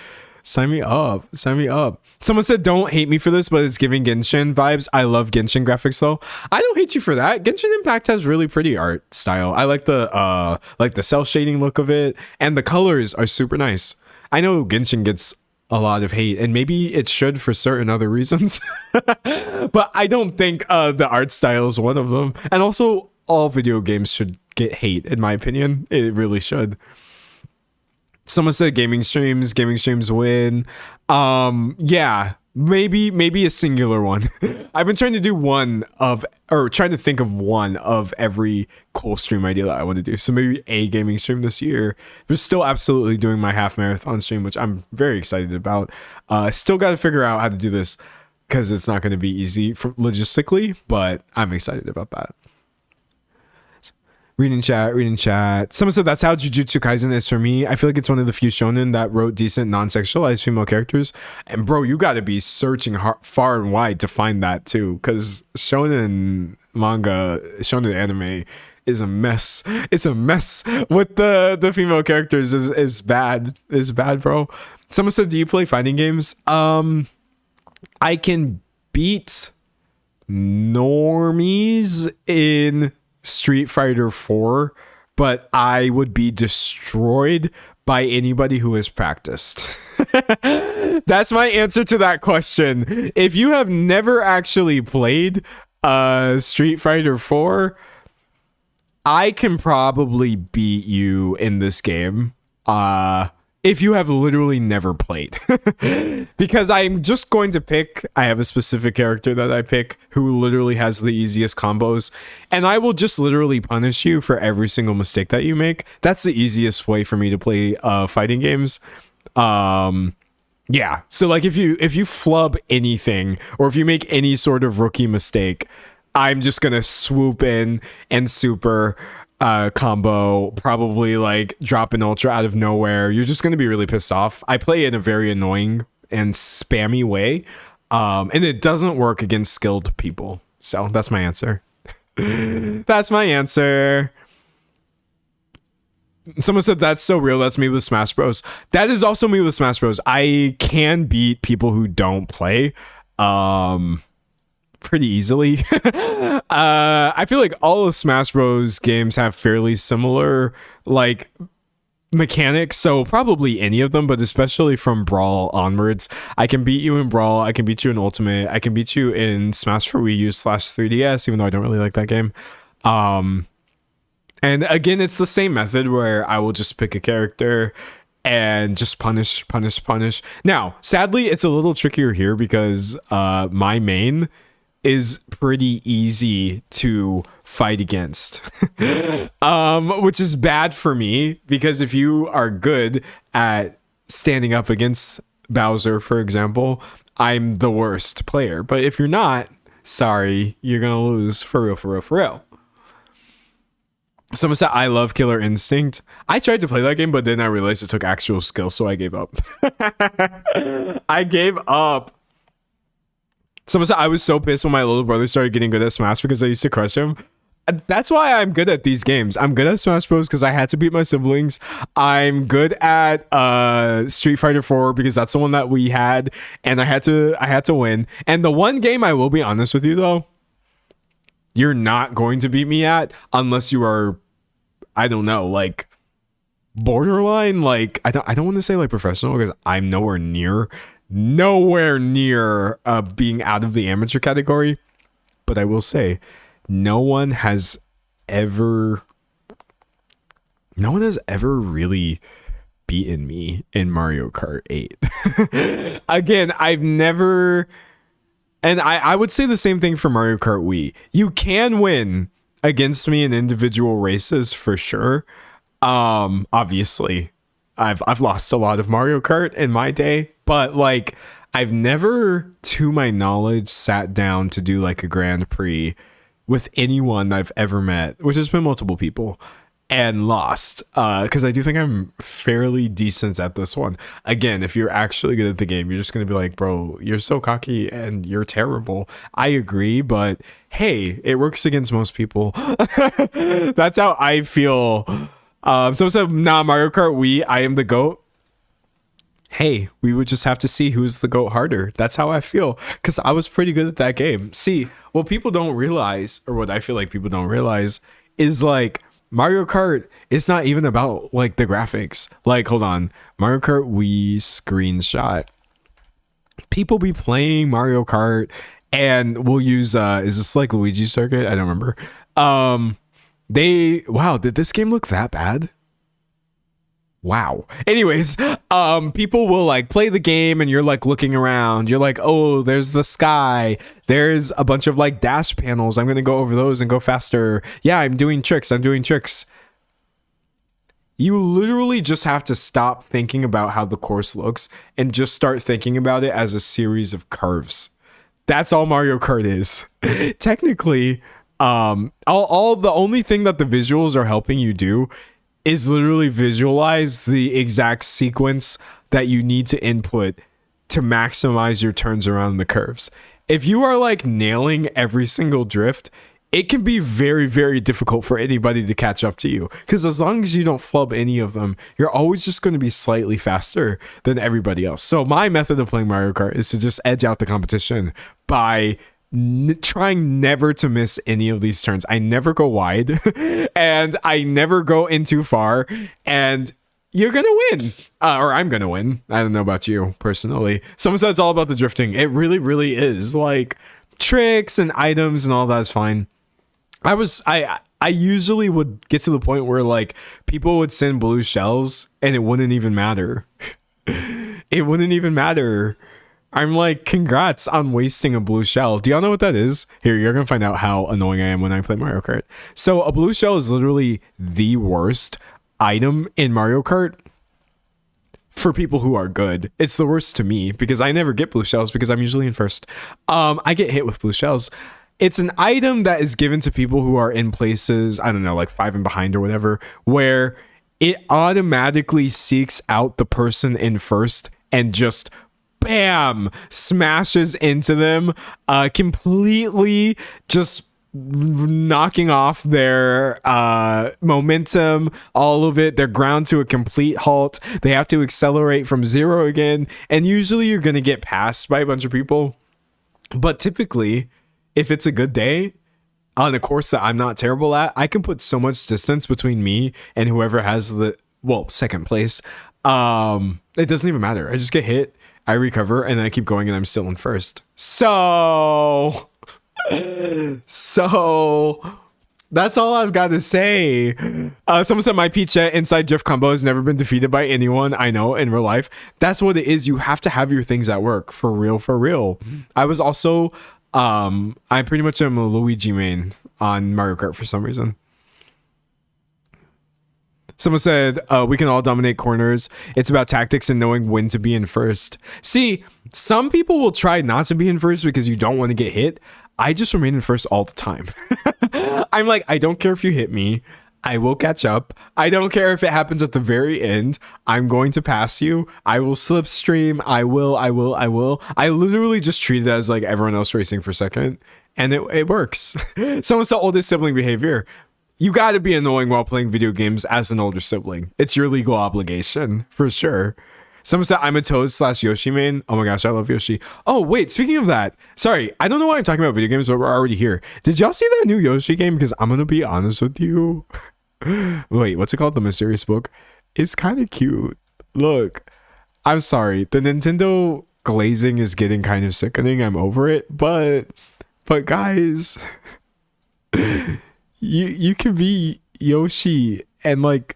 A: sign me up. Sign me up. Someone said, don't hate me for this, but it's giving Genshin vibes. I love Genshin graphics though. I don't hate you for that. Genshin Impact has really pretty art style. I like the cell shading look of it, and the colors are super nice. I know Genshin gets a lot of hate, and maybe it should for certain other reasons, but I don't think the art style is one of them. And also, all video games should get hate, in my opinion. It really should. Someone said gaming streams win. Yeah, maybe a singular one. I've been trying to do trying to think of one of every cool stream idea that I want to do. So maybe a gaming stream this year. But still absolutely doing my half marathon stream, which I'm very excited about. Still got to figure out how to do this because it's not going to be easy logistically, but I'm excited about that. Reading chat. Someone said that's how Jujutsu Kaisen is for me. I feel like it's one of the few shonen that wrote decent non-sexualized female characters. And bro, you got to be searching far and wide to find that too, because shonen manga, shonen anime is a mess. It's a mess with the female characters. Is bad. Is bad, bro. Someone said, do you play fighting games? I can beat normies in Street Fighter 4, but I would be destroyed by anybody who has practiced. That's my answer to that question. If you have never actually played Street Fighter 4, I can probably beat you in this game. If you have literally never played. Because I'm just going to I have a specific character that I pick who literally has the easiest combos, and I will just literally punish you for every single mistake that you make. That's the easiest way for me to play fighting games. Yeah, so like if you flub anything, or if you make any sort of rookie mistake, I'm just gonna swoop in and super combo, probably like drop an ultra out of nowhere. You're just going to be really pissed off. I play in a very annoying and spammy way, and it doesn't work against skilled people. So that's my answer. That's my answer. Someone said that's so real. That's me with Smash Bros. That is also me with Smash Bros. I can beat people who don't play pretty easily. I feel like all of Smash Bros games have fairly similar like mechanics, so probably any of them, but especially from Brawl onwards. I can beat you in Brawl, I can beat you in Ultimate, I can beat you in Smash for Wii U / 3DS, even though I don't really like that game. And again, it's the same method where I will just pick a character and just punish. Now, sadly, it's a little trickier here because my main is pretty easy to fight against, which is bad for me, because if you are good at standing up against Bowser, for example, I'm the worst player. But if you're not, sorry, you're gonna lose for real. Someone said, I love Killer Instinct. I tried to play that game, but then I realized it took actual skill, so I gave up. I gave up. Someone said, I was so pissed when my little brother started getting good at Smash because I used to crush him. That's why I'm good at these games. I'm good at Smash Bros. Because I had to beat my siblings. I'm good at Street Fighter 4 because that's the one that we had, and I had to win. And the one game I will be honest with you though, you're not going to beat me at unless you are, I don't know, like borderline, like I don't want to say like professional, because I'm nowhere near being out of the amateur category. But I will say, no one has ever No one has ever really beaten me in Mario Kart 8. Again, I've never, and I would say the same thing for Mario Kart Wii. You can win against me in individual races for sure. Obviously, I've lost a lot of Mario Kart in my day, but like I've never, to my knowledge, sat down to do like a Grand Prix with anyone I've ever met, which has been multiple people, and lost. Because I do think I'm fairly decent at this one. Again, if you're actually good at the game, you're just gonna be like, bro, you're so cocky and you're terrible. I agree, but hey, it works against most people. That's how I feel. So said, nah, Mario Kart Wii, I am the GOAT. Hey, we would just have to see who's the GOAT harder. That's how I feel, because I was pretty good at that game. See, what people don't realize, or what I feel like people don't realize, is like Mario Kart is not even about like the graphics. Like, hold on, Mario Kart Wii screenshot. People be playing Mario Kart and we'll use is this like Luigi Circuit? I don't remember. Wow, did this game look that bad? Wow. Anyways, people will like play the game and you're like looking around. You're like, oh, there's the sky. There's a bunch of like dash panels. I'm going to go over those and go faster. Yeah, I'm doing tricks. You literally just have to stop thinking about how the course looks and just start thinking about it as a series of curves. That's all Mario Kart is. Technically, all the only thing that the visuals are helping you do is literally visualize the exact sequence that you need to input to maximize your turns around the curves. If you are like nailing every single drift, it can be very, very difficult for anybody to catch up to you, because as long as you don't flub any of them, you're always just going to be slightly faster than everybody else. So my method of playing Mario Kart is to just edge out the competition by trying never to miss any of these turns. I never go wide and I never go in too far, and you're gonna win, or I'm gonna win. I don't know about you personally. Someone said it's all about the drifting. It really, really is. Like tricks and items and all that is fine. I usually would get to the point where like people would send blue shells and it wouldn't even matter. It wouldn't even matter. I'm like, congrats on wasting a blue shell. Do y'all know what that is? Here, you're going to find out how annoying I am when I play Mario Kart. So a blue shell is literally the worst item in Mario Kart for people who are good. It's the worst to me because I never get blue shells because I'm usually in first. I get hit with blue shells. It's an item that is given to people who are in places, I don't know, like 5 and behind or whatever, where it automatically seeks out the person in first and just bam, smashes into them, completely just knocking off their momentum, all of it. They're ground to a complete halt. They have to accelerate from 0 again, and usually you're gonna get passed by a bunch of people. But typically, if it's a good day on a course that I'm not terrible at, I can put so much distance between me and whoever has the second place. It doesn't even matter. I just get hit, I recover, and then I keep going, and I'm still in first. So that's all I've got to say. Someone said my pizza inside drift combo has never been defeated by anyone I know in real life. That's what it is. You have to have your things at work, for real, for real. I was also, I pretty much am a Luigi main on Mario Kart for some reason. Someone said, we can all dominate corners. It's about tactics and knowing when to be in first. See, some people will try not to be in first because you don't want to get hit. I just remain in first all the time. I'm like, I don't care if you hit me. I will catch up. I don't care if it happens at the very end. I'm going to pass you. I will slipstream. I will. I literally just treat it as like everyone else racing for second. And it works. Someone said oldest sibling behavior. You got to be annoying while playing video games as an older sibling. It's your legal obligation, for sure. Someone said, I'm a Toad/Yoshi main. Oh my gosh, I love Yoshi. Oh, wait, speaking of that. Sorry, I don't know why I'm talking about video games, but we're already here. Did y'all see that new Yoshi game? Because I'm going to be honest with you. Wait, what's it called? The Mysterious Book? It's kind of cute. Look, I'm sorry. The Nintendo glazing is getting kind of sickening. I'm over it. But guys... You can be Yoshi and like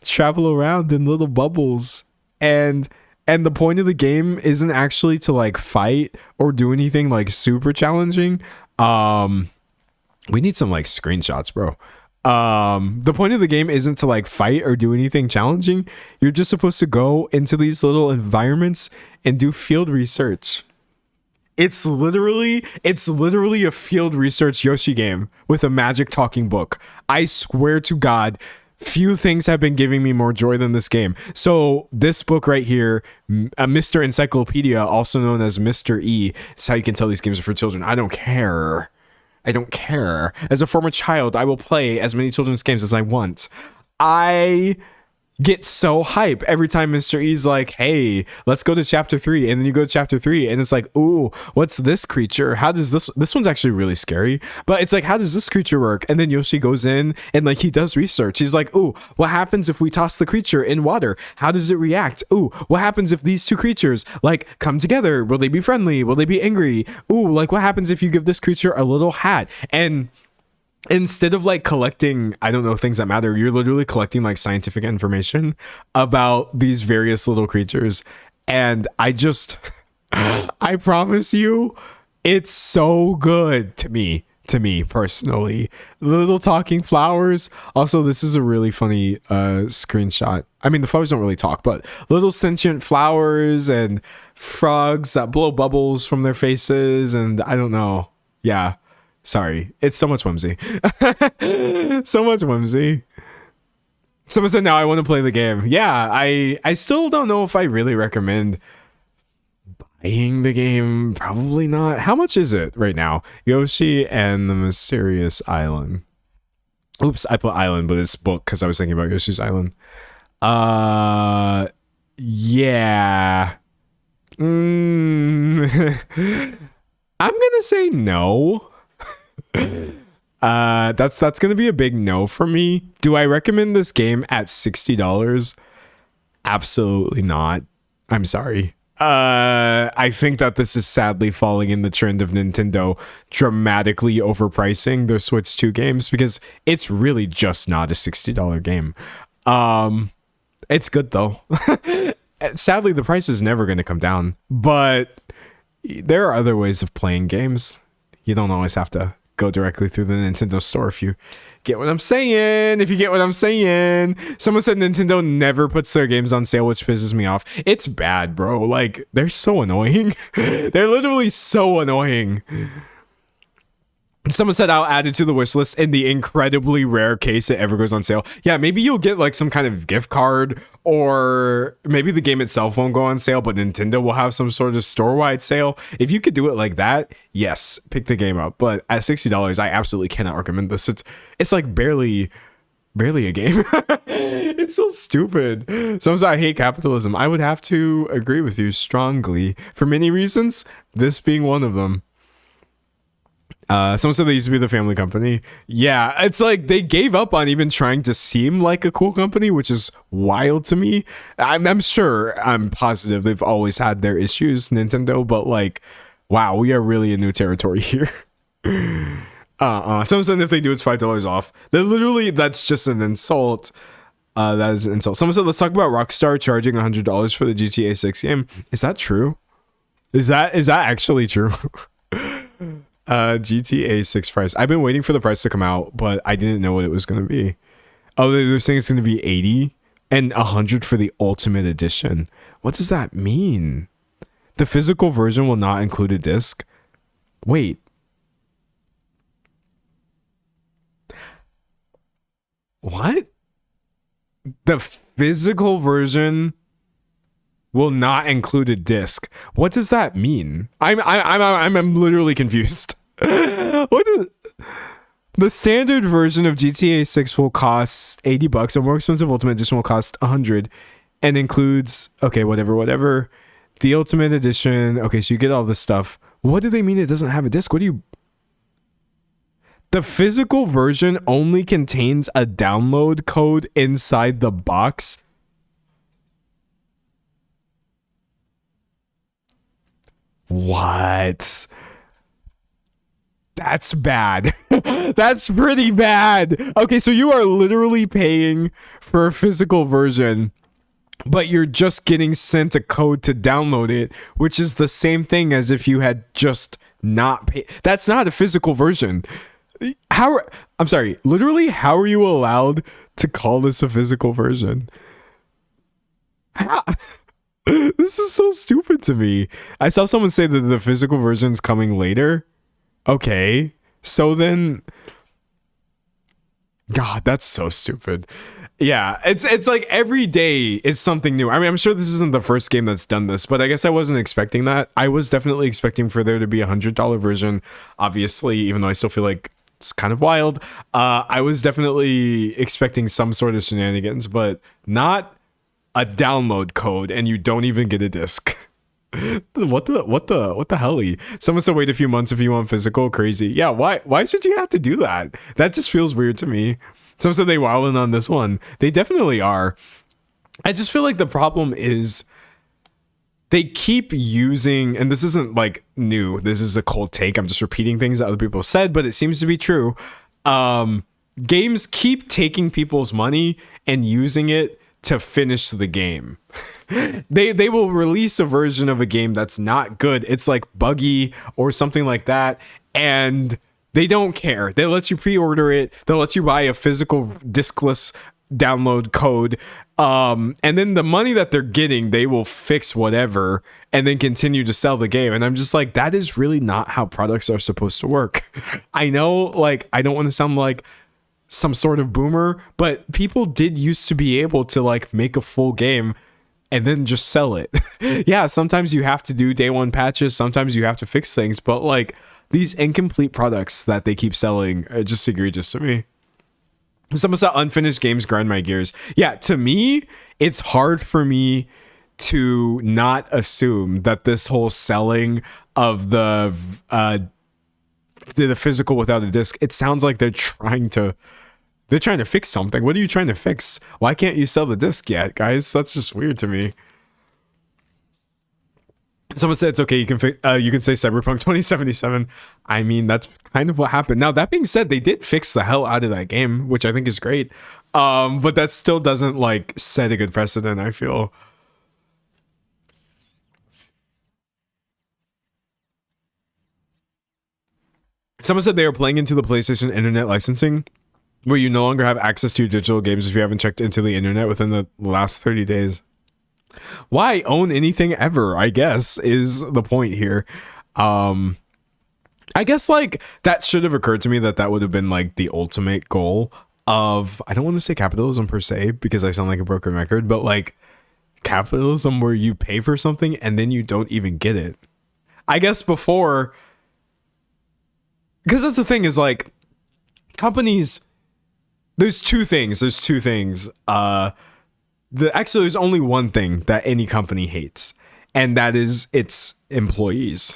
A: travel around in little bubbles. And the point of the game isn't actually to like fight or do anything like super challenging. We need some like screenshots, bro. The point of the game isn't to like fight or do anything challenging. You're just supposed to go into these little environments and do field research. It's literally a field research Yoshi game with a magic talking book. I swear to God, few things have been giving me more joy than this game. So this book right here, Mr. Encyclopedia, also known as Mr. E, is how you can tell these games are for children. I don't care. As a former child, I will play as many children's games as I want. I get so hype every time Mr. E's like, hey, let's go to chapter 3. And then you go to chapter 3 and it's like, ooh, what's this creature? How does this one's actually really scary, but it's like, how does this creature work? And then Yoshi goes in and like he does research. He's like, ooh, what happens if we toss the creature in water? How does it react? Ooh, what happens if these two creatures like come together? Will they be friendly? Will they be angry? Ooh, like what happens if you give this creature a little hat? And instead of like collecting, I don't know, things that matter, you're literally collecting like scientific information about these various little creatures. And I promise you, it's so good to me personally. Little talking flowers. Also, this is a really funny screenshot. I mean, the flowers don't really talk, but little sentient flowers and frogs that blow bubbles from their faces. And I don't know. Yeah. Sorry, it's so much whimsy. So much whimsy. Someone said, now I want to play the game. Yeah, I still don't know if I really recommend buying the game. Probably not. How much is it right now? Yoshi and the Mysterious Island. Oops, I put island, but it's book because I was thinking about Yoshi's Island. Yeah. I'm gonna say no. That's gonna be a big no for me. Do I recommend this game at $60? Absolutely not. I'm sorry. I think that this is sadly falling in the trend of Nintendo dramatically overpricing their Switch 2 games, because it's really just not a $60 game. It's good though. Sadly, the price is never going to come down, but there are other ways of playing games. You don't always have to go directly through the Nintendo store, if you get what I'm saying. Someone said Nintendo never puts their games on sale, which pisses me off. It's bad, bro. Like, they're so annoying. They're literally so annoying. Someone said I'll add it to the wish list in the incredibly rare case it ever goes on sale. Yeah, maybe you'll get like some kind of gift card, or maybe the game itself won't go on sale, but Nintendo will have some sort of store-wide sale. If you could do it like that, yes, pick the game up. But at $60, I absolutely cannot recommend this. It's like barely a game. It's so stupid. Someone said I hate capitalism. I would have to agree with you strongly for many reasons, this being one of them. Someone said they used to be the family company. Yeah, it's like they gave up on even trying to seem like a cool company, which is wild to me. I'm positive they've always had their issues, Nintendo, but like, wow, we are really in new territory here. Someone said if they do, it's $5 off. That's just an insult. That is an insult. Someone said, let's talk about Rockstar charging $100 for the GTA 6 game. Is that true? Is that actually true? GTA 6 price. I've been waiting for the price to come out, but I didn't know what it was going to be. Oh, they're saying it's going to be 80 and 100 for the Ultimate Edition. What does that mean? The physical version will not include a disc. Wait. What? The physical version will not include a disc. What does that mean? I'm literally confused. The standard version of GTA 6 will cost $80. A more expensive Ultimate Edition will cost $100 and includes, okay, whatever. The Ultimate Edition, okay, so you get all this stuff. What do they mean it doesn't have a disc? The physical version only contains a download code inside the box. What? That's bad. That's pretty bad. Okay, so you are literally paying for a physical version, but you're just getting sent a code to download it, which is the same thing as if you had just not paid. That's not a physical version. I'm sorry, literally, how are you allowed to call this a physical version? How? This is so stupid to me. I saw someone say that the physical version's coming later. Okay, so then, God, that's so stupid. Yeah, it's like every day is something new. I mean, I'm sure this isn't the first game that's done this, but I guess I wasn't expecting that. I was definitely expecting for there to be $100 version, obviously, even though I still feel like it's kind of wild. I was definitely expecting some sort of shenanigans, but not a download code, and you don't even get a disc. What the helly? Someone said wait a few months if you want physical. Crazy. Yeah, why should you have to do that? That just feels weird to me. Someone said they wildin' on this one. They definitely are. I just feel like the problem is they keep using, and this isn't like new, this is a cold take, I'm just repeating things that other people said, but it seems to be true. Games keep taking people's money and using it to finish the game. They will release a version of a game that's not good. It's like buggy or something like that, and they don't care. They let you pre-order it. They'll let you buy a physical diskless download code, and then the money that they're getting, they will fix whatever and then continue to sell the game. And I'm just like, that is really not how products are supposed to work. I know, like, I don't want to sound like some sort of boomer, but people did used to be able to like make a full game and then just sell it. Yeah, sometimes you have to do day one patches, sometimes you have to fix things, but like these incomplete products that they keep selling are just egregious to me. Someone said unfinished games grind my gears. Yeah, to me, it's hard for me to not assume that this whole selling of the physical without a disc, it sounds like they're trying to fix something. What are you trying to fix? Why can't you sell the disc yet, guys? That's just weird to me. Someone said it's okay. You can say Cyberpunk 2077. I mean, that's kind of what happened. Now, that being said, they did fix the hell out of that game, which I think is great. But that still doesn't like set a good precedent, I feel. Someone said they are playing into the PlayStation internet licensing, where you no longer have access to your digital games if you haven't checked into the internet within the last 30 days. Why own anything ever, I guess, is the point here. I guess like that should have occurred to me that would have been like the ultimate goal of, I don't want to say capitalism per se because I sound like a broken record, but like capitalism where you pay for something and then you don't even get it. I guess before, because that's the thing is like companies, there's two things. Actually, there's only one thing that any company hates, and that is its employees.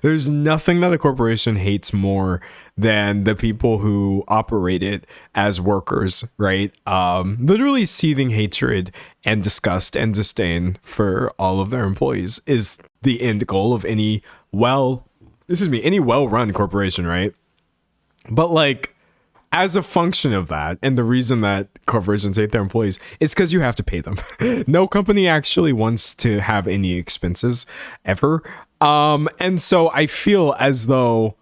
A: There's nothing that a corporation hates more than the people who operate it as workers, right? Literally seething hatred and disgust and disdain for all of their employees is the end goal of any well-run corporation, right? But like, as a function of that, and the reason that corporations hate their employees, it's because you have to pay them. No company actually wants to have any expenses ever. And so I feel as though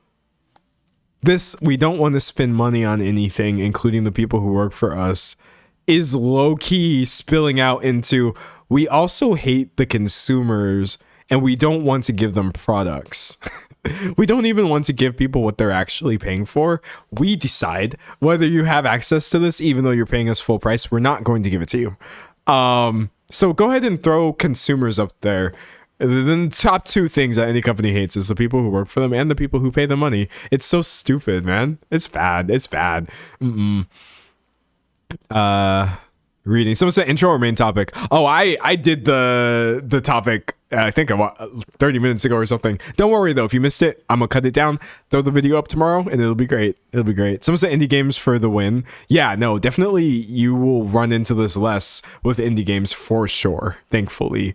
A: we don't want to spend money on anything, including the people who work for us, is low-key spilling out into, we also hate the consumers and we don't want to give them products. We don't even want to give people what they're actually paying for. We decide whether you have access to this, even though you're paying us full price. We're not going to give it to you. So go ahead and throw consumers up there. The top two things that any company hates is the people who work for them and the people who pay the money. It's so stupid, man. It's bad. It's bad. Reading. Someone said intro or main topic. Oh, I did the topic, I think 30 minutes ago or something. Don't worry though, if you missed it, I'm gonna cut it down, throw the video up tomorrow, and it'll be great. Someone said indie games for the win. Yeah, no, definitely you will run into this less with indie games for sure, thankfully.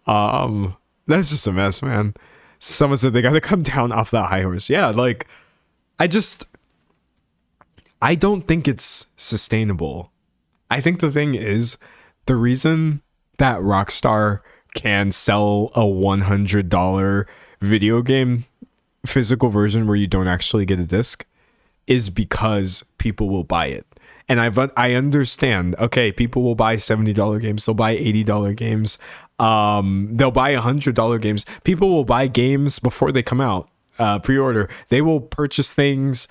A: That's just a mess, man. Someone said they gotta come down off that high horse. Yeah, like, I don't think it's sustainable. I think the thing is, the reason that Rockstar can sell a $100 video game physical version where you don't actually get a disc is because people will buy it. And I understand, okay, people will buy $70 games, they'll buy $80 games, they'll buy $100 games. People will buy games before they come out, pre-order. They will purchase things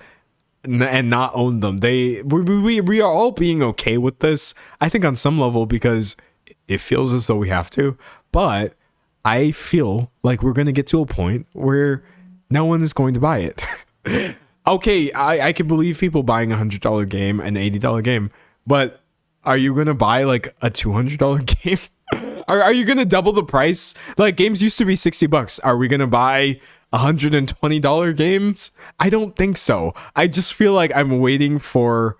A: and not own them. We are all being okay with this, I think, on some level, because it feels as though we have to. But I feel like we're going to get to a point where no one is going to buy it. Okay, I can believe people buying a $100 game, an $80 game, but are you going to buy like a $200 game? Are you going to double the price? Like, games used to be $60. Are we going to buy $120 games? I don't think so. I just feel like I'm waiting for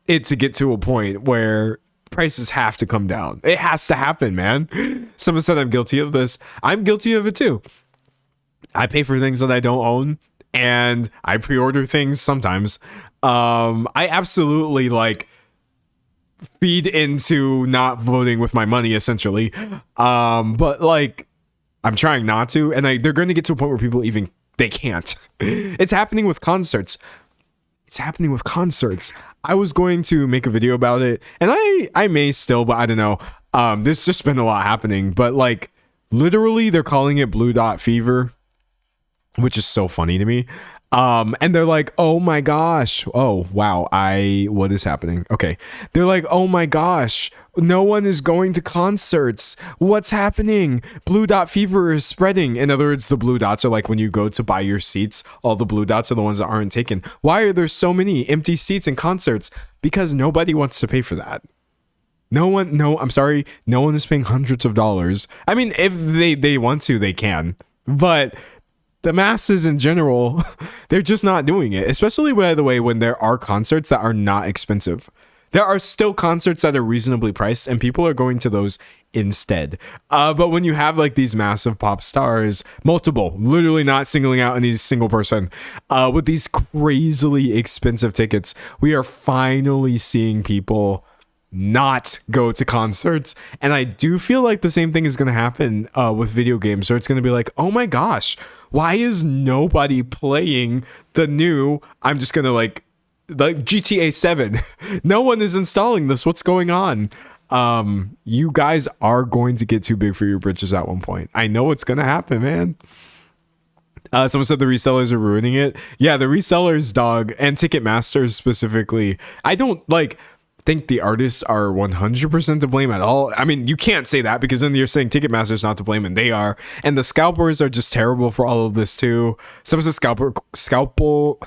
A: it to get to a point where prices have to come down. It has to happen, man. Someone said I'm guilty of this. I'm guilty of it too. I pay for things that I don't own, and I pre-order things sometimes. I absolutely like feed into not voting with my money, essentially. But like, I'm trying not to, and they're going to get to a point where people they can't. It's happening with concerts. I was going to make a video about it, and I may still, but I don't know. There's just been a lot happening, but like, literally they're calling it blue dot fever, which is so funny to me. And they're like, oh my gosh. Oh, wow. What is happening? Okay. They're like, oh my gosh, no one is going to concerts. What's happening? Blue dot fever is spreading. In other words, the blue dots are like when you go to buy your seats, all the blue dots are the ones that aren't taken. Why are there so many empty seats in concerts? Because nobody wants to pay for that. I'm sorry. No one is paying hundreds of dollars. I mean, if they want to, they can, but the masses in general, they're just not doing it. Especially, by the way, when there are concerts that are not expensive. There are still concerts that are reasonably priced, and people are going to those instead. But when you have like these massive pop stars, multiple, literally not singling out any single person, with these crazily expensive tickets, we are finally seeing people not go to concerts. And I do feel like the same thing is going to happen with video games, where it's going to be like, oh my gosh, why is nobody playing the new, I'm just going to like GTA 7? No one is installing this. What's going on? You guys are going to get too big for your britches at one point. I know it's going to happen, man. Someone said the resellers are ruining it. Yeah, the resellers, dog, and Ticketmasters specifically. I don't think the artists are 100% to blame at all. I mean, you can't say that, because then you're saying Ticketmaster's not to blame, and they are. And the scalpers are just terrible for all of this too. Someone says scalpel.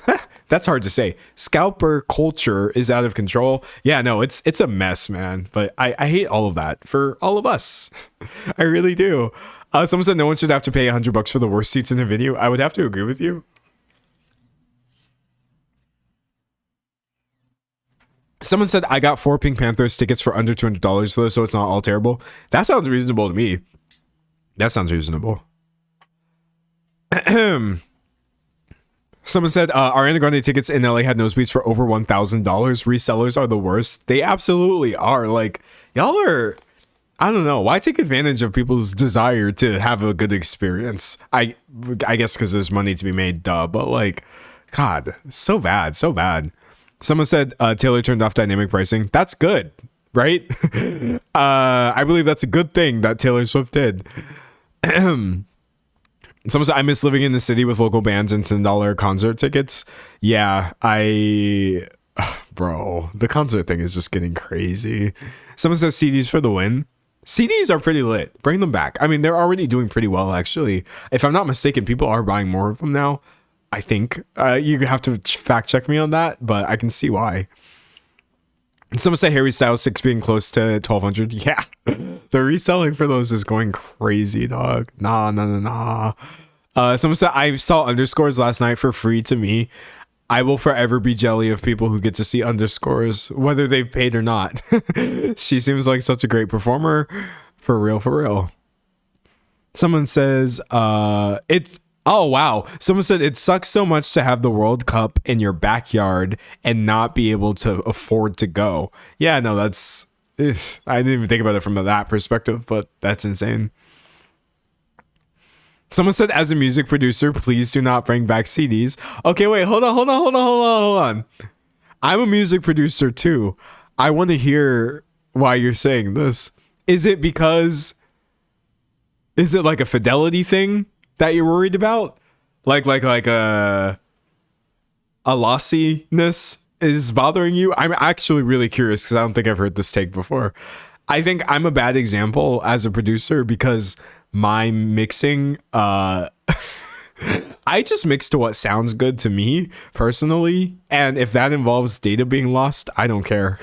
A: That's hard to say. Scalper culture is out of control. Yeah, no, it's a mess, man. But I hate all of that for all of us. I really do. Someone said no one should have to pay $100 for the worst seats in the venue. I would have to agree with you. Someone said, I got 4 Pink Panthers tickets for under $200 though, so it's not all terrible. That sounds reasonable to me. That sounds reasonable. Someone said, Ariana Grande tickets in LA had nosebleeds for over $1,000. Resellers are the worst. They absolutely are. Like, y'all are, I don't know. Why take advantage of people's desire to have a good experience? I guess because there's money to be made, duh. But like, God, so bad, so bad. Someone said Taylor turned off dynamic pricing. That's good, right? I believe that's a good thing that Taylor Swift did. Someone said, I miss living in the city with local bands and $10 concert tickets. Yeah, bro, the concert thing is just getting crazy. Someone says CDs for the win. CDs are pretty lit. Bring them back. I mean, they're already doing pretty well, actually. If I'm not mistaken, people are buying more of them now. I think you have to fact check me on that, but I can see why. Someone say Harry Styles 6 being close to 1,200. Yeah, the reselling for those is going crazy, dog. Nah. Someone said I saw underscores last night for free to me. I will forever be jelly of people who get to see underscores, whether they've paid or not. She seems like such a great performer. For real. Someone says Oh, wow. Someone said it sucks so much to have the World Cup in your backyard and not be able to afford to go. Yeah, no, that's... I didn't even think about it from that perspective, but that's insane. Someone said, as a music producer, please do not bring back CDs. Okay, wait, hold on. I'm a music producer too. I want to hear why you're saying this. Is it like a fidelity thing that you're worried about? Like a lossiness is bothering you? I'm actually really curious because I don't think I've heard this take before. I think I'm a bad example as a producer because my mixing, I just mix to what sounds good to me personally. And if that involves data being lost, I don't care.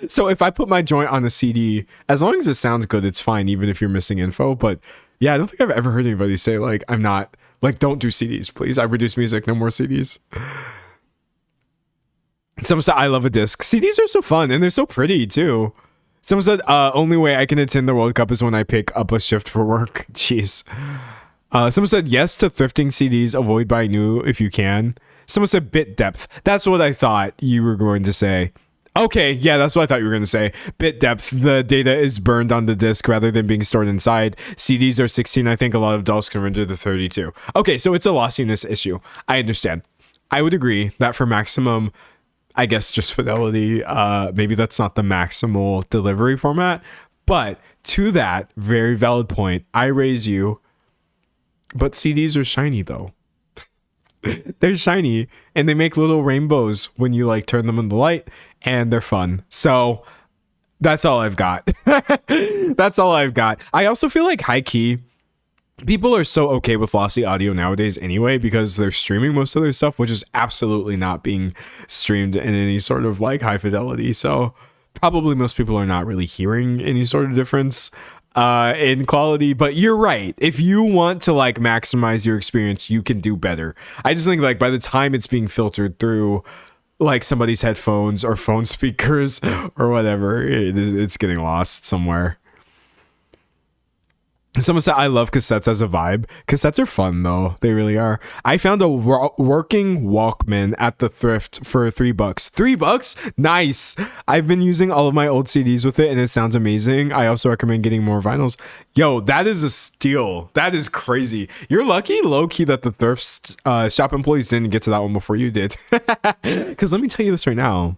A: So if I put my joint on a CD, as long as it sounds good, it's fine, even if you're missing info. But yeah, I don't think I've ever heard anybody say like, I'm not like, don't do CDs, please. I produce music, no more CDs. Someone said, I love a disc. CDs are so fun and they're so pretty too. Someone said, only way I can attend the World Cup is when I pick up a shift for work. Jeez. Someone said, yes to thrifting CDs. Avoid buying new if you can. Someone said bit depth. That's what I thought you were going to say. Okay, yeah, that's what I thought you were going to say. Bit depth. The data is burned on the disc rather than being stored inside. CDs are 16. I think a lot of DAWs can render the 32. Okay, so it's a lossiness issue. I understand. I would agree that for maximum, I guess just fidelity, maybe that's not the maximal delivery format. But to that very valid point, I raise you. But CDs are shiny though. They're shiny and they make little rainbows when you like turn them in the light and they're fun. So that's all I've got. That's all I've got. I also feel like high key, people are so okay with lossy audio nowadays anyway because they're streaming most of their stuff, which is absolutely not being streamed in any sort of like high fidelity. So probably most people are not really hearing any sort of difference in quality. But you're right. If you want to like maximize your experience, you can do better. I just think like by the time it's being filtered through like somebody's headphones or phone speakers or whatever, it's getting lost somewhere. Someone said, I love cassettes as a vibe. Cassettes are fun, though. They really are. I found a working Walkman at the thrift for $3. $3? Nice. I've been using all of my old CDs with it, and it sounds amazing. I also recommend getting more vinyls. Yo, that is a steal. That is crazy. You're lucky, low-key, that the thrift shop employees didn't get to that one before you did. Because let me tell you this right now.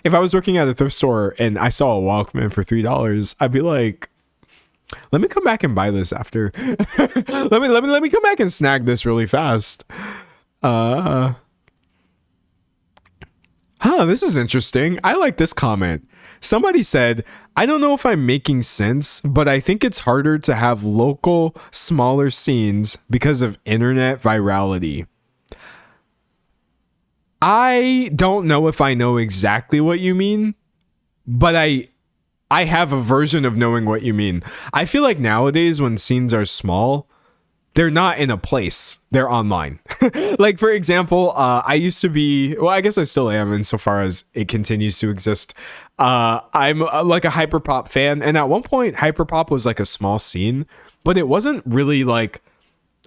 A: If I was working at a thrift store and I saw a Walkman for $3, I'd be like, let me come back and buy this after. let me come back and snag this really fast. This is interesting. I like this comment. Somebody said, I don't know if I'm making sense, but I think it's harder to have local, smaller scenes because of internet virality. I don't know if I know exactly what you mean, but I have a version of knowing what you mean. I feel like nowadays when scenes are small, they're not in a place. They're online. Like, for example, I used to be, well, I guess I still am insofar as it continues to exist. I'm like a hyperpop fan. And at one point, hyperpop was like a small scene, but it wasn't really like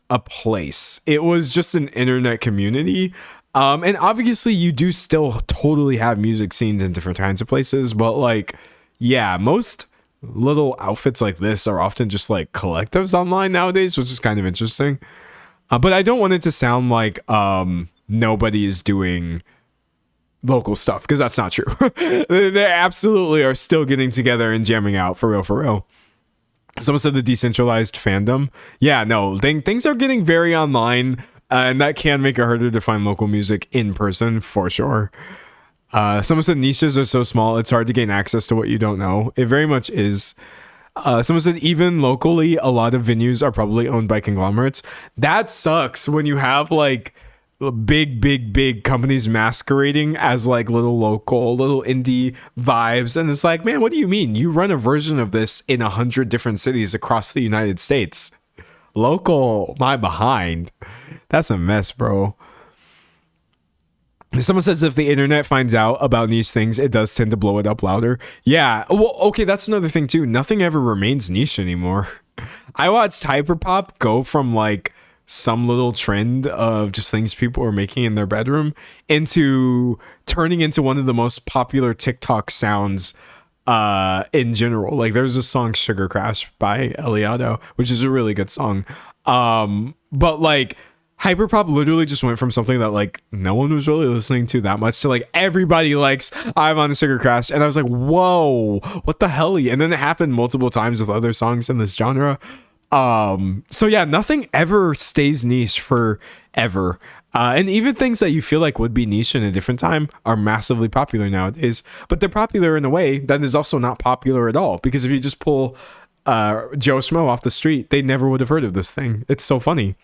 A: a place. It was just an internet community. And obviously you do still totally have music scenes in different kinds of places, but like, yeah, most little outfits like this are often just like collectives online nowadays, which is kind of interesting. But I don't want it to sound like nobody is doing local stuff, because that's not true. They absolutely are still getting together and jamming out for real, for real. Someone said the decentralized fandom. Yeah, no, things are getting very online, and that can make it harder to find local music in person for sure. Someone said niches are so small, it's hard to gain access to what you don't know. It very much is. Someone said even locally, a lot of venues are probably owned by conglomerates. That sucks when you have like big companies masquerading as like little local, little indie vibes. And it's like, man, what do you mean? You run a version of this in 100 different cities across the United States. Local, my behind. That's a mess, bro. Someone says if the internet finds out about niche things, it does tend to blow it up louder. Yeah, well, okay, that's another thing too. Nothing ever remains niche anymore. I watched hyperpop go from like some little trend of just things people are making in their bedroom into turning into one of the most popular TikTok sounds in general. Like there's a song Sugar Crash by Eliado, which is a really good song. But like hyperpop literally just went from something that like no one was really listening to that much to like everybody likes I'm on a Sugar Crash. And I was like, whoa, what the hell? And then it happened multiple times with other songs in this genre. So yeah, nothing ever stays niche forever. And even things that you feel like would be niche in a different time are massively popular nowadays, but they're popular in a way that is also not popular at all. Because if you just pull Joe Schmo off the street, they never would have heard of this thing. It's so funny.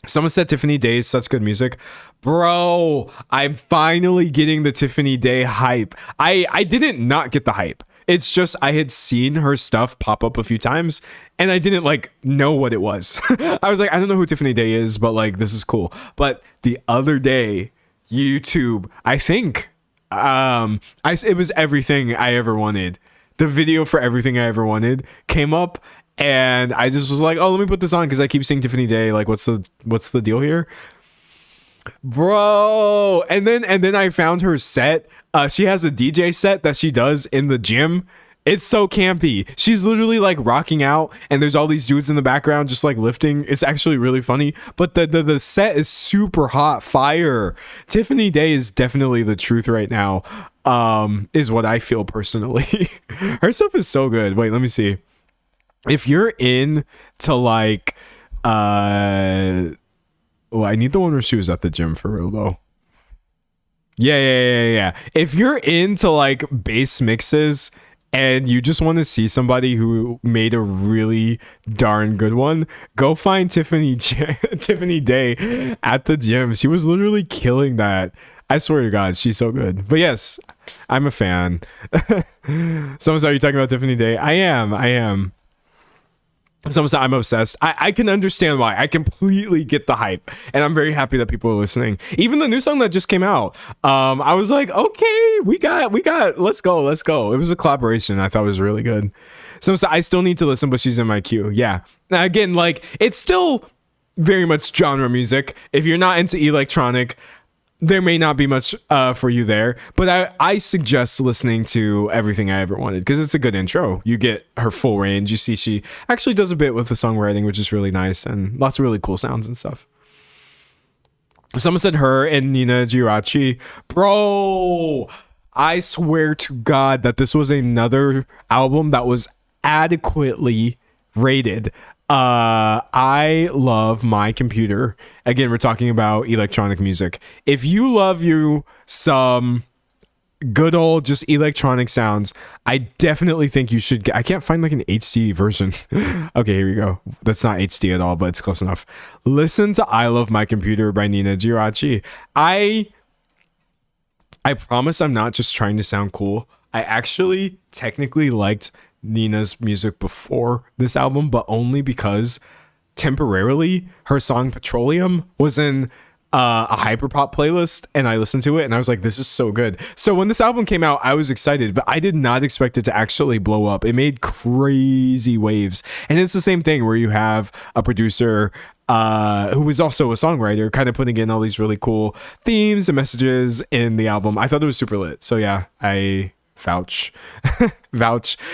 A: Someone said Tiffany Day is such good music. Bro, I'm finally getting the Tiffany Day hype. I didn't not get the hype. It's just I had seen her stuff pop up a few times and I didn't like know what it was. I was like, I don't know who Tiffany Day is, but like this is cool. But the other day, YouTube, I think it was Everything I Ever Wanted. The video for Everything I Ever Wanted came up and I just was like, oh, let me put this on because I keep seeing Tiffany Day. Like, what's the deal here? Bro. And then I found her set. She has a DJ set that she does in the gym. It's so campy. She's literally like rocking out and there's all these dudes in the background just like lifting. It's actually really funny, but the set is super hot fire. Tiffany Day is definitely the truth right now, is what I feel personally. Her stuff is so good. Wait, let me see. If you're in to like well, I need the one where she was at the gym for real though. Yeah. If you're into like bass mixes and you just want to see somebody who made a really darn good one, go find Tiffany Day at the gym. She was literally killing that. I swear to God, she's so good. But yes, I'm a fan. Someone said, are you talking about Tiffany Day? I am. Someone said I'm obsessed. I can understand why. I completely get the hype, and I'm very happy that people are listening. Even the new song that just came out, I was like, okay, we got, let's go. It was a collaboration. I thought it was really good. Someone said I still need to listen, but she's in my queue. Yeah. Now, again, like it's still very much genre music. If you're not into electronic, there may not be much for you there, but I suggest listening to Everything I Ever Wanted because it's a good intro. You get her full range. You see she actually does a bit with the songwriting, which is really nice and lots of really cool sounds and stuff. Someone said her and Nina Girachi. Bro, I swear to God that this was another album that was adequately rated. I love My Computer. Again, we're talking about electronic music. If you love you some good old just electronic sounds, I definitely think you should get, I can't find like an HD version. Okay, here we go. That's not HD at all, but it's close enough. Listen to I Love My Computer by Nina Girachi. I promise I'm not just trying to sound cool. I actually technically liked Nina's music before this album, but only because temporarily her song Petroleum was in a hyperpop playlist and I listened to it and I was like, this is so good. So when this album came out, I was excited, but I did not expect it to actually blow up. It made crazy waves. And it's the same thing where you have a producer who was also a songwriter kind of putting in all these really cool themes and messages in the album. I thought it was super lit. So yeah, I vouch.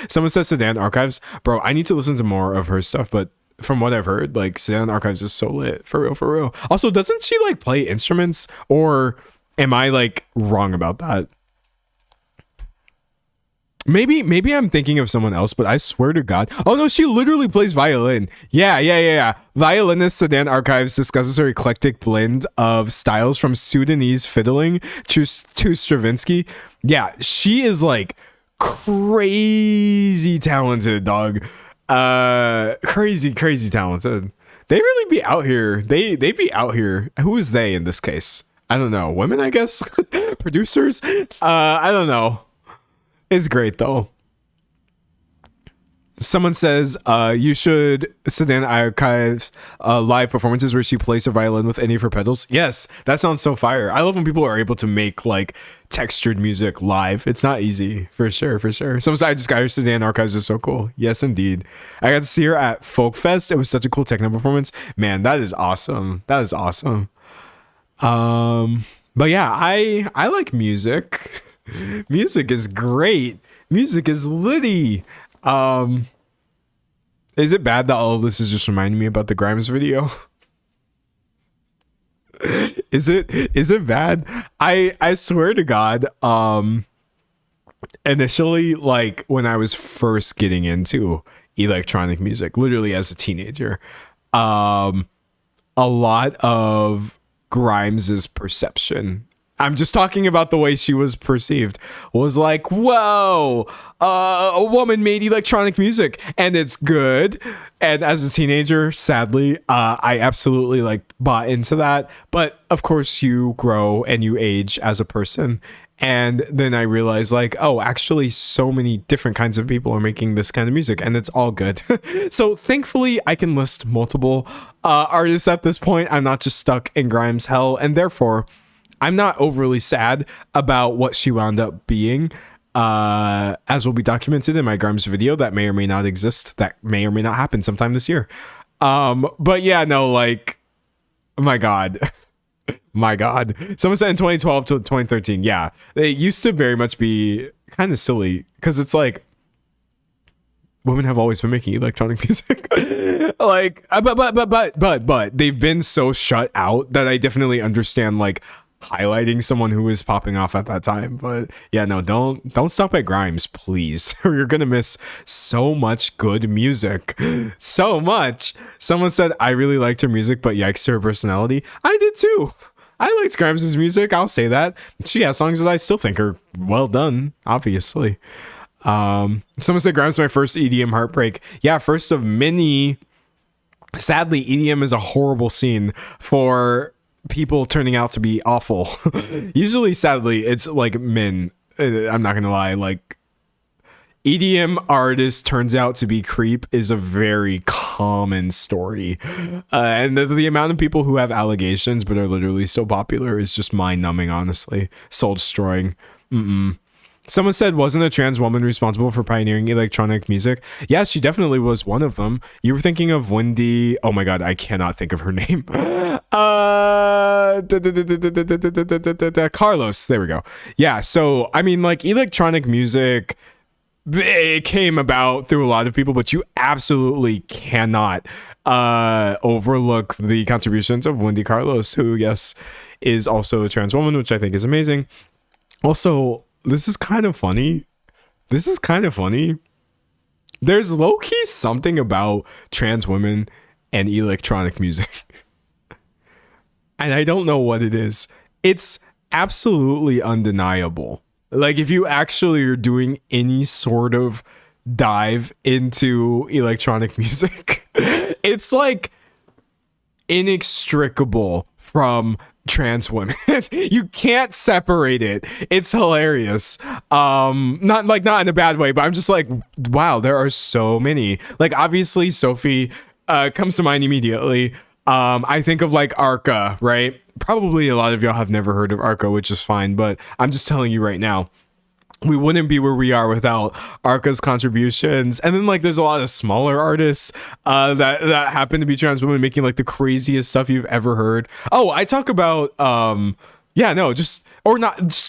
A: Someone says Sedan Archives. Bro, I need to listen to more of her stuff, but from what I've heard, like Sedan Archives is so lit. For real. Also, doesn't she like play instruments, or am I like wrong about that? Maybe I'm thinking of someone else, but I swear to God. Oh no, she literally plays violin. Yeah. Violinist Sedan Archives discusses her eclectic blend of styles from Sudanese fiddling to Stravinsky. Yeah, she is like crazy talented, dog. Crazy talented. They really be out here. They be out here. Who is they in this case? I don't know. Women, I guess. Producers. I don't know. It's great though. Someone says you should Sedan archives live performances where she plays her violin with any of her pedals. Yes, that sounds so fire. I love when people are able to make like textured music live. It's not easy, for sure, for sure. Someone said I just got her Sedan archives is so cool. Yes, indeed. I got to see her at Folk Fest. It was such a cool techno performance. Man, that is awesome. That is awesome. But yeah, I like music. Music is great. Music is litty. Is it bad that all of this is just reminding me about the Grimes video? Is it bad? I swear to God, initially, like when I was first getting into electronic music, literally as a teenager, a lot of Grimes's perception, I'm just talking about the way she was perceived, was like, whoa, a woman made electronic music and it's good. And as a teenager, sadly, I absolutely like bought into that. But of course you grow and you age as a person. And then I realized like, oh, actually so many different kinds of people are making this kind of music and it's all good. So thankfully I can list multiple artists at this point. I'm not just stuck in Grimes hell, and therefore I'm not overly sad about what she wound up being, as will be documented in my Grimes video that may or may not exist, that may or may not happen sometime this year. But yeah, no, like, my God. My God. Someone said in 2012 to 2013. Yeah, they used to very much be kind of silly because it's like, women have always been making electronic music. Like, but they've been so shut out that I definitely understand, like, highlighting someone who was popping off at that time. But yeah, no, don't stop at Grimes, please, or you're gonna miss so much good music. So much. Someone said I really liked her music, but yikes to her personality. I did too. I liked Grimes's music, I'll say that. She has songs that I still think are well done, obviously. Someone said Grimes my first EDM heartbreak. Yeah, first of many. Sadly, EDM is a horrible scene for people turning out to be awful. Usually, sadly, it's like men. I'm not gonna lie, like EDM artist turns out to be creep is a very common story, and the amount of people who have allegations but are literally so popular is just mind-numbing, honestly. Soul destroying. Someone said, wasn't a trans woman responsible for pioneering electronic music? Yeah, she definitely was one of them. You were thinking of Wendy. Oh my God, I cannot think of her name. Carlos. There we go. Yeah, so, I mean, like, electronic music, it came about through a lot of people, but you absolutely cannot overlook the contributions of Wendy Carlos, who, yes, is also a trans woman, which I think is amazing. Also, this is kind of funny. There's low-key something about trans women and electronic music. And I don't know what it is. It's absolutely undeniable. Like, if you actually are doing any sort of dive into electronic music, it's like inextricable from trans women. You can't separate it. It's hilarious. Not in a bad way, but I'm just like, wow, there are so many. Like, obviously Sophie comes to mind immediately. I think of like Arca, right? Probably a lot of y'all have never heard of Arca, which is fine, but I'm just telling you right now, we wouldn't be where we are without Arca's contributions. And then like there's a lot of smaller artists that happen to be trans women making like the craziest stuff you've ever heard. Oh, I talk about just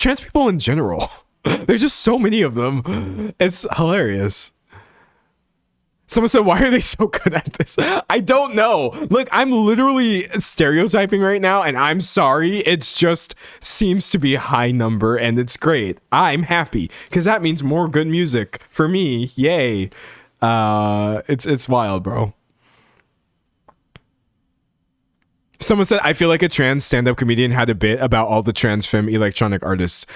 A: trans people in general. There's just so many of them. It's hilarious. Someone said, why are they so good at this? I don't know. Look, I'm literally stereotyping right now, and I'm sorry. It's just seems to be a high number, and it's great. I'm happy, because that means more good music for me. Yay. It's wild, bro. Someone said, I feel like a trans stand-up comedian had a bit about all the trans femme electronic artists.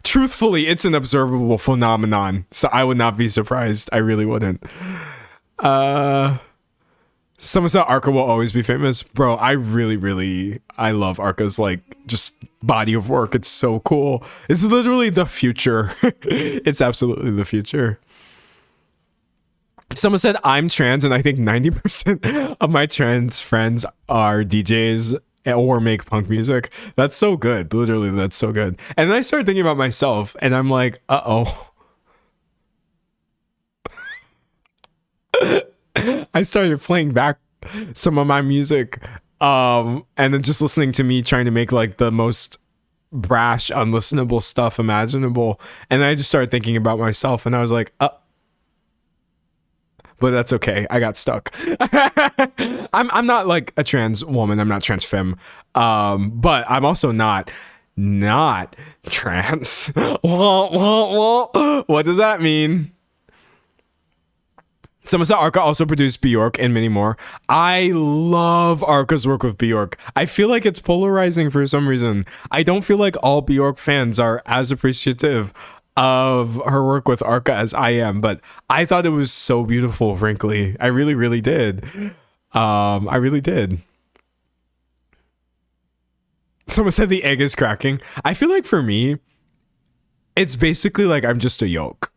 A: Truthfully, it's an observable phenomenon, so I would not be surprised. I really wouldn't. Someone said Arca will always be famous. Bro, I love Arca's like just body of work. It's so cool. It's literally the future. It's absolutely the future. Someone said I'm trans, and I think 90% of my trans friends are DJs or make punk music. That's so good. Literally, that's so good. And then I started thinking about myself, and I'm like, uh-oh. I started playing back some of my music, and then just listening to me trying to make like the most brash, unlistenable stuff imaginable. And then I just started thinking about myself, and I was like, but that's okay. I got stuck. I'm not like a trans woman. I'm not trans femme. But I'm also not trans. What does that mean? Someone said Arca also produced Bjork and many more. I love Arca's work with Bjork. I feel like it's polarizing for some reason. I don't feel like all Bjork fans are as appreciative of her work with Arca as I am, but I thought it was so beautiful, frankly. I really, really did. I really did. Someone said the egg is cracking. I feel like for me, it's basically like I'm just a yolk.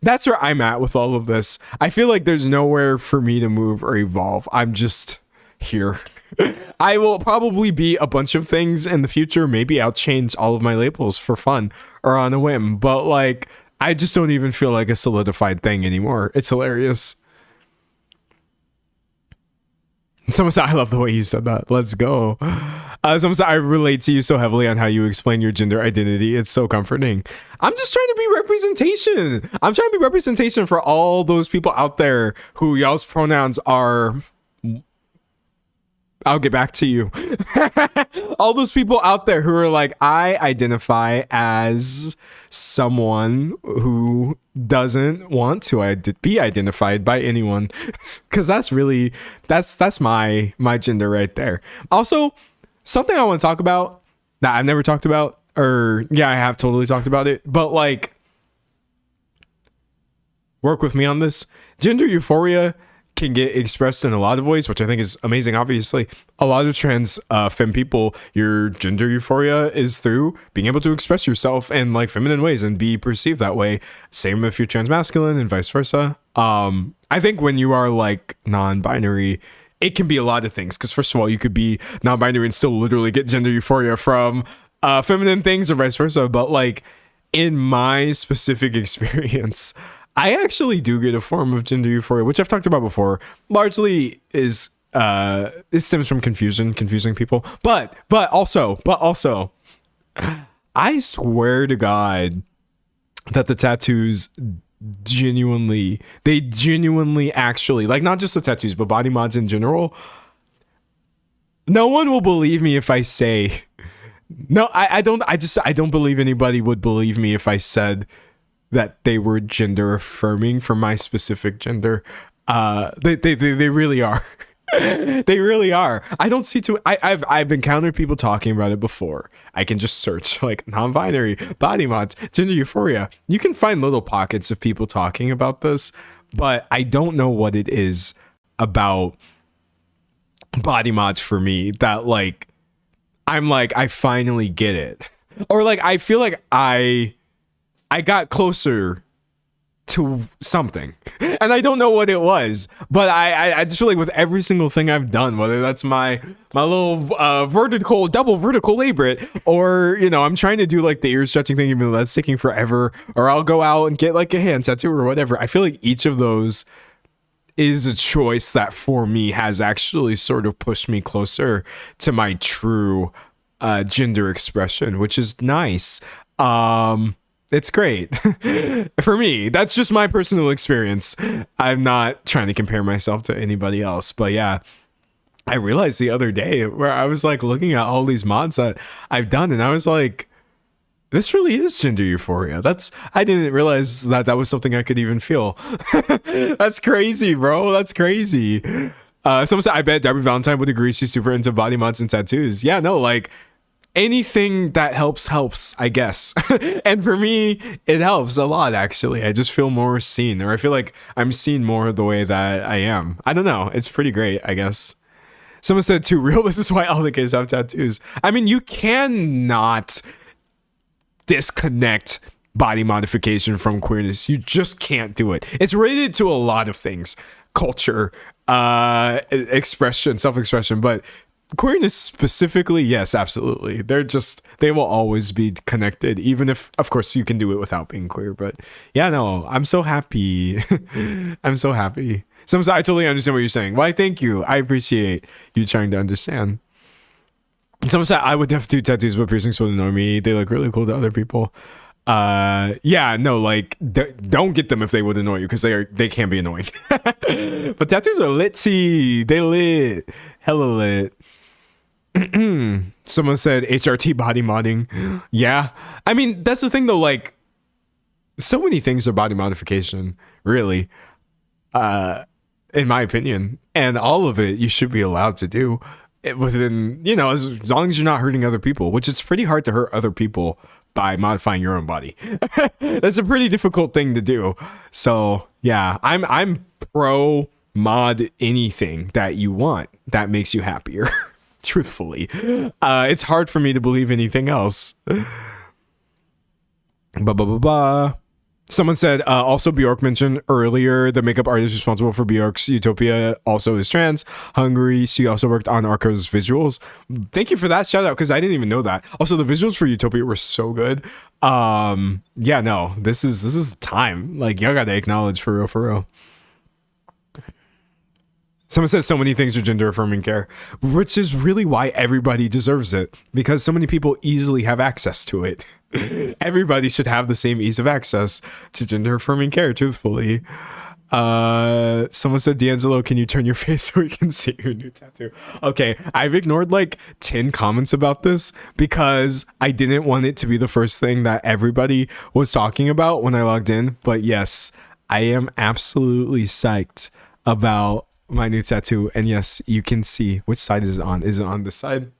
A: That's where I'm at with all of this. I feel like there's nowhere for me to move or evolve. I'm just here. I will probably be a bunch of things in the future. Maybe I'll change all of my labels for fun or on a whim. But like, I just don't even feel like a solidified thing anymore. It's hilarious. Someone said, I love the way you said that. Let's go. Someone said, I relate to you so heavily on how you explain your gender identity. It's so comforting. I'm just trying to be representation. I'm trying to be representation for all those people out there who y'all's pronouns are... I'll get back to you. All those people out there who are like, I identify as someone who doesn't want to be identified by anyone. Because that's really, that's my gender right there. Also, something I want to talk about that I've never talked about, or yeah, I have totally talked about it, but like, work with me on this. Gender euphoria can get expressed in a lot of ways, which I think is amazing. Obviously, a lot of trans femme people, your gender euphoria is through being able to express yourself in like feminine ways and be perceived that way. Same if you're trans masculine and vice versa. I think when you are like non-binary, it can be a lot of things. Because first of all, you could be non-binary and still literally get gender euphoria from feminine things or vice versa. But like in my specific experience, I actually do get a form of gender euphoria, which I've talked about before. Largely is it stems from confusing people. But also, I swear to God that the tattoos genuinely actually, like, not just the tattoos, but body mods in general. No one will believe me if I say no. I don't believe anybody would believe me if I said that they were gender affirming for my specific gender. They really are. They really are. I don't see too. I've encountered people talking about it before. I can just search like non-binary, body mods, gender euphoria. You can find little pockets of people talking about this, but I don't know what it is about body mods for me that like I'm like I finally get it, or like I feel like I got closer to something and I don't know what it was, but I just feel like with every single thing I've done, whether that's my little double vertical labret, or you know, I'm trying to do like the ear stretching thing, even though that's taking forever, or I'll go out and get like a hand tattoo or whatever. I feel like each of those is a choice that for me has actually sort of pushed me closer to my true gender expression, which is nice. It's great for me. That's just my personal experience. I'm not trying to compare myself to anybody else, but yeah, I realized the other day where I was like looking at all these mods that I've done, and I was like, this really is gender euphoria. I didn't realize that was something I could even feel. That's crazy, bro. That's crazy. Someone said, I bet Darby Valentine would agree. She's super into body mods and tattoos. Yeah, no, like, anything that helps, I guess. And for me, it helps a lot, actually. I just feel more seen, or I feel like I'm seen more the way that I am. I don't know. It's pretty great, I guess. Someone said, too real. This is why all the kids have tattoos. I mean, you cannot disconnect body modification from queerness. You just can't do it. It's related to a lot of things, culture, expression, self-expression, but queerness specifically, yes, absolutely. They will always be connected, even if, of course, you can do it without being queer. But yeah, no, I'm so happy. I'm so happy. Sometimes I totally understand what you're saying. Why, thank you. I appreciate you trying to understand. Someone said I would definitely do tattoos, but piercings would annoy me. They look really cool to other people. Yeah, no, like don't get them if they would annoy you, because they can be annoying. But tattoos are litsy. They lit, hella lit. Someone said HRT body modding. Yeah, I mean that's the thing though. Like, so many things are body modification, really. In my opinion, and all of it you should be allowed to do within, you know, as long as you're not hurting other people, which it's pretty hard to hurt other people by modifying your own body. That's a pretty difficult thing to do. So yeah, I'm pro mod anything that you want that makes you happier. Truthfully, it's hard for me to believe anything else. Someone said also Bjork mentioned earlier the makeup artist responsible for Bjork's Utopia also is trans. Hungary, she also worked on Arco's visuals. Thank you for that shout out, because I didn't even know that. Also, the visuals for Utopia were so good. Yeah, no, this is the time. Like, y'all gotta acknowledge for real. Someone says so many things are gender affirming care, which is really why everybody deserves it, because so many people easily have access to it. Everybody should have the same ease of access to gender affirming care, truthfully. Someone said, D'Angelo, can you turn your face so we can see your new tattoo? Okay, I've ignored like 10 comments about this because I didn't want it to be the first thing that everybody was talking about when I logged in. But yes, I am absolutely psyched about my new tattoo. And yes, you can see. Which side is it on? Is it on this side?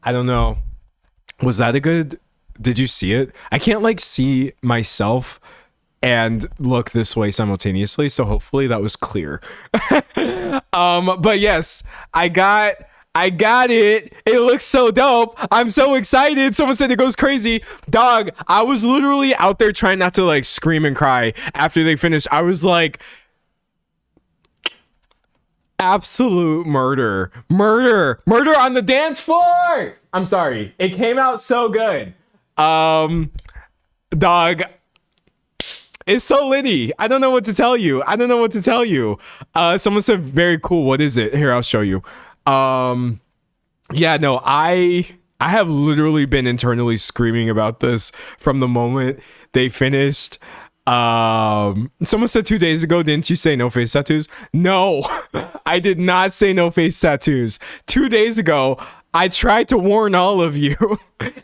A: I don't know. Was that a good... Did you see it? I can't like see myself and look this way simultaneously, so hopefully that was clear. But yes, I got it. It looks so dope. I'm so excited. Someone said it goes crazy. Dog, I was literally out there trying not to like scream and cry after they finished. I was like, absolute murder on the dance floor. I'm sorry. It came out so good. Dog, it's so litty. I don't know what to tell you. Someone said very cool. What is it? Here, I'll show you. Yeah, no, I have literally been internally screaming about this from the moment they finished. Someone said 2 days ago, didn't you say no face tattoos? No, I did not say no face tattoos. 2 days ago, I tried to warn all of you,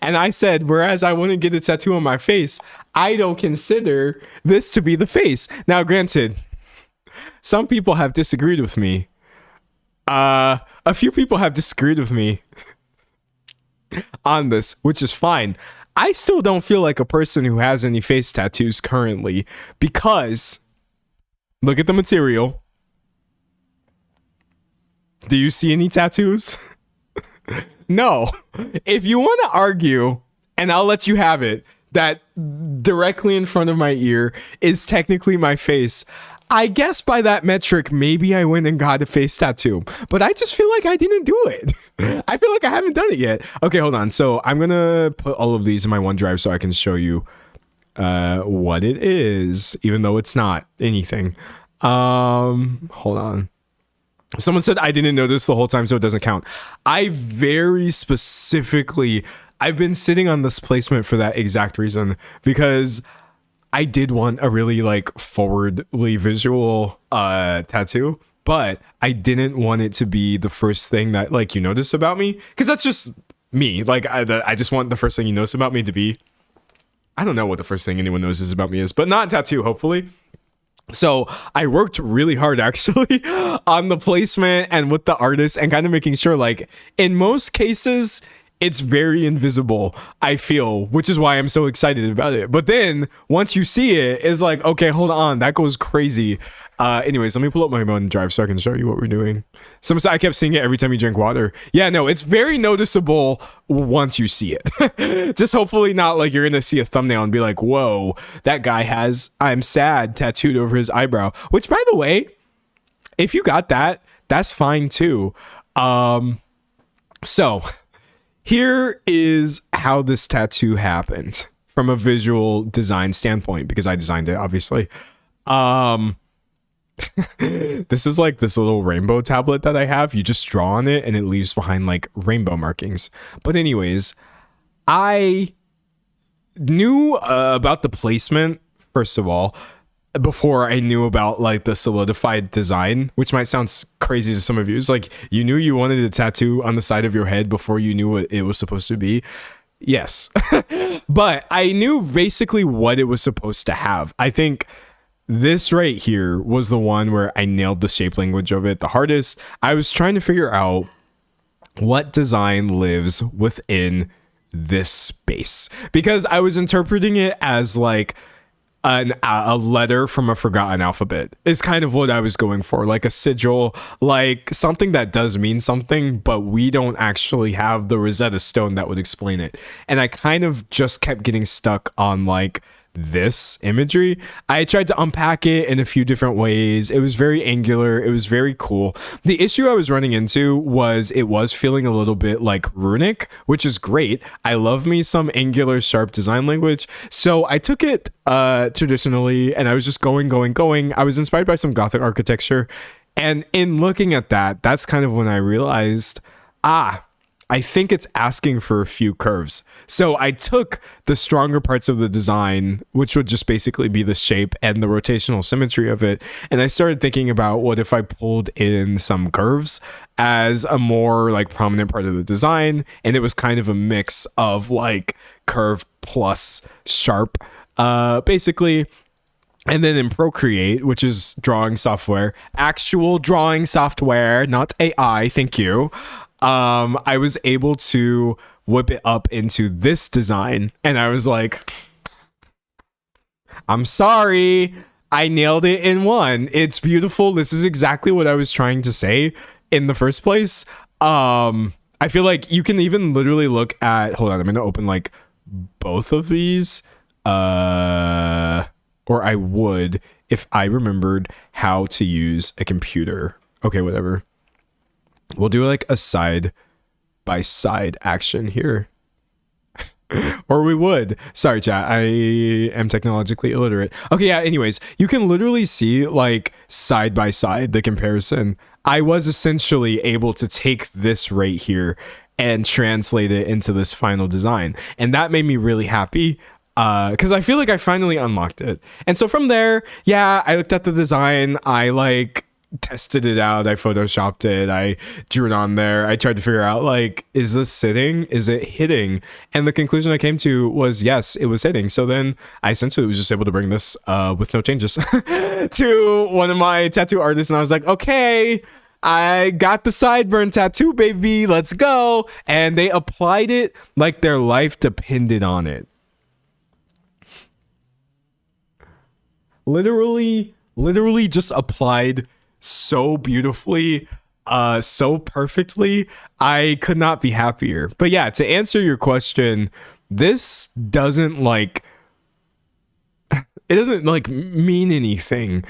A: and I said, whereas I wouldn't get a tattoo on my face, I don't consider this to be the face. Now, granted, some people have disagreed with me. A few people have disagreed with me on this, which is fine. I still don't feel like a person who has any face tattoos currently, because look at the material. Do you see any tattoos? No. If you want to argue, and I'll let you have it, that directly in front of my ear is technically my face, I guess by that metric, maybe I went and got a face tattoo, but I just feel like I didn't do it. I feel like I haven't done it yet. Okay, hold on. So I'm going to put all of these in my OneDrive so I can show you what it is, even though it's not anything. Hold on. Someone said I didn't notice the whole time, so it doesn't count. I've been sitting on this placement for that exact reason, because I did want a really like forwardly visual tattoo, but I didn't want it to be the first thing that like you notice about me, because that's just me. Like I just want the first thing you notice about me to be, I don't know what the first thing anyone notices about me is, but not tattoo, hopefully. So I worked really hard actually on the placement and with the artist, and kind of making sure like in most cases it's very invisible, I feel, which is why I'm so excited about it. But then once you see it, it's like, okay, hold on, that goes crazy. Anyways, let me pull up my OneDrive so I can show you what we're doing. I kept seeing it every time you drink water. Yeah, no, it's very noticeable once you see it. Just hopefully not like you're gonna see a thumbnail and be like, whoa, that guy has "I'm sad" tattooed over his eyebrow. Which, by the way, if you got that, that's fine too. So here is how this tattoo happened from a visual design standpoint, because I designed it, obviously. This is like this little rainbow tablet that I have. You just draw on it and it leaves behind like rainbow markings. But anyways, I knew about the placement, first of all, before I knew about like the solidified design, which might sound crazy to some of you. It's like you knew you wanted a tattoo on the side of your head before you knew what it was supposed to be. Yes. But I knew basically what it was supposed to have. I think this right here was the one where I nailed the shape language of it the hardest. I was trying to figure out what design lives within this space, because I was interpreting it as like a letter from a forgotten alphabet is kind of what I was going for, like a sigil, like something that does mean something, but we don't actually have the Rosetta Stone that would explain it. And I kind of just kept getting stuck on like this imagery. I tried to unpack it in a few different ways. It was very angular. It was very cool. The issue I was running into was it was feeling a little bit like runic, which is great. I love me some angular sharp design language. So I took it traditionally and I was just going. I was inspired by some Gothic architecture. And in looking at that, that's kind of when I realized, I think it's asking for a few curves. So I took the stronger parts of the design, which would just basically be the shape and the rotational symmetry of it. And I started thinking about what if I pulled in some curves as a more like prominent part of the design. And it was kind of a mix of like curve plus sharp, basically. And then in Procreate, which is drawing software, actual drawing software, not AI, thank you. I was able to whip it up into this design, and I was like, I'm sorry, I nailed it in one. It's beautiful. This is exactly what I was trying to say in the first place. I feel like you can even literally look at, hold on, I'm gonna open like both of these, or I would if I remembered how to use a computer. Okay, whatever. We'll do like a side by side action here. Or we would. Sorry, chat. I am technologically illiterate. Okay, yeah, anyways, you can literally see like side by side the comparison. I was essentially able to take this right here and translate it into this final design. And that made me really happy. Because I feel like I finally unlocked it. And so from there, yeah, I looked at the design. I like tested it out. I photoshopped it. I drew it on there. I tried to figure out like, is this sitting? Is it hitting? And the conclusion I came to was yes, it was hitting. So then I essentially was just able to bring this with no changes to one of my tattoo artists. And I was like, okay, I got the sideburn tattoo, baby. Let's go. And they applied it like their life depended on it. Literally just applied so beautifully, so perfectly. I could not be happier. But yeah, to answer your question, this doesn't like, it doesn't like mean anything.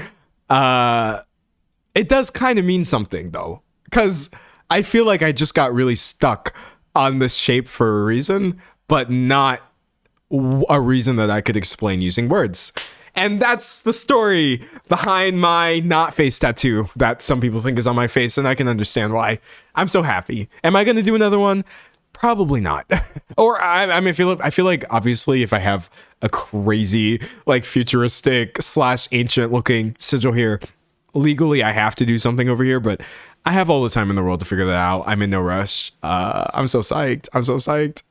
A: It does kind of mean something though, because I feel like I just got really stuck on this shape for a reason, but not a reason that I could explain using words. And that's the story behind my not face tattoo that some people think is on my face, and I can understand why. I'm so happy. Am I going to do another one? Probably not. Or I feel like obviously if I have a crazy like futuristic / ancient looking sigil here, legally I have to do something over here, but I have all the time in the world to figure that out. I'm in no rush. I'm so psyched.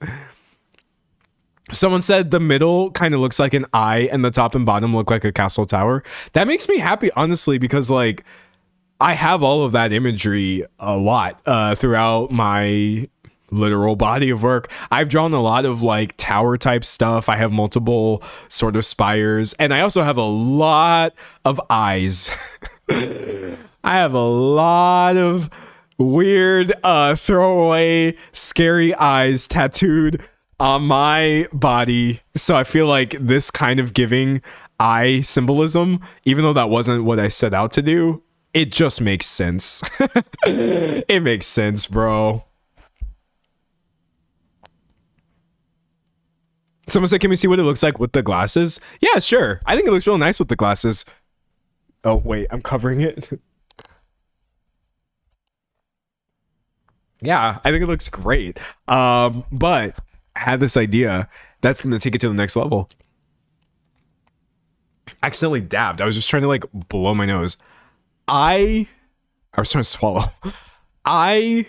A: Someone said the middle kind of looks like an eye and the top and bottom look like a castle tower. That makes me happy, honestly, because like I have all of that imagery a lot throughout my literal body of work. I've drawn a lot of like tower type stuff. I have multiple sort of spires, and I also have a lot of eyes. I have a lot of weird throwaway scary eyes tattooed on my body. So I feel like this kind of giving eye symbolism, even though that wasn't what I set out to do, it just makes sense. It makes sense, bro. Someone said, can we see what it looks like with the glasses? Yeah, sure. I think it looks real nice with the glasses. Oh, wait, I'm covering it. Yeah, I think it looks great. But I had this idea that's going to take it to the next level. Accidentally dabbed. I was just trying to like blow my nose. I was trying to swallow. I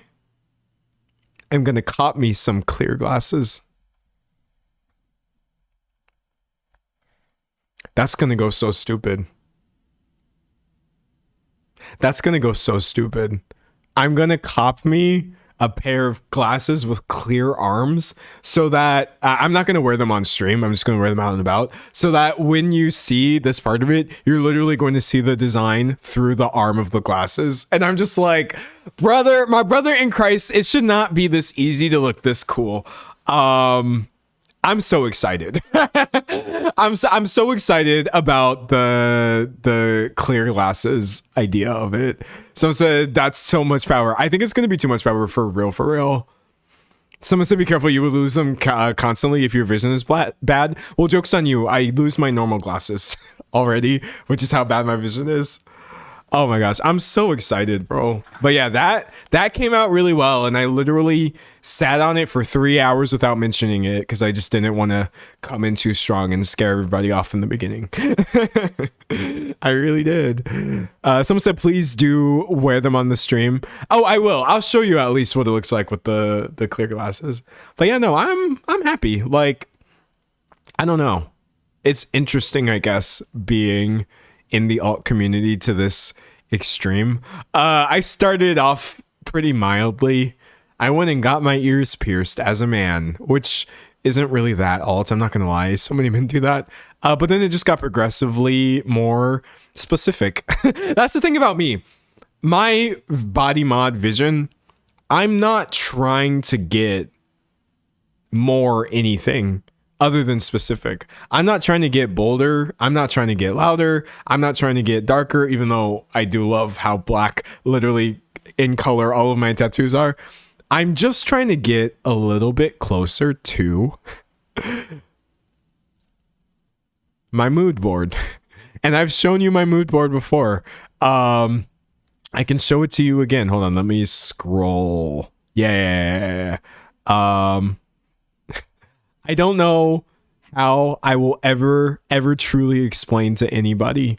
A: am going to cop me some clear glasses. That's going to go so stupid. That's going to go so stupid. I'm going to cop me a pair of glasses with clear arms so that I'm not going to wear them on stream. I'm just going to wear them out and about so that when you see this part of it, you're literally going to see the design through the arm of the glasses. And I'm just like, brother, my brother in Christ, it should not be this easy to look this cool. I'm so excited. I'm so excited about the clear glasses idea of it. Someone said that's so much power. I think it's going to be too much power for real. Someone said be careful, you will lose them constantly if your vision is bad. Well, joke's on you. I lose my normal glasses already, which is how bad my vision is. Oh my gosh, I'm so excited, bro. But yeah, that came out really well, and I literally sat on it for 3 hours without mentioning it because I just didn't want to come in too strong and scare everybody off in the beginning. I really did. Someone said please do wear them on the stream. Oh, I will. I'll show you at least what it looks like with the clear glasses. But yeah, no, I'm happy. Like, I don't know. It's interesting, I guess, being in the alt community to this extreme. I started off pretty mildly. I went and got my ears pierced as a man, which isn't really that alt. I'm not gonna lie. So many men do that. But then it just got progressively more specific. That's the thing about me. My body mod vision, I'm not trying to get more anything other than specific. I'm not trying to get bolder. I'm not trying to get louder. I'm not trying to get darker, even though I do love how black, literally in color, all of my tattoos are. I'm just trying to get a little bit closer to my mood board. And I've shown you my mood board before. I can show it to you again. Hold on, let me scroll. Yeah. I don't know how I will ever truly explain to anybody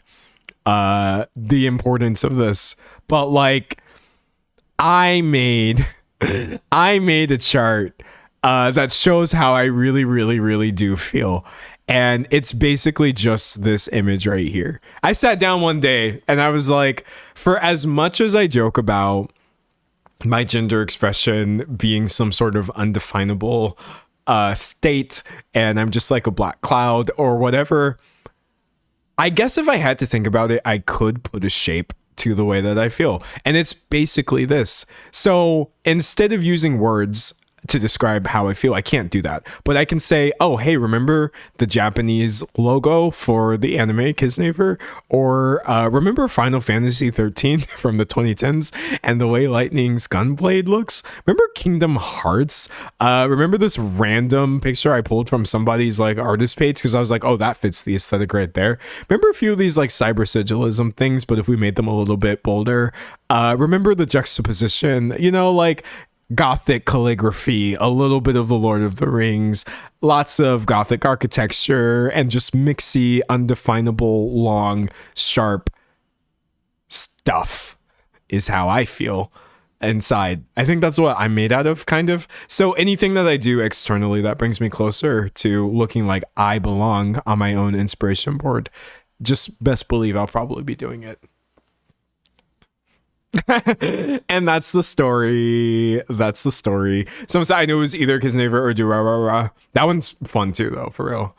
A: the importance of this, but like I made a chart that shows how I really do feel. And it's basically just this image right here. I sat down one day and I was like, for as much as I joke about my gender expression being some sort of undefinable state and I'm just like a black cloud or whatever, I guess if I had to think about it, I could put a shape to the way that I feel. And it's basically this. So instead of using words to describe how I feel, I can't do that. But I can say, oh, hey, remember the Japanese logo for the anime Kisnaver? Or remember Final Fantasy 13 from the 2010s and the way Lightning's gunblade looks? Remember Kingdom Hearts? Remember this random picture I pulled from somebody's like artist page because I was like, oh, that fits the aesthetic right there. Remember a few of these like cyber sigilism things, but if we made them a little bit bolder? Remember the juxtaposition, you know, like Gothic calligraphy, a little bit of the Lord of the Rings, lots of Gothic architecture, and just mixy, undefinable, long, sharp stuff is how I feel inside. I think that's what I'm made out of, kind of. So anything that I do externally that brings me closer to looking like I belong on my own inspiration board, just best believe I'll probably be doing it. And that's the story. That's the story. Some say I knew it was either Kisnaver or Durarara. That one's fun too, though, for real.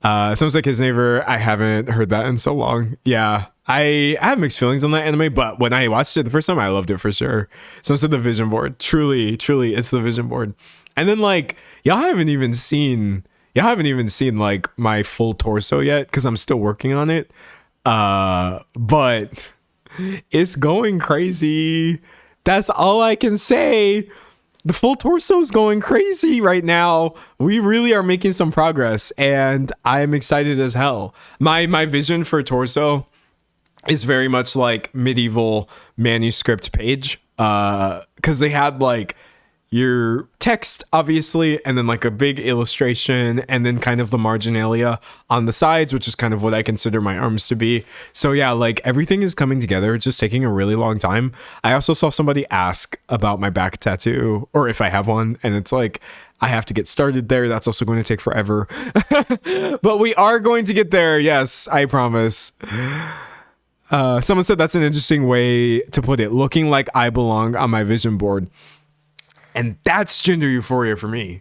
A: Someone said Kisnaver. I haven't heard that in so long. Yeah, I have mixed feelings on that anime, but when I watched it the first time, I loved it for sure. Someone said the vision board. Truly, it's the vision board. And then like y'all haven't even seen like my full torso yet because I'm still working on it. But it's going crazy. That's all I can say. The full torso is going crazy right now. We really are making some progress, and I'm excited as hell. My vision for torso is very much like medieval manuscript page, because they had like your text obviously, and then like a big illustration, and then kind of the marginalia on the sides, which is kind of what I consider my arms to be. So yeah, like everything is coming together. It's just taking a really long time. I also saw somebody ask about my back tattoo, or if I have one, and it's like I have to get started there. That's also going to take forever. But we are going to get there. Yes, I promise. Someone said that's an interesting way to put it, looking like I belong on my vision board. And that's gender euphoria for me.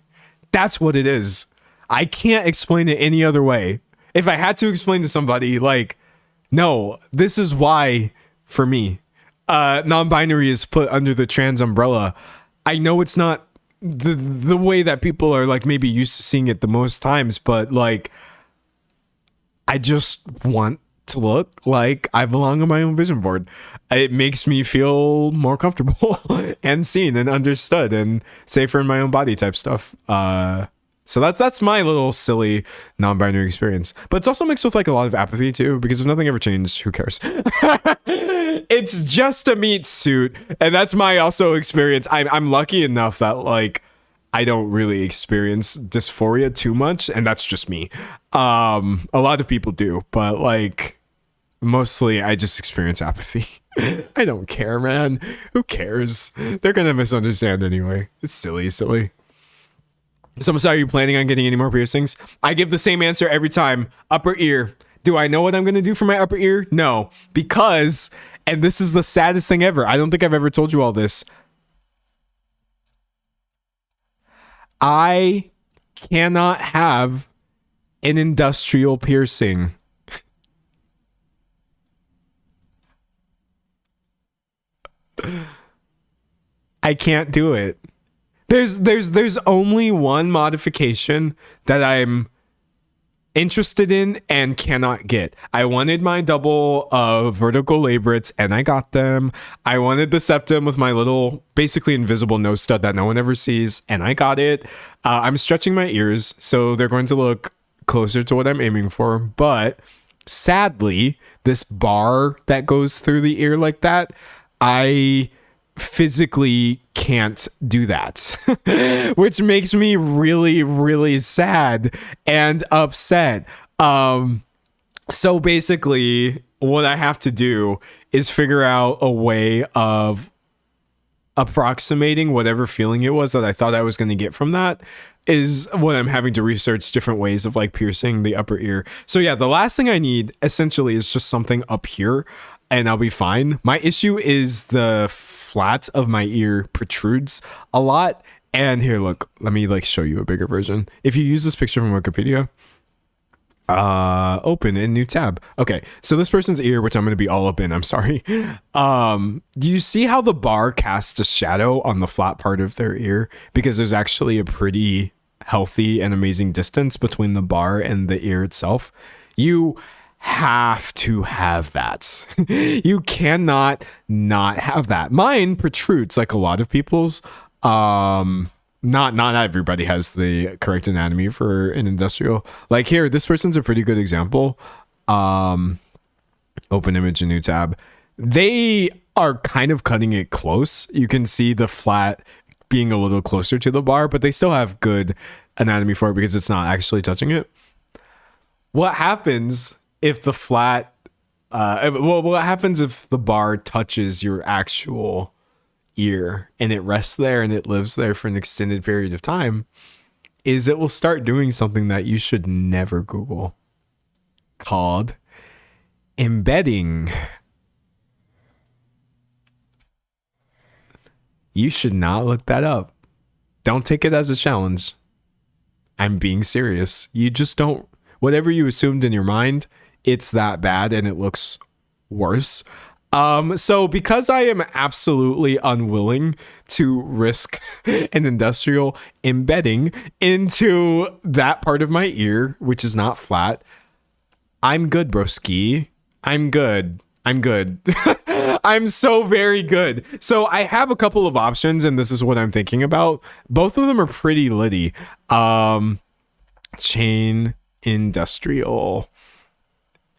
A: That's what it is. I can't explain it any other way. If I had to explain to somebody, like, no, this is why for me. Non-binary is put under the trans umbrella. I know it's not the way that people are like maybe used to seeing it the most times, but like, I just want to look like I belong on my own vision board. It makes me feel more comfortable and seen and understood and safer in my own body type stuff. So that's my little silly non-binary experience. But it's also mixed with like a lot of apathy too, because if nothing ever changed, who cares? It's just a meat suit. And that's my also experience. I'm lucky enough that like I don't really experience dysphoria too much, and that's just me. A lot of people do, but like mostly I just experience apathy. I don't care, man. Who cares? They're gonna misunderstand anyway. It's silly. Someone said, are you planning on getting any more piercings? I give the same answer every time. Upper ear. Do I know what I'm gonna do for my upper ear? No, because, and this is the saddest thing ever, I don't think I've ever told you all this, I cannot have an industrial piercing. I can't do it. There's only one modification that I'm interested in and cannot get. I wanted my double vertical labrets and I got them. I wanted the septum with my little basically invisible nose stud that no one ever sees, and I got it. I'm stretching my ears so they're going to look closer to what I'm aiming for, but sadly this bar that goes through the ear like that, I physically can't do that. Which makes me really, really sad and upset. So basically what I have to do is figure out a way of approximating whatever feeling it was that I thought I was going to get from that, is what I'm having to research different ways of like piercing the upper ear. So yeah, the last thing I need essentially is just something up here and I'll be fine. My issue is the flat of my ear protrudes a lot. And here, look, let me like show you a bigger version. If you use this picture from Wikipedia, open in new tab. Okay, so this person's ear, which I'm going to be all up in, I'm sorry. Do you see how the bar casts a shadow on the flat part of their ear? Because there's actually a pretty healthy and amazing distance between the bar and the ear itself. You have to have that. You cannot not have that. Mine protrudes like a lot of people's. Not everybody has the correct anatomy for an industrial. Like here, this person's a pretty good example. Open image, a new tab. They are kind of cutting it close. You can see the flat being a little closer to the bar, but they still have good anatomy for it because it's not actually touching it. What happens if the flat, what happens if the bar touches your actual ear and it rests there and it lives there for an extended period of time, is it will start doing something that you should never Google, called embedding. You should not look that up. Don't take it as a challenge. I'm being serious. You just don't, whatever you assumed in your mind, it's that bad and it looks worse. So because I am absolutely unwilling to risk an industrial embedding into that part of my ear, which is not flat, I'm good, broski. I'm good. I'm so very good. So I have a couple of options, and this is what I'm thinking about. Both of them are pretty litty. Chain industrial.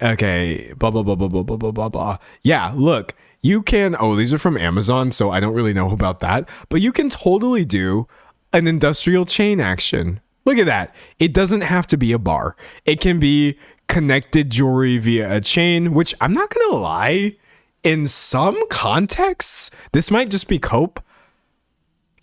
A: Okay, blah, blah, blah, blah, blah, blah, blah, blah, blah. Yeah, look, you can, these are from Amazon, so I don't really know about that, but you can totally do an industrial chain action. Look at that. It doesn't have to be a bar. It can be connected jewelry via a chain, which I'm not going to lie, in some contexts, this might just be cope,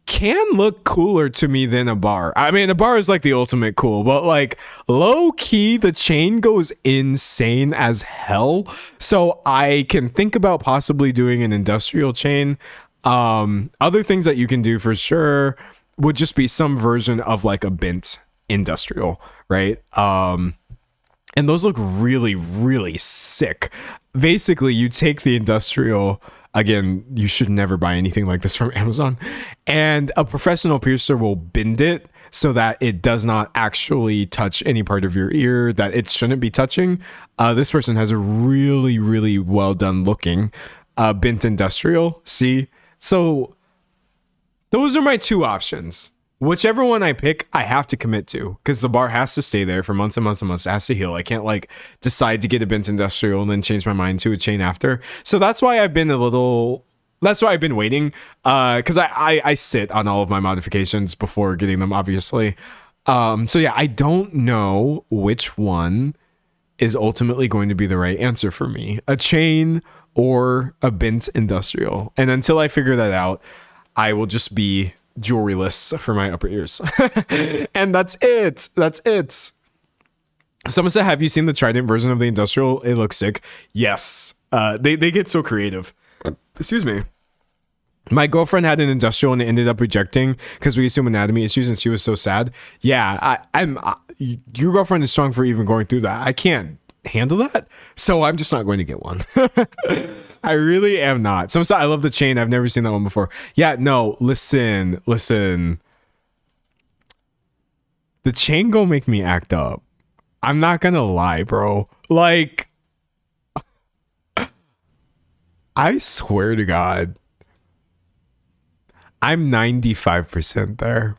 A: can look cooler to me than a bar. I mean, a bar is like the ultimate cool, but like low key, the chain goes insane as hell. So I can think about possibly doing an industrial chain. Other things that you can do for sure would just be some version of like a bent industrial, right? And those look really, really sick. Basically, you take the industrial. Again, you should never buy anything like this from Amazon. And a professional piercer will bend it so that it does not actually touch any part of your ear that it shouldn't be touching. This person has a really, really well done looking bent industrial. See? So those are my two options. Whichever one I pick, I have to commit to because the bar has to stay there for months and months and months. It has to heal. I can't like decide to get a bent industrial and then change my mind to a chain after. So that's why I've been waiting because I sit on all of my modifications before getting them, obviously. So yeah, I don't know which one is ultimately going to be the right answer for me, a chain or a bent industrial. And until I figure that out, I will just be jewelryless for my upper ears. And that's it. Someone said, have you seen the Trident version of the industrial? It looks sick. Yes. They get so creative. Excuse me. My girlfriend had an industrial and it ended up rejecting because we assume anatomy issues and she was so sad. Yeah, your girlfriend is strong for even going through that. I can't handle that, so I'm just not going to get one. I really am not. Some say I love the chain. I've never seen that one before. Yeah, no, listen. The chain gonna make me act up. I'm not gonna lie, bro. Like, I swear to God, I'm 95% there.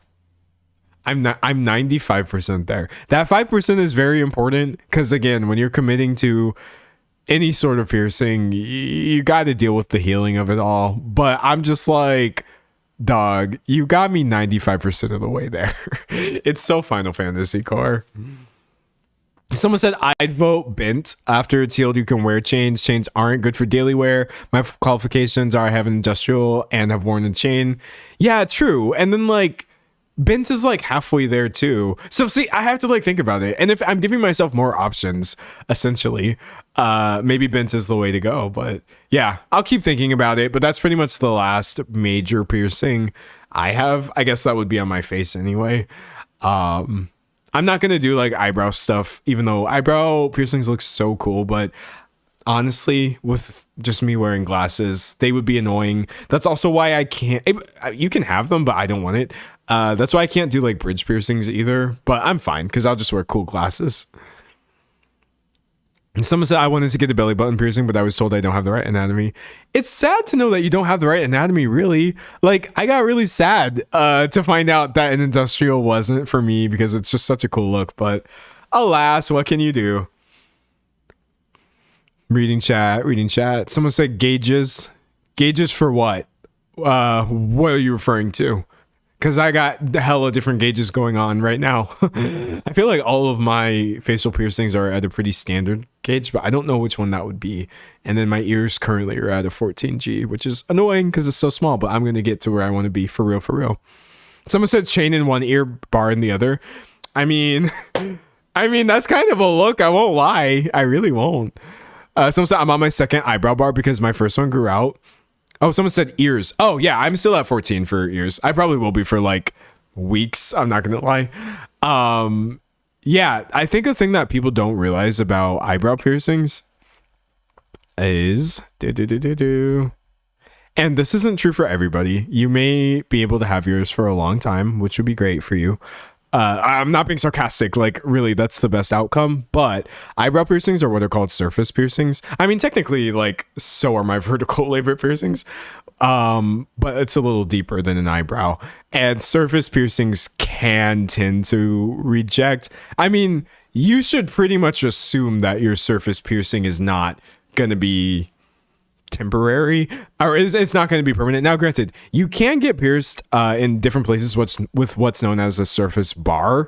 A: I'm 95% there. That 5% is very important because again, when you're committing to any sort of piercing, you got to deal with the healing of it all. But I'm just like, dog, you got me 95% of the way there. It's so Final Fantasy core. Someone said, I'd vote bent. After it's healed, you can wear chains. Chains aren't good for daily wear. My qualifications are I have an industrial and have worn a chain. Yeah, true. And then like, bent is like halfway there too. So see, I have to like think about it. And if I'm giving myself more options, essentially, maybe bent is the way to go. But yeah, I'll keep thinking about it. But that's pretty much the last major piercing I have. I guess that would be on my face anyway. I'm not going to do like eyebrow stuff, even though eyebrow piercings look so cool. But honestly, with just me wearing glasses, they would be annoying. That's also why I can't. You can have them, but I don't want it. That's why I can't do like bridge piercings either, but I'm fine because I'll just wear cool glasses. And someone said I wanted to get a belly button piercing, but I was told I don't have the right anatomy. It's sad to know that you don't have the right anatomy, really. Like, I got really sad to find out that an industrial wasn't for me because it's just such a cool look. But alas, what can you do? Reading chat. Someone said gauges. Gauges for what? What are you referring to? Because I got the hella different gauges going on right now. I feel like all of my facial piercings are at a pretty standard gauge, but I don't know which one that would be. And then my ears currently are at a 14G, which is annoying because it's so small, but I'm going to get to where I want to be for real. Someone said chain in one ear, bar in the other. I mean, that's kind of a look. I won't lie. I really won't. Someone said I'm on my second eyebrow bar because my first one grew out. Oh, someone said ears. Oh, yeah, I'm still at 14 for ears. I probably will be for like weeks. I'm not going to lie. Yeah, I think a thing that people don't realize about eyebrow piercings is... And this isn't true for everybody. You may be able to have yours for a long time, which would be great for you. I'm not being sarcastic. Like, really, that's the best outcome. But eyebrow piercings are what are called surface piercings. I mean, technically, like, so are my vertical labret piercings. But it's a little deeper than an eyebrow. And surface piercings can tend to reject. I mean, you should pretty much assume that your surface piercing is not going to be temporary, or it's not going to be permanent. Now, granted, you can get pierced in different places with what's known as a surface bar,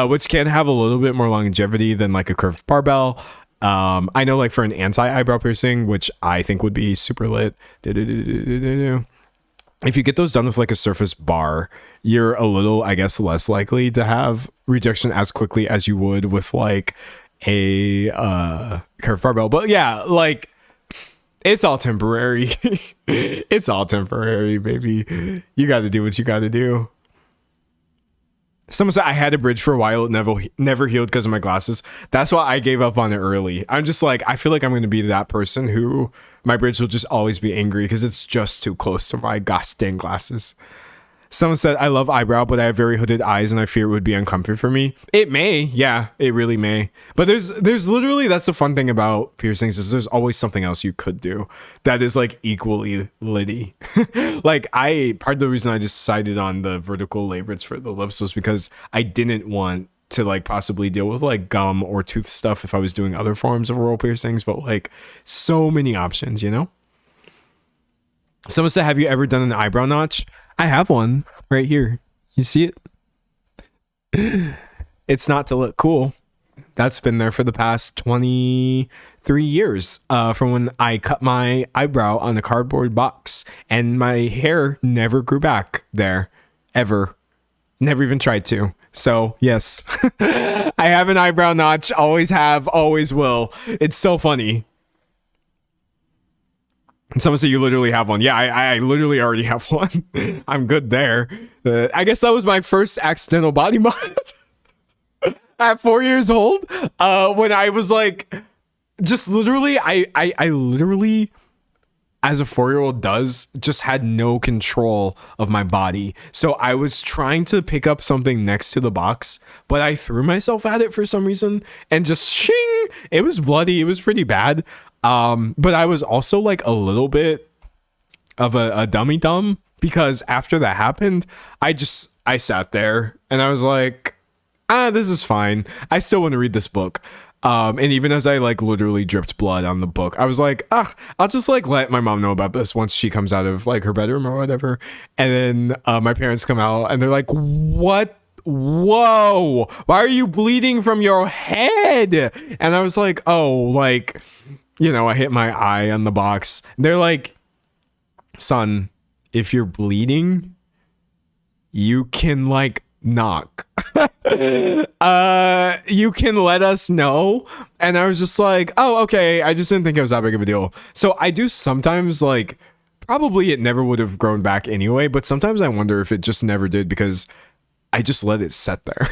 A: which can have a little bit more longevity than like a curved barbell. I know, like for an anti-eyebrow piercing, which I think would be super lit, if you get those done with like a surface bar, you're a little, I guess, less likely to have rejection as quickly as you would with like a curved barbell. But yeah, like, it's all temporary. It's all temporary, baby. You got to do what you got to do. Someone said I had a bridge for a while. It never healed because of my glasses. That's why I gave up on it early. I'm just like, I feel like I'm going to be that person who my bridge will just always be angry because it's just too close to my gosh dang glasses. Someone said, I love eyebrow, but I have very hooded eyes and I fear it would be uncomfortable for me. It may. Yeah, it really may. But there's literally, that's the fun thing about piercings is there's always something else you could do that is like equally litty. Like part of the reason I decided on the vertical labrets for the lips was because I didn't want to like possibly deal with like gum or tooth stuff if I was doing other forms of oral piercings, but like so many options, you know? Someone said, have you ever done an eyebrow notch? I have one right here. You see it? It's not to look cool. That's been there for the past 23 years from when I cut my eyebrow on a cardboard box, and my hair never grew back there ever. Never even tried to. So yes, I have an eyebrow notch. Always have, always will. It's so funny. And someone said you literally have one. Yeah, I literally already have one. I'm good there. I guess that was my first accidental body mod at 4 years old. When I was like, just literally, I literally, as a 4-year-old does, just had no control of my body. So I was trying to pick up something next to the box, but I threw myself at it for some reason and just shing. It was bloody. It was pretty bad. But I was also like a little bit of a dummy dumb because after that happened, I sat there and I was like, this is fine. I still want to read this book. And even as I like literally dripped blood on the book, I was like, I'll just like let my mom know about this once she comes out of like her bedroom or whatever. And then my parents come out and they're like, what? Whoa, why are you bleeding from your head? And I was like, oh, like, you know, I hit my eye on the box. They're like, son, if you're bleeding, you can like knock. You can let us know. And I was just like, oh, okay. I just didn't think it was that big of a deal. So I do sometimes like, probably it never would have grown back anyway, but sometimes I wonder if it just never did because I just let it set there.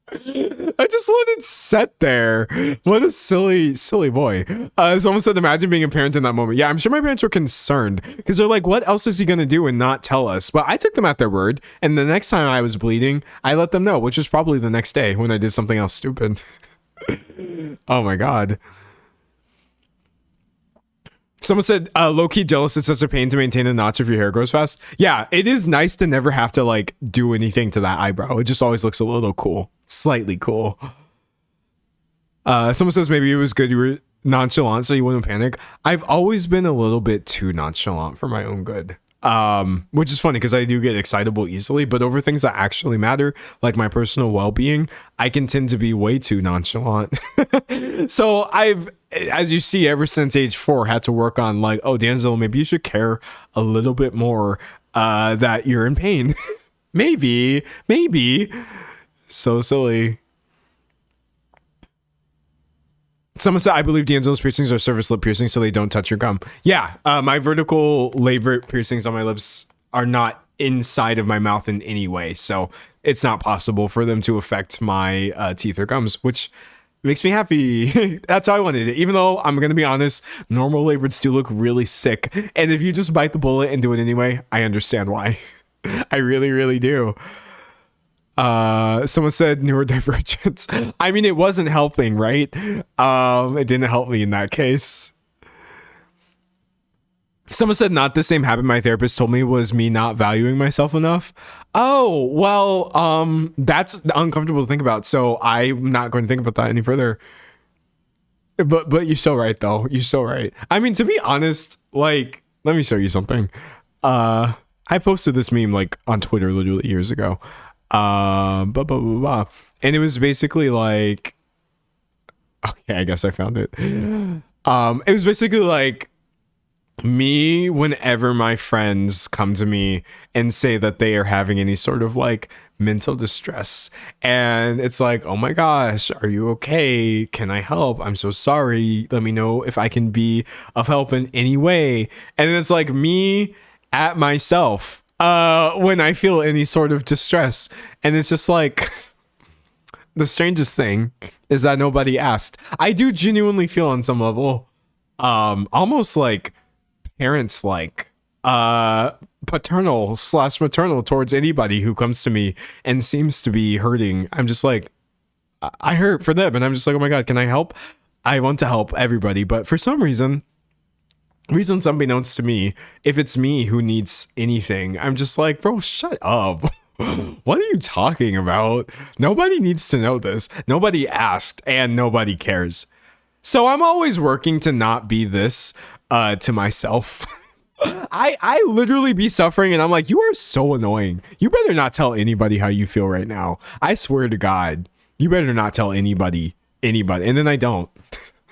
A: I just let it set there. What a silly boy. Someone said, imagine being a parent in that moment. Yeah, I'm sure my parents were concerned because they're like, what else is he going to do and not tell us? But I took them at their word. And the next time I was bleeding, I let them know, which was probably the next day when I did something else stupid. Oh my God. Someone said, low-key jealous, it's such a pain to maintain a notch if your hair grows fast. Yeah, it is nice to never have to like do anything to that eyebrow. It just always looks a little cool. Slightly cool. Someone says maybe it was good you were nonchalant so you wouldn't panic. I've always been a little bit too nonchalant for my own good. Which is funny because I do get excitable easily, but over things that actually matter, like my personal well-being, I can tend to be way too nonchalant. So I've, as you see, ever since age 4, had to work on like, oh, D'Angelo, maybe you should care a little bit more that you're in pain. maybe. So silly. Someone said, I believe D'Angelo's piercings are surface lip piercings, so they don't touch your gum. Yeah, my vertical labor piercings on my lips are not inside of my mouth in any way, so it's not possible for them to affect my teeth or gums, which makes me happy. That's how I wanted it. Even though I'm gonna be honest, normal labors do look really sick, and if you just bite the bullet and do it anyway, I understand why. I really, really do. Someone said neurodivergence. I mean, it wasn't helping, right? It didn't help me in that case. Someone said not the same habit my therapist told me was me not valuing myself enough. Oh, well, that's uncomfortable to think about, so I'm not going to think about that any further. But you're so right, though. You're so right. I mean, to be honest, like, let me show you something. I posted this meme like on Twitter literally years ago. And it was basically like, okay, I guess I found it. It was basically like me whenever my friends come to me and say that they are having any sort of like mental distress, and it's like, oh my gosh, are you okay? Can I help? I'm so sorry. Let me know if I can be of help in any way. And then it's like me at myself when I feel any sort of distress. And it's just like, the strangest thing is that nobody asked. I do genuinely feel on some level almost like parents, like paternal / maternal towards anybody who comes to me and seems to be hurting. I'm just like, I hurt for them, and I'm just like, oh my god, can I help? I want to help everybody, but for some reason unbeknownst to me, if it's me who needs anything, I'm just like, bro, shut up. What are you talking about? Nobody needs to know this. Nobody asked, and nobody cares. So I'm always working to not be this to myself. I literally be suffering, and I'm like, you are so annoying. You better not tell anybody how you feel right now. I swear to God, you better not tell anybody. And then I don't.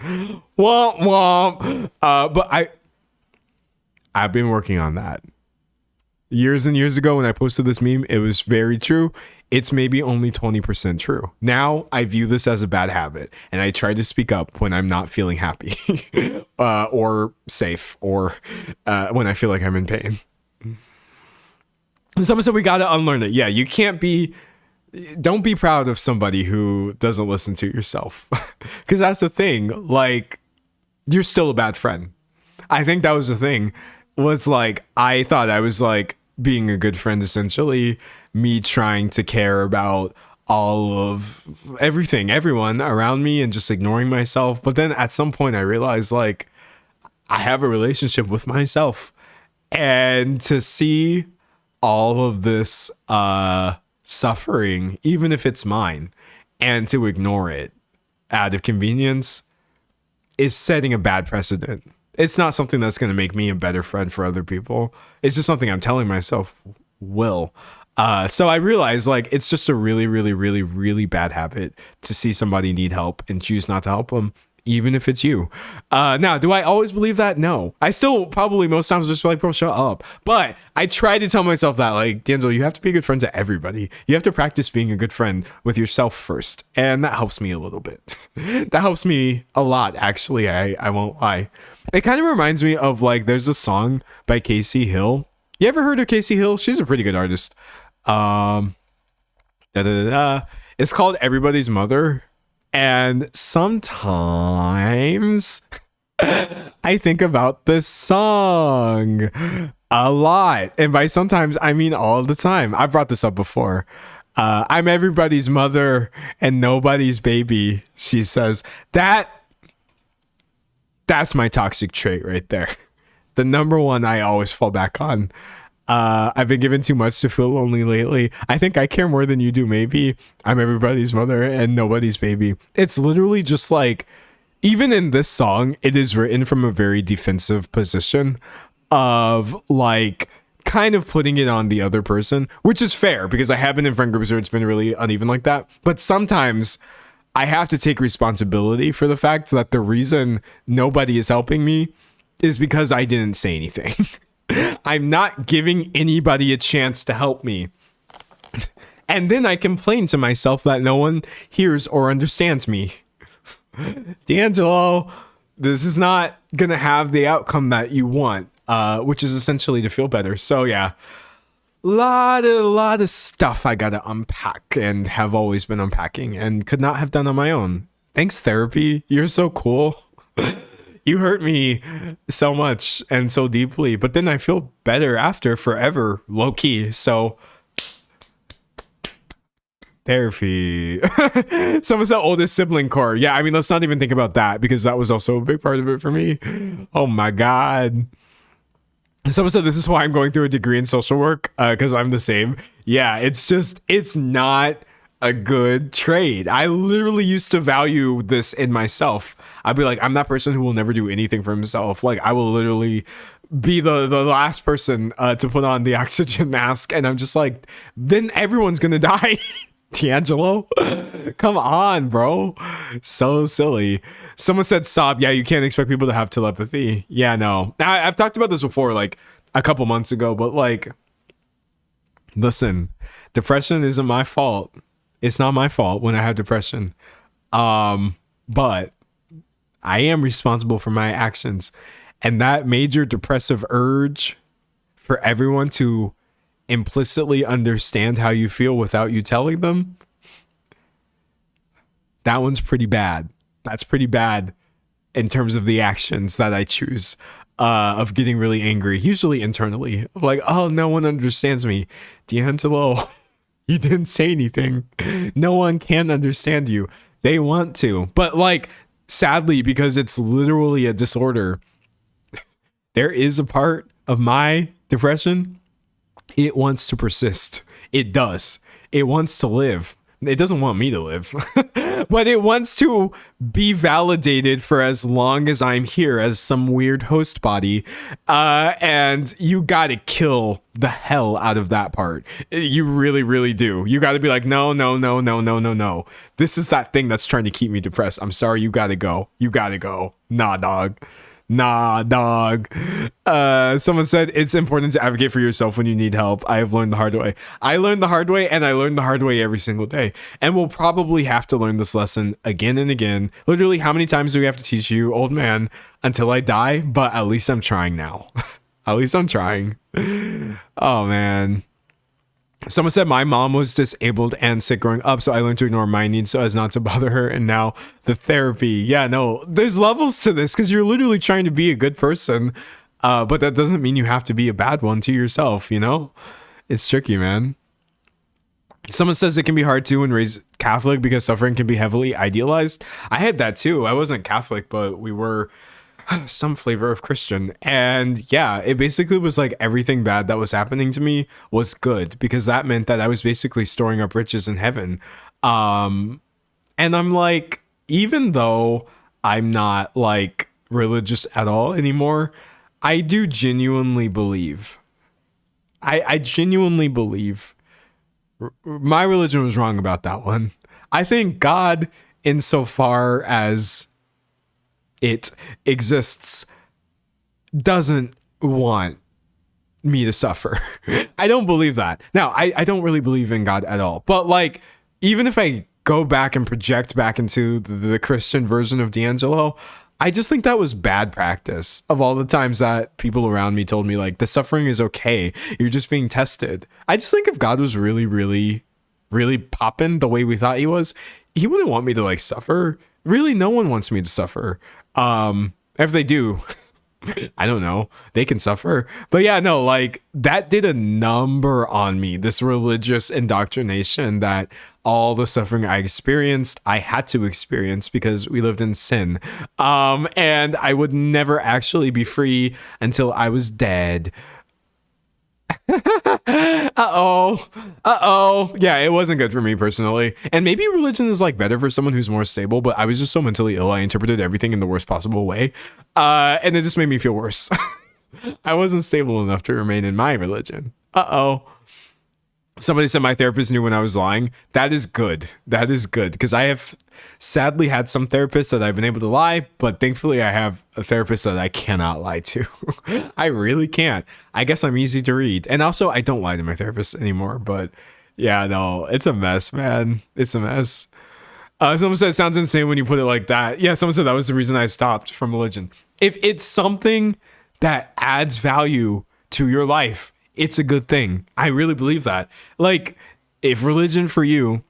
A: Womp womp. But I've been working on that. Years and years ago when I posted this meme, it was very true. It's maybe only 20% true. Now I view this as a bad habit, and I try to speak up when I'm not feeling happy or safe, or when I feel like I'm in pain. And someone said we got to unlearn it. Yeah, you can't be... Don't be proud of somebody who doesn't listen to yourself. Because that's the thing. Like, you're still a bad friend. I think that was the thing. Was like, I thought I was like being a good friend, essentially. Me trying to care about all of everything, everyone around me, and just ignoring myself. But then at some point I realized, like, I have a relationship with myself. And to see all of this suffering, even if it's mine, and to ignore it out of convenience is setting a bad precedent. It's not something that's going to make me a better friend for other people. It's just something I'm telling myself will. So I realized, like, it's just a really, really, really, really bad habit to see somebody need help and choose not to help them, even if it's you. Now, do I always believe that? No. I still probably most times just like, bro, shut up. But I try to tell myself that, like, D'Angelo, you have to be a good friend to everybody. You have to practice being a good friend with yourself first. And that helps me a little bit. That helps me a lot, actually. I won't lie. It kind of reminds me of, like, there's a song by Casey Hill. You ever heard of Casey Hill? She's a pretty good artist. It's called Everybody's Mother. And sometimes I think about this song a lot. And by sometimes, I mean all the time. I brought this up before. I'm everybody's mother and nobody's baby, she says. That's my toxic trait right there. The number one I always fall back on. I've been given too much to feel lonely lately. I think I care more than you do, maybe. I'm everybody's mother and nobody's baby. It's literally just like, even in this song, it is written from a very defensive position of, like, kind of putting it on the other person, which is fair because I have been in friend groups where it's been really uneven like that. But sometimes I have to take responsibility for the fact that the reason nobody is helping me is because I didn't say anything. I'm not giving anybody a chance to help me. And then I complain to myself that no one hears or understands me. D'Angelo, this is not gonna have the outcome that you want, which is essentially to feel better. So yeah, lot of stuff I gotta unpack and have always been unpacking and could not have done on my own. Thanks, therapy. You're so cool. You hurt me so much and so deeply, but then I feel better after forever, low key. So therapy. Someone said oldest sibling core. Yeah, I mean, let's not even think about that because that was also a big part of it for me. Oh my God. Someone said this is why I'm going through a degree in social work, because I'm the same. Yeah, it's not a good trade. I literally used to value this in myself. I'd be like, I'm that person who will never do anything for himself. Like, I will literally be the last person to put on the oxygen mask. And I'm just like, then everyone's going to die. D'Angelo, come on, bro. So silly. Someone said sob. Yeah, you can't expect people to have telepathy. Yeah, no. I've talked about this before, like a couple months ago, but like, listen, depression isn't my fault. It's not my fault when I have depression. But I am responsible for my actions. And that major depressive urge for everyone to implicitly understand how you feel without you telling them, that one's pretty bad. That's pretty bad in terms of the actions that I choose, of getting really angry, usually internally. Like, oh, no one understands me. D'Angelo, you didn't say anything. No one can understand you. They want to. But like, sadly, because it's literally a disorder, there is a part of my depression, it wants to persist. It does. It wants to live. It doesn't want me to live, but it wants to be validated for as long as I'm here as some weird host body. And you got to kill the hell out of that part. You really, really do. You got to be like, no, no, no, no, no, no, no. This is that thing that's trying to keep me depressed. I'm sorry. You got to go. You got to go. Nah, dog. Nah, dog. Someone said it's important to advocate for yourself when you need help. I have learned the hard way. I learned the hard way, and I learned the hard way every single day. And we'll probably have to learn this lesson again and again. Literally, how many times do we have to teach you, old man, until I die? But at least I'm trying now. At least I'm trying. Oh, man. Someone said my mom was disabled and sick growing up, so I learned to ignore my needs so as not to bother her. And now the therapy. Yeah, no, there's levels to this because you're literally trying to be a good person. But that doesn't mean you have to be a bad one to yourself, you know? It's tricky, man. Someone says it can be hard too when raised Catholic because suffering can be heavily idealized. I had that too. I wasn't Catholic, but we were some flavor of Christian. And yeah, it basically was like everything bad that was happening to me was good because that meant that I was basically storing up riches in heaven. And I'm like, even though I'm not like religious at all anymore, I do genuinely believe. I genuinely believe my religion was wrong about that one. I think God, insofar as it exists, doesn't want me to suffer. I don't believe that. Now, I don't really believe in God at all. But like, even if I go back and project back into the Christian version of D'Angelo, I just think that was bad practice of all the times that people around me told me like the suffering is okay. You're just being tested. I just think if God was really, really, really popping the way we thought he was, he wouldn't want me to like suffer. Really, no one wants me to suffer. If they do, I don't know, they can suffer. But yeah, no, like that did a number on me, this religious indoctrination that all the suffering I experienced, I had to experience because we lived in sin. And I would never actually be free until I was dead. Uh-oh. Yeah, it wasn't good for me personally. And maybe religion is like better for someone who's more stable, but I was just so mentally ill, I interpreted everything in the worst possible way. And it just made me feel worse. I wasn't stable enough to remain in my religion. Uh-oh. Somebody said my therapist knew when I was lying. That is good. That is good. Because I have sadly had some therapists that I've been able to lie, but thankfully I have a therapist that I cannot lie to. I really can't. I guess I'm easy to read. And also I don't lie to my therapist anymore. But yeah, no, it's a mess, man. It's a mess. Someone said it sounds insane when you put it like that. Yeah, someone said that was the reason I stopped from religion. If it's something that adds value to your life, it's a good thing. I really believe that. Like, if religion for you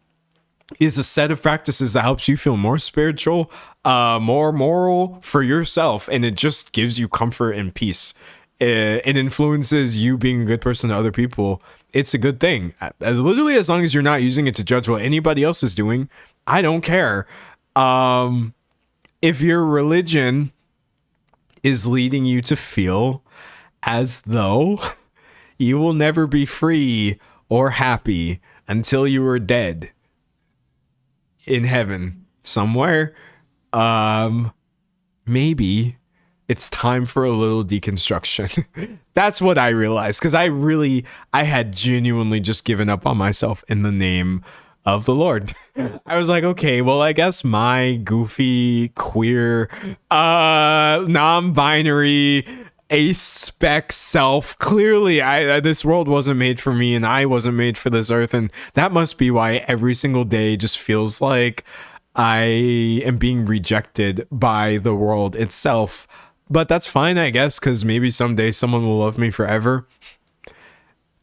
A: is a set of practices that helps you feel more spiritual, more moral for yourself, and it just gives you comfort and peace, it influences you being a good person to other people, it's a good thing. As long as you're not using it to judge what anybody else is doing, I don't care. If your religion is leading you to feel as though you will never be free or happy until you are dead in heaven somewhere, maybe it's time for a little deconstruction. That's what I realized, because I had genuinely just given up on myself in the name of the Lord. I was like, okay, well, I guess my goofy, queer, non-binary, a-spec self, clearly this world wasn't made for me, and I wasn't made for this earth, and that must be why every single day just feels like I am being rejected by the world itself. But that's fine, I guess, because maybe someday someone will love me forever.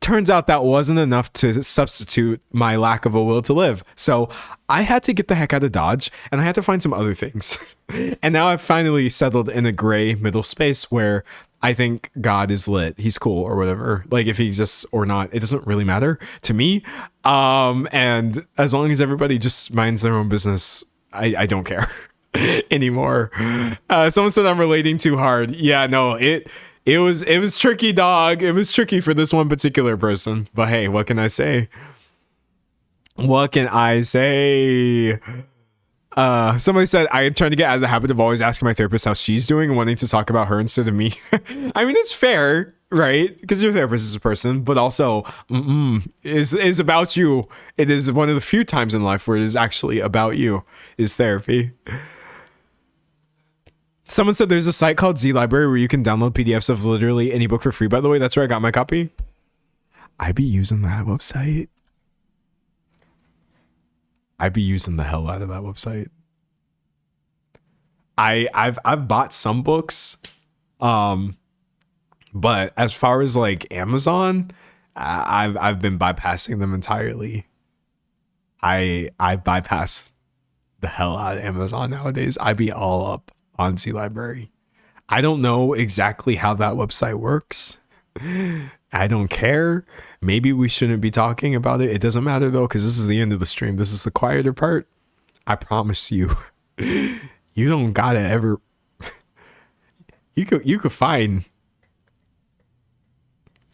A: Turns out that wasn't enough to substitute my lack of a will to live. So I had to get the heck out of Dodge, and I had to find some other things. And now I've finally settled in a gray middle space where I think God is lit. He's cool or whatever. Like, if he exists or not, it doesn't really matter to me. And as long as everybody just minds their own business, I don't care anymore. Someone said I'm relating too hard. Yeah, no, it was tricky, dog. It was tricky for this one particular person. But hey, what can I say? What can I say? Somebody said, I am trying to get out of the habit of always asking my therapist how she's doing and wanting to talk about her instead of me. I mean, it's fair, right? Because your therapist is a person, but also is about you. It is one of the few times in life where it is actually about you, is therapy. Someone said there's a site called Z Library where you can download PDFs of literally any book for free. By the way, that's where I got my copy. I be using that website. I'd be using the hell out of that website. I've bought some books, but as far as like Amazon, I've been bypassing them entirely. I bypass the hell out of Amazon nowadays. I be all up on Z Library. I don't know exactly how that website works. I don't care. Maybe we shouldn't be talking about it. It doesn't matter though, because this is the end of the stream. This is the quieter part. I promise you, you don't gotta ever. You could find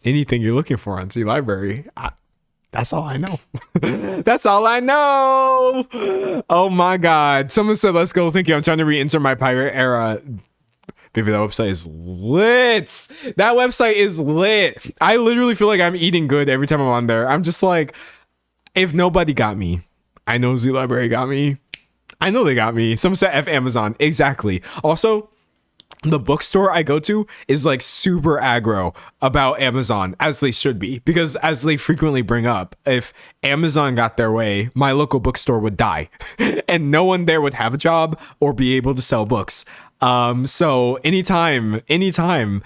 A: anything you're looking for on Z Library. That's all I know. That's all I know. Oh my God. Someone said, let's go. Thank you. I'm trying to re-enter my pirate era. Baby, that website is lit. That website is lit. I literally feel like I'm eating good every time I'm on there. I'm just like, if nobody got me, I know Z Library got me. I know they got me. Someone said F Amazon. Exactly. Also, the bookstore I go to is like super aggro about Amazon, as they should be, because as they frequently bring up, if Amazon got their way, my local bookstore would die and no one there would have a job or be able to sell books. So anytime anybody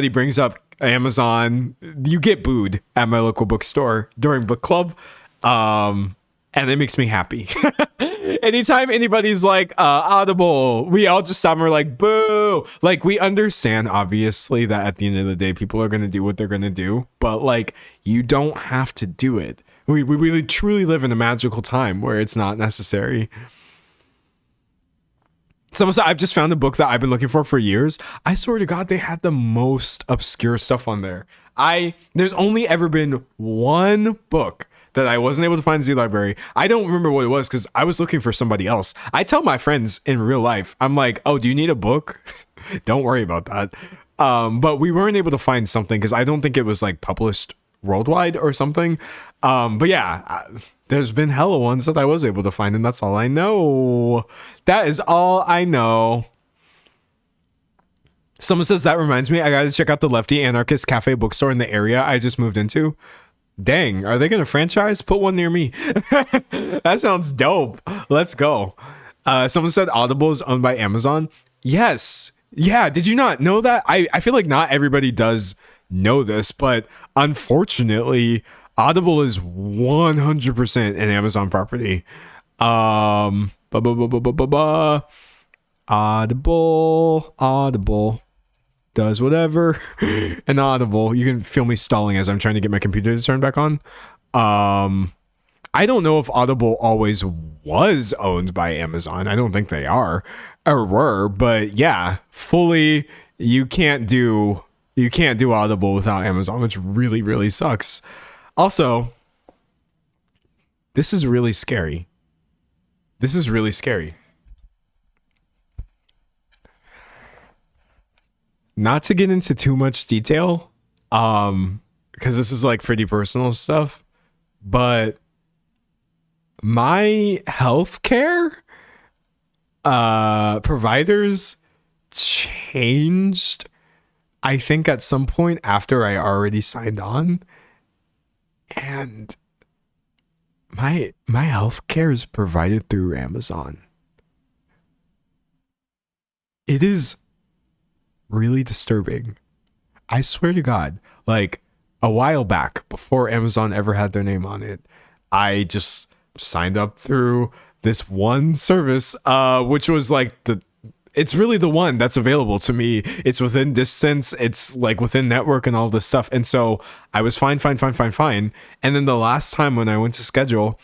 A: brings up Amazon, you get booed at my local bookstore during book club. And it makes me happy. Anytime anybody's like Audible, we all just stop and we're like, boo. Like, we understand obviously that at the end of the day, people are going to do what they're going to do, but like, you don't have to do it. We really truly live in a magical time where it's not necessary. Someone said, I've just found a book that I've been looking for years. I swear to God, they had the most obscure stuff on there. There's only ever been one book that I wasn't able to find in Z Library. I don't remember what it was because I was looking for somebody else. I tell my friends in real life, I'm like, oh, do you need a book? Don't worry about that. But we weren't able to find something because I don't think it was like published worldwide or something. But yeah, there's been hella ones that I was able to find, and that's all I know. That is all I know. Someone says, that reminds me, I gotta check out the Lefty Anarchist Cafe bookstore in the area I just moved into. Dang, are they gonna franchise? Put one near me. That sounds dope. Let's go. Someone said Audible is owned by Amazon. Yes. Yeah, did you not know that? I feel like not everybody does know this, but unfortunately, Audible is 100% an Amazon property. Audible does whatever. And Audible, you can feel me stalling as I'm trying to get my computer to turn back on. I don't know if Audible always was owned by Amazon. I don't think they are or were, but yeah, fully you can't do Audible without Amazon, which really, really sucks. Also, this is really scary. This is really scary. Not to get into too much detail, because this is like pretty personal stuff, but my healthcare providers changed, I think, at some point after I already signed on, and my healthcare is provided through Amazon. It is really disturbing. I swear to God, like a while back, before Amazon ever had their name on it, I just signed up through this one service, which was like it's really the one that's available to me. It's within distance, it's like within network and all this stuff. And so I was fine. And then the last time when I went to schedule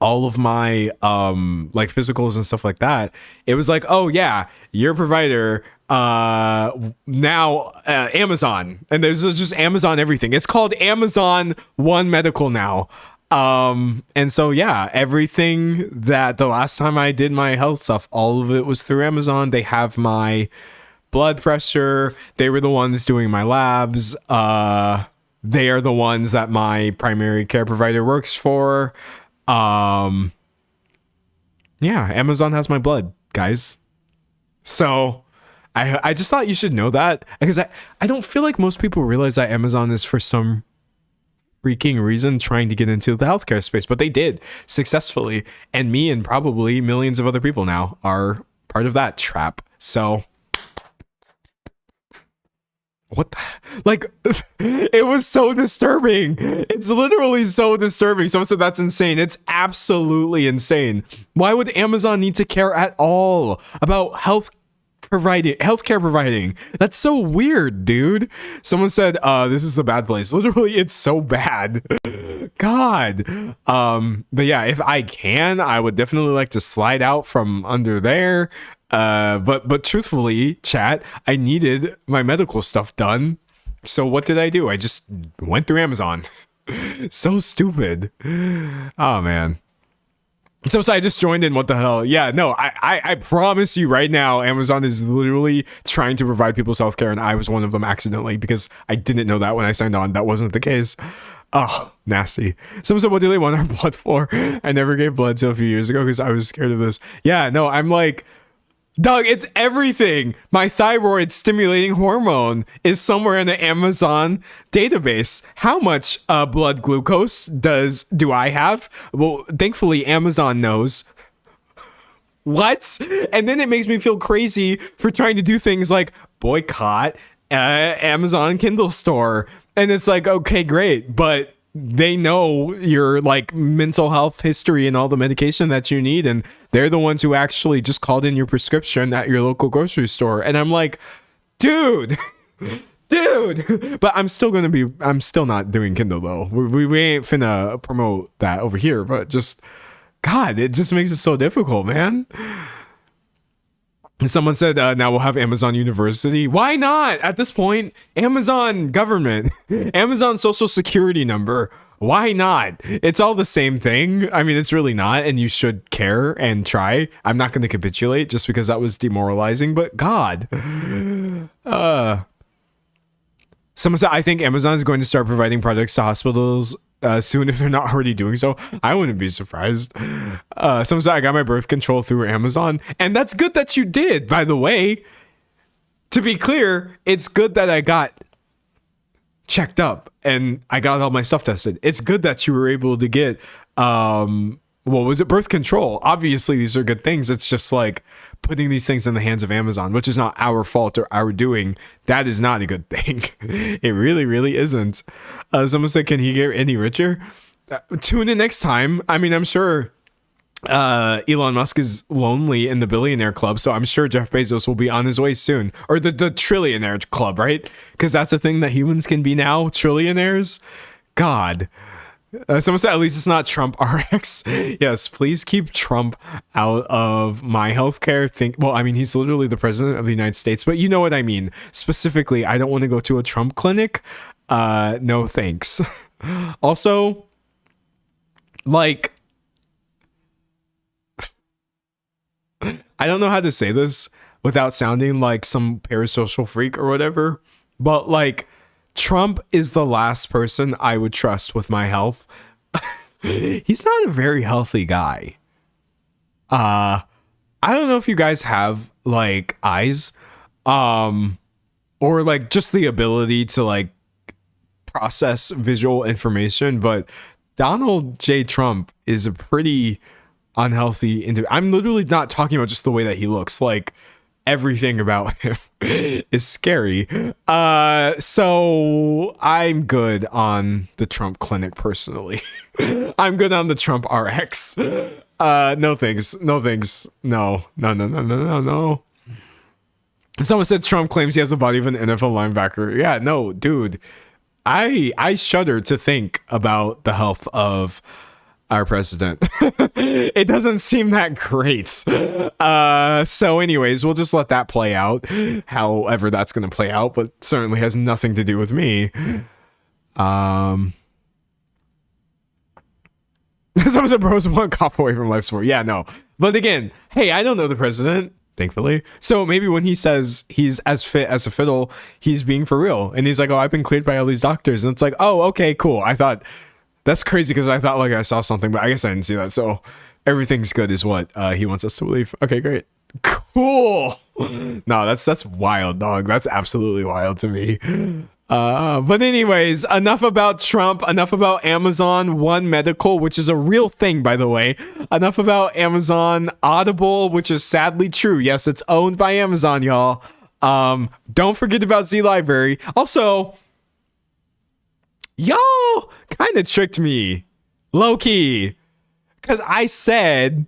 A: all of my like physicals and stuff like that, it was like, oh yeah, your provider now Amazon, and there's just Amazon everything. It's called Amazon One Medical now. And so yeah, everything that the last time I did my health stuff, all of it was through Amazon. They have my blood pressure. They were the ones doing my labs. They are the ones that my primary care provider works for. Yeah, Amazon has my blood, guys. So I just thought you should know that, because I don't feel like most people realize that Amazon is for some freaking reason trying to get into the healthcare space, but they did successfully, and me and probably millions of other people now are part of that trap. So what the, like, it was so disturbing. It's literally so disturbing. Someone said that's insane. It's absolutely insane. Why would Amazon need to care at all about healthcare providing? That's so weird, dude. Someone said this is the bad place. Literally, it's so bad. God. But yeah, if I can, I would definitely like to slide out from under there. But truthfully, chat, I needed my medical stuff done. So what did I do? I just went through Amazon. So stupid. Oh man. So I just joined in. What the hell? Yeah, no, I promise you right now, Amazon is literally trying to provide people's healthcare, and I was one of them accidentally, because I didn't know that when I signed on. That wasn't the case. Oh, nasty. Someone said, what do they want our blood for? I never gave blood till a few years ago because I was scared of this. Yeah, no, I'm like, Doug, it's everything. My thyroid stimulating hormone is somewhere in the Amazon database. How much blood glucose do I have? Well, thankfully, Amazon knows. What? And then it makes me feel crazy for trying to do things like boycott Amazon Kindle store. And it's like, okay, great. But they know your like mental health history and all the medication that you need, and they're the ones who actually just called in your prescription at your local grocery store. And I'm like, dude. But I'm still not doing Kindle though. We ain't finna promote that over here, but just God, it just makes it so difficult, man. Someone said, now we'll have Amazon University. Why not? At this point, Amazon government, Amazon social security number. Why not? It's all the same thing. I mean, it's really not, and you should care and try. I'm not going to capitulate just because that was demoralizing, but God. Someone said, I think Amazon is going to start providing products to hospitals soon if they're not already doing so. I wouldn't be surprised. Someone said, I got my birth control through Amazon. And that's good that you did, by the way. To be clear, it's good that I got checked up and I got all my stuff tested. It's good that you were able to get what was it, birth control. Obviously these are good things. It's just like putting these things in the hands of Amazon, which is not our fault or our doing. That is not a good thing. It really isn't. Someone said, can he get any richer? Tune in next time. I mean, I'm sure Elon Musk is lonely in the billionaire club, so I'm sure Jeff Bezos will be on his way soon, or the trillionaire club, right? Because that's a thing that humans can be now, trillionaires. God. Someone said, at least it's not Trump RX. Yes, please keep Trump out of my healthcare thing. Well, I mean, he's literally the president of the United States, but you know what I mean. Specifically, I don't want to go to a Trump clinic. No thanks. Also, like, I don't know how to say this without sounding like some parasocial freak or whatever, but like, Trump is the last person I would trust with my health. He's not a very healthy guy. I don't know if you guys have like eyes, or like just the ability to like process visual information, but Donald J. Trump is a pretty unhealthy individual. I'm literally not talking about just the way that he looks. Like, everything about him is scary. So I'm good on the Trump clinic personally. I'm good on the Trump RX. No thanks. No thanks. No. Someone said Trump claims he has the body of an NFL linebacker. Yeah, no, dude. I shudder to think about the health of our president. It doesn't seem that great. So anyways, we'll just let that play out, however that's going to play out, but certainly has nothing to do with me. Someone said bros one cop away from life support. Yeah, no. But again, hey, I don't know the president, thankfully. So maybe when he says he's as fit as a fiddle, he's being for real. And he's like, oh, I've been cleared by all these doctors. And it's like, oh, okay, cool. I thought... That's crazy because I thought like I saw something, but I guess I didn't see that. So everything's good is what he wants us to believe. Okay, great. Cool. No, that's wild, dog. That's absolutely wild to me. But anyways, enough about Trump, enough about Amazon One Medical, which is a real thing, by the way. Enough about Amazon Audible, which is sadly true. Yes, it's owned by Amazon, y'all. Don't forget about Z Library. Also, y'all kind of tricked me, low-key, because I said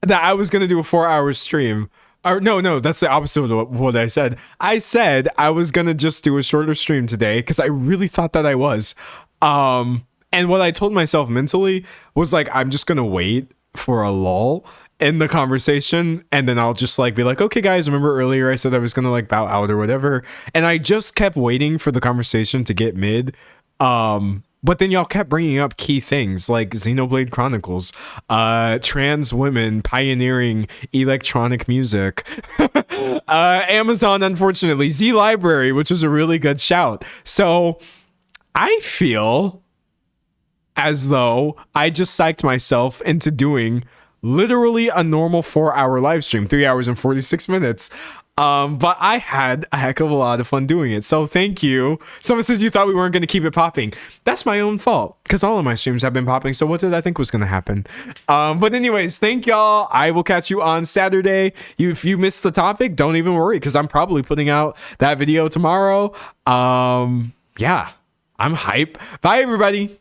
A: that I was going to do a 4-hour stream. Or no, that's the opposite of what I said. I said I was going to just do a shorter stream today because I really thought that I was. And what I told myself mentally was like, I'm just going to wait for a lull in the conversation, and then I'll just like be like, okay guys, remember earlier I said I was going to like bow out or whatever. And I just kept waiting for the conversation to get mid. But then y'all kept bringing up key things like Xenoblade Chronicles, trans women pioneering electronic music, Amazon, unfortunately, Z Library, which is a really good shout. So I feel as though I just psyched myself into doing literally a normal 4-hour live stream, 3 hours and 46 minutes. But I had a heck of a lot of fun doing it. So thank you. Someone says you thought we weren't going to keep it popping. That's my own fault because all of my streams have been popping. So what did I think was going to happen? But anyways, thank y'all. I will catch you on Saturday. If you missed the topic, don't even worry because I'm probably putting out that video tomorrow. Yeah, I'm hype. Bye, everybody.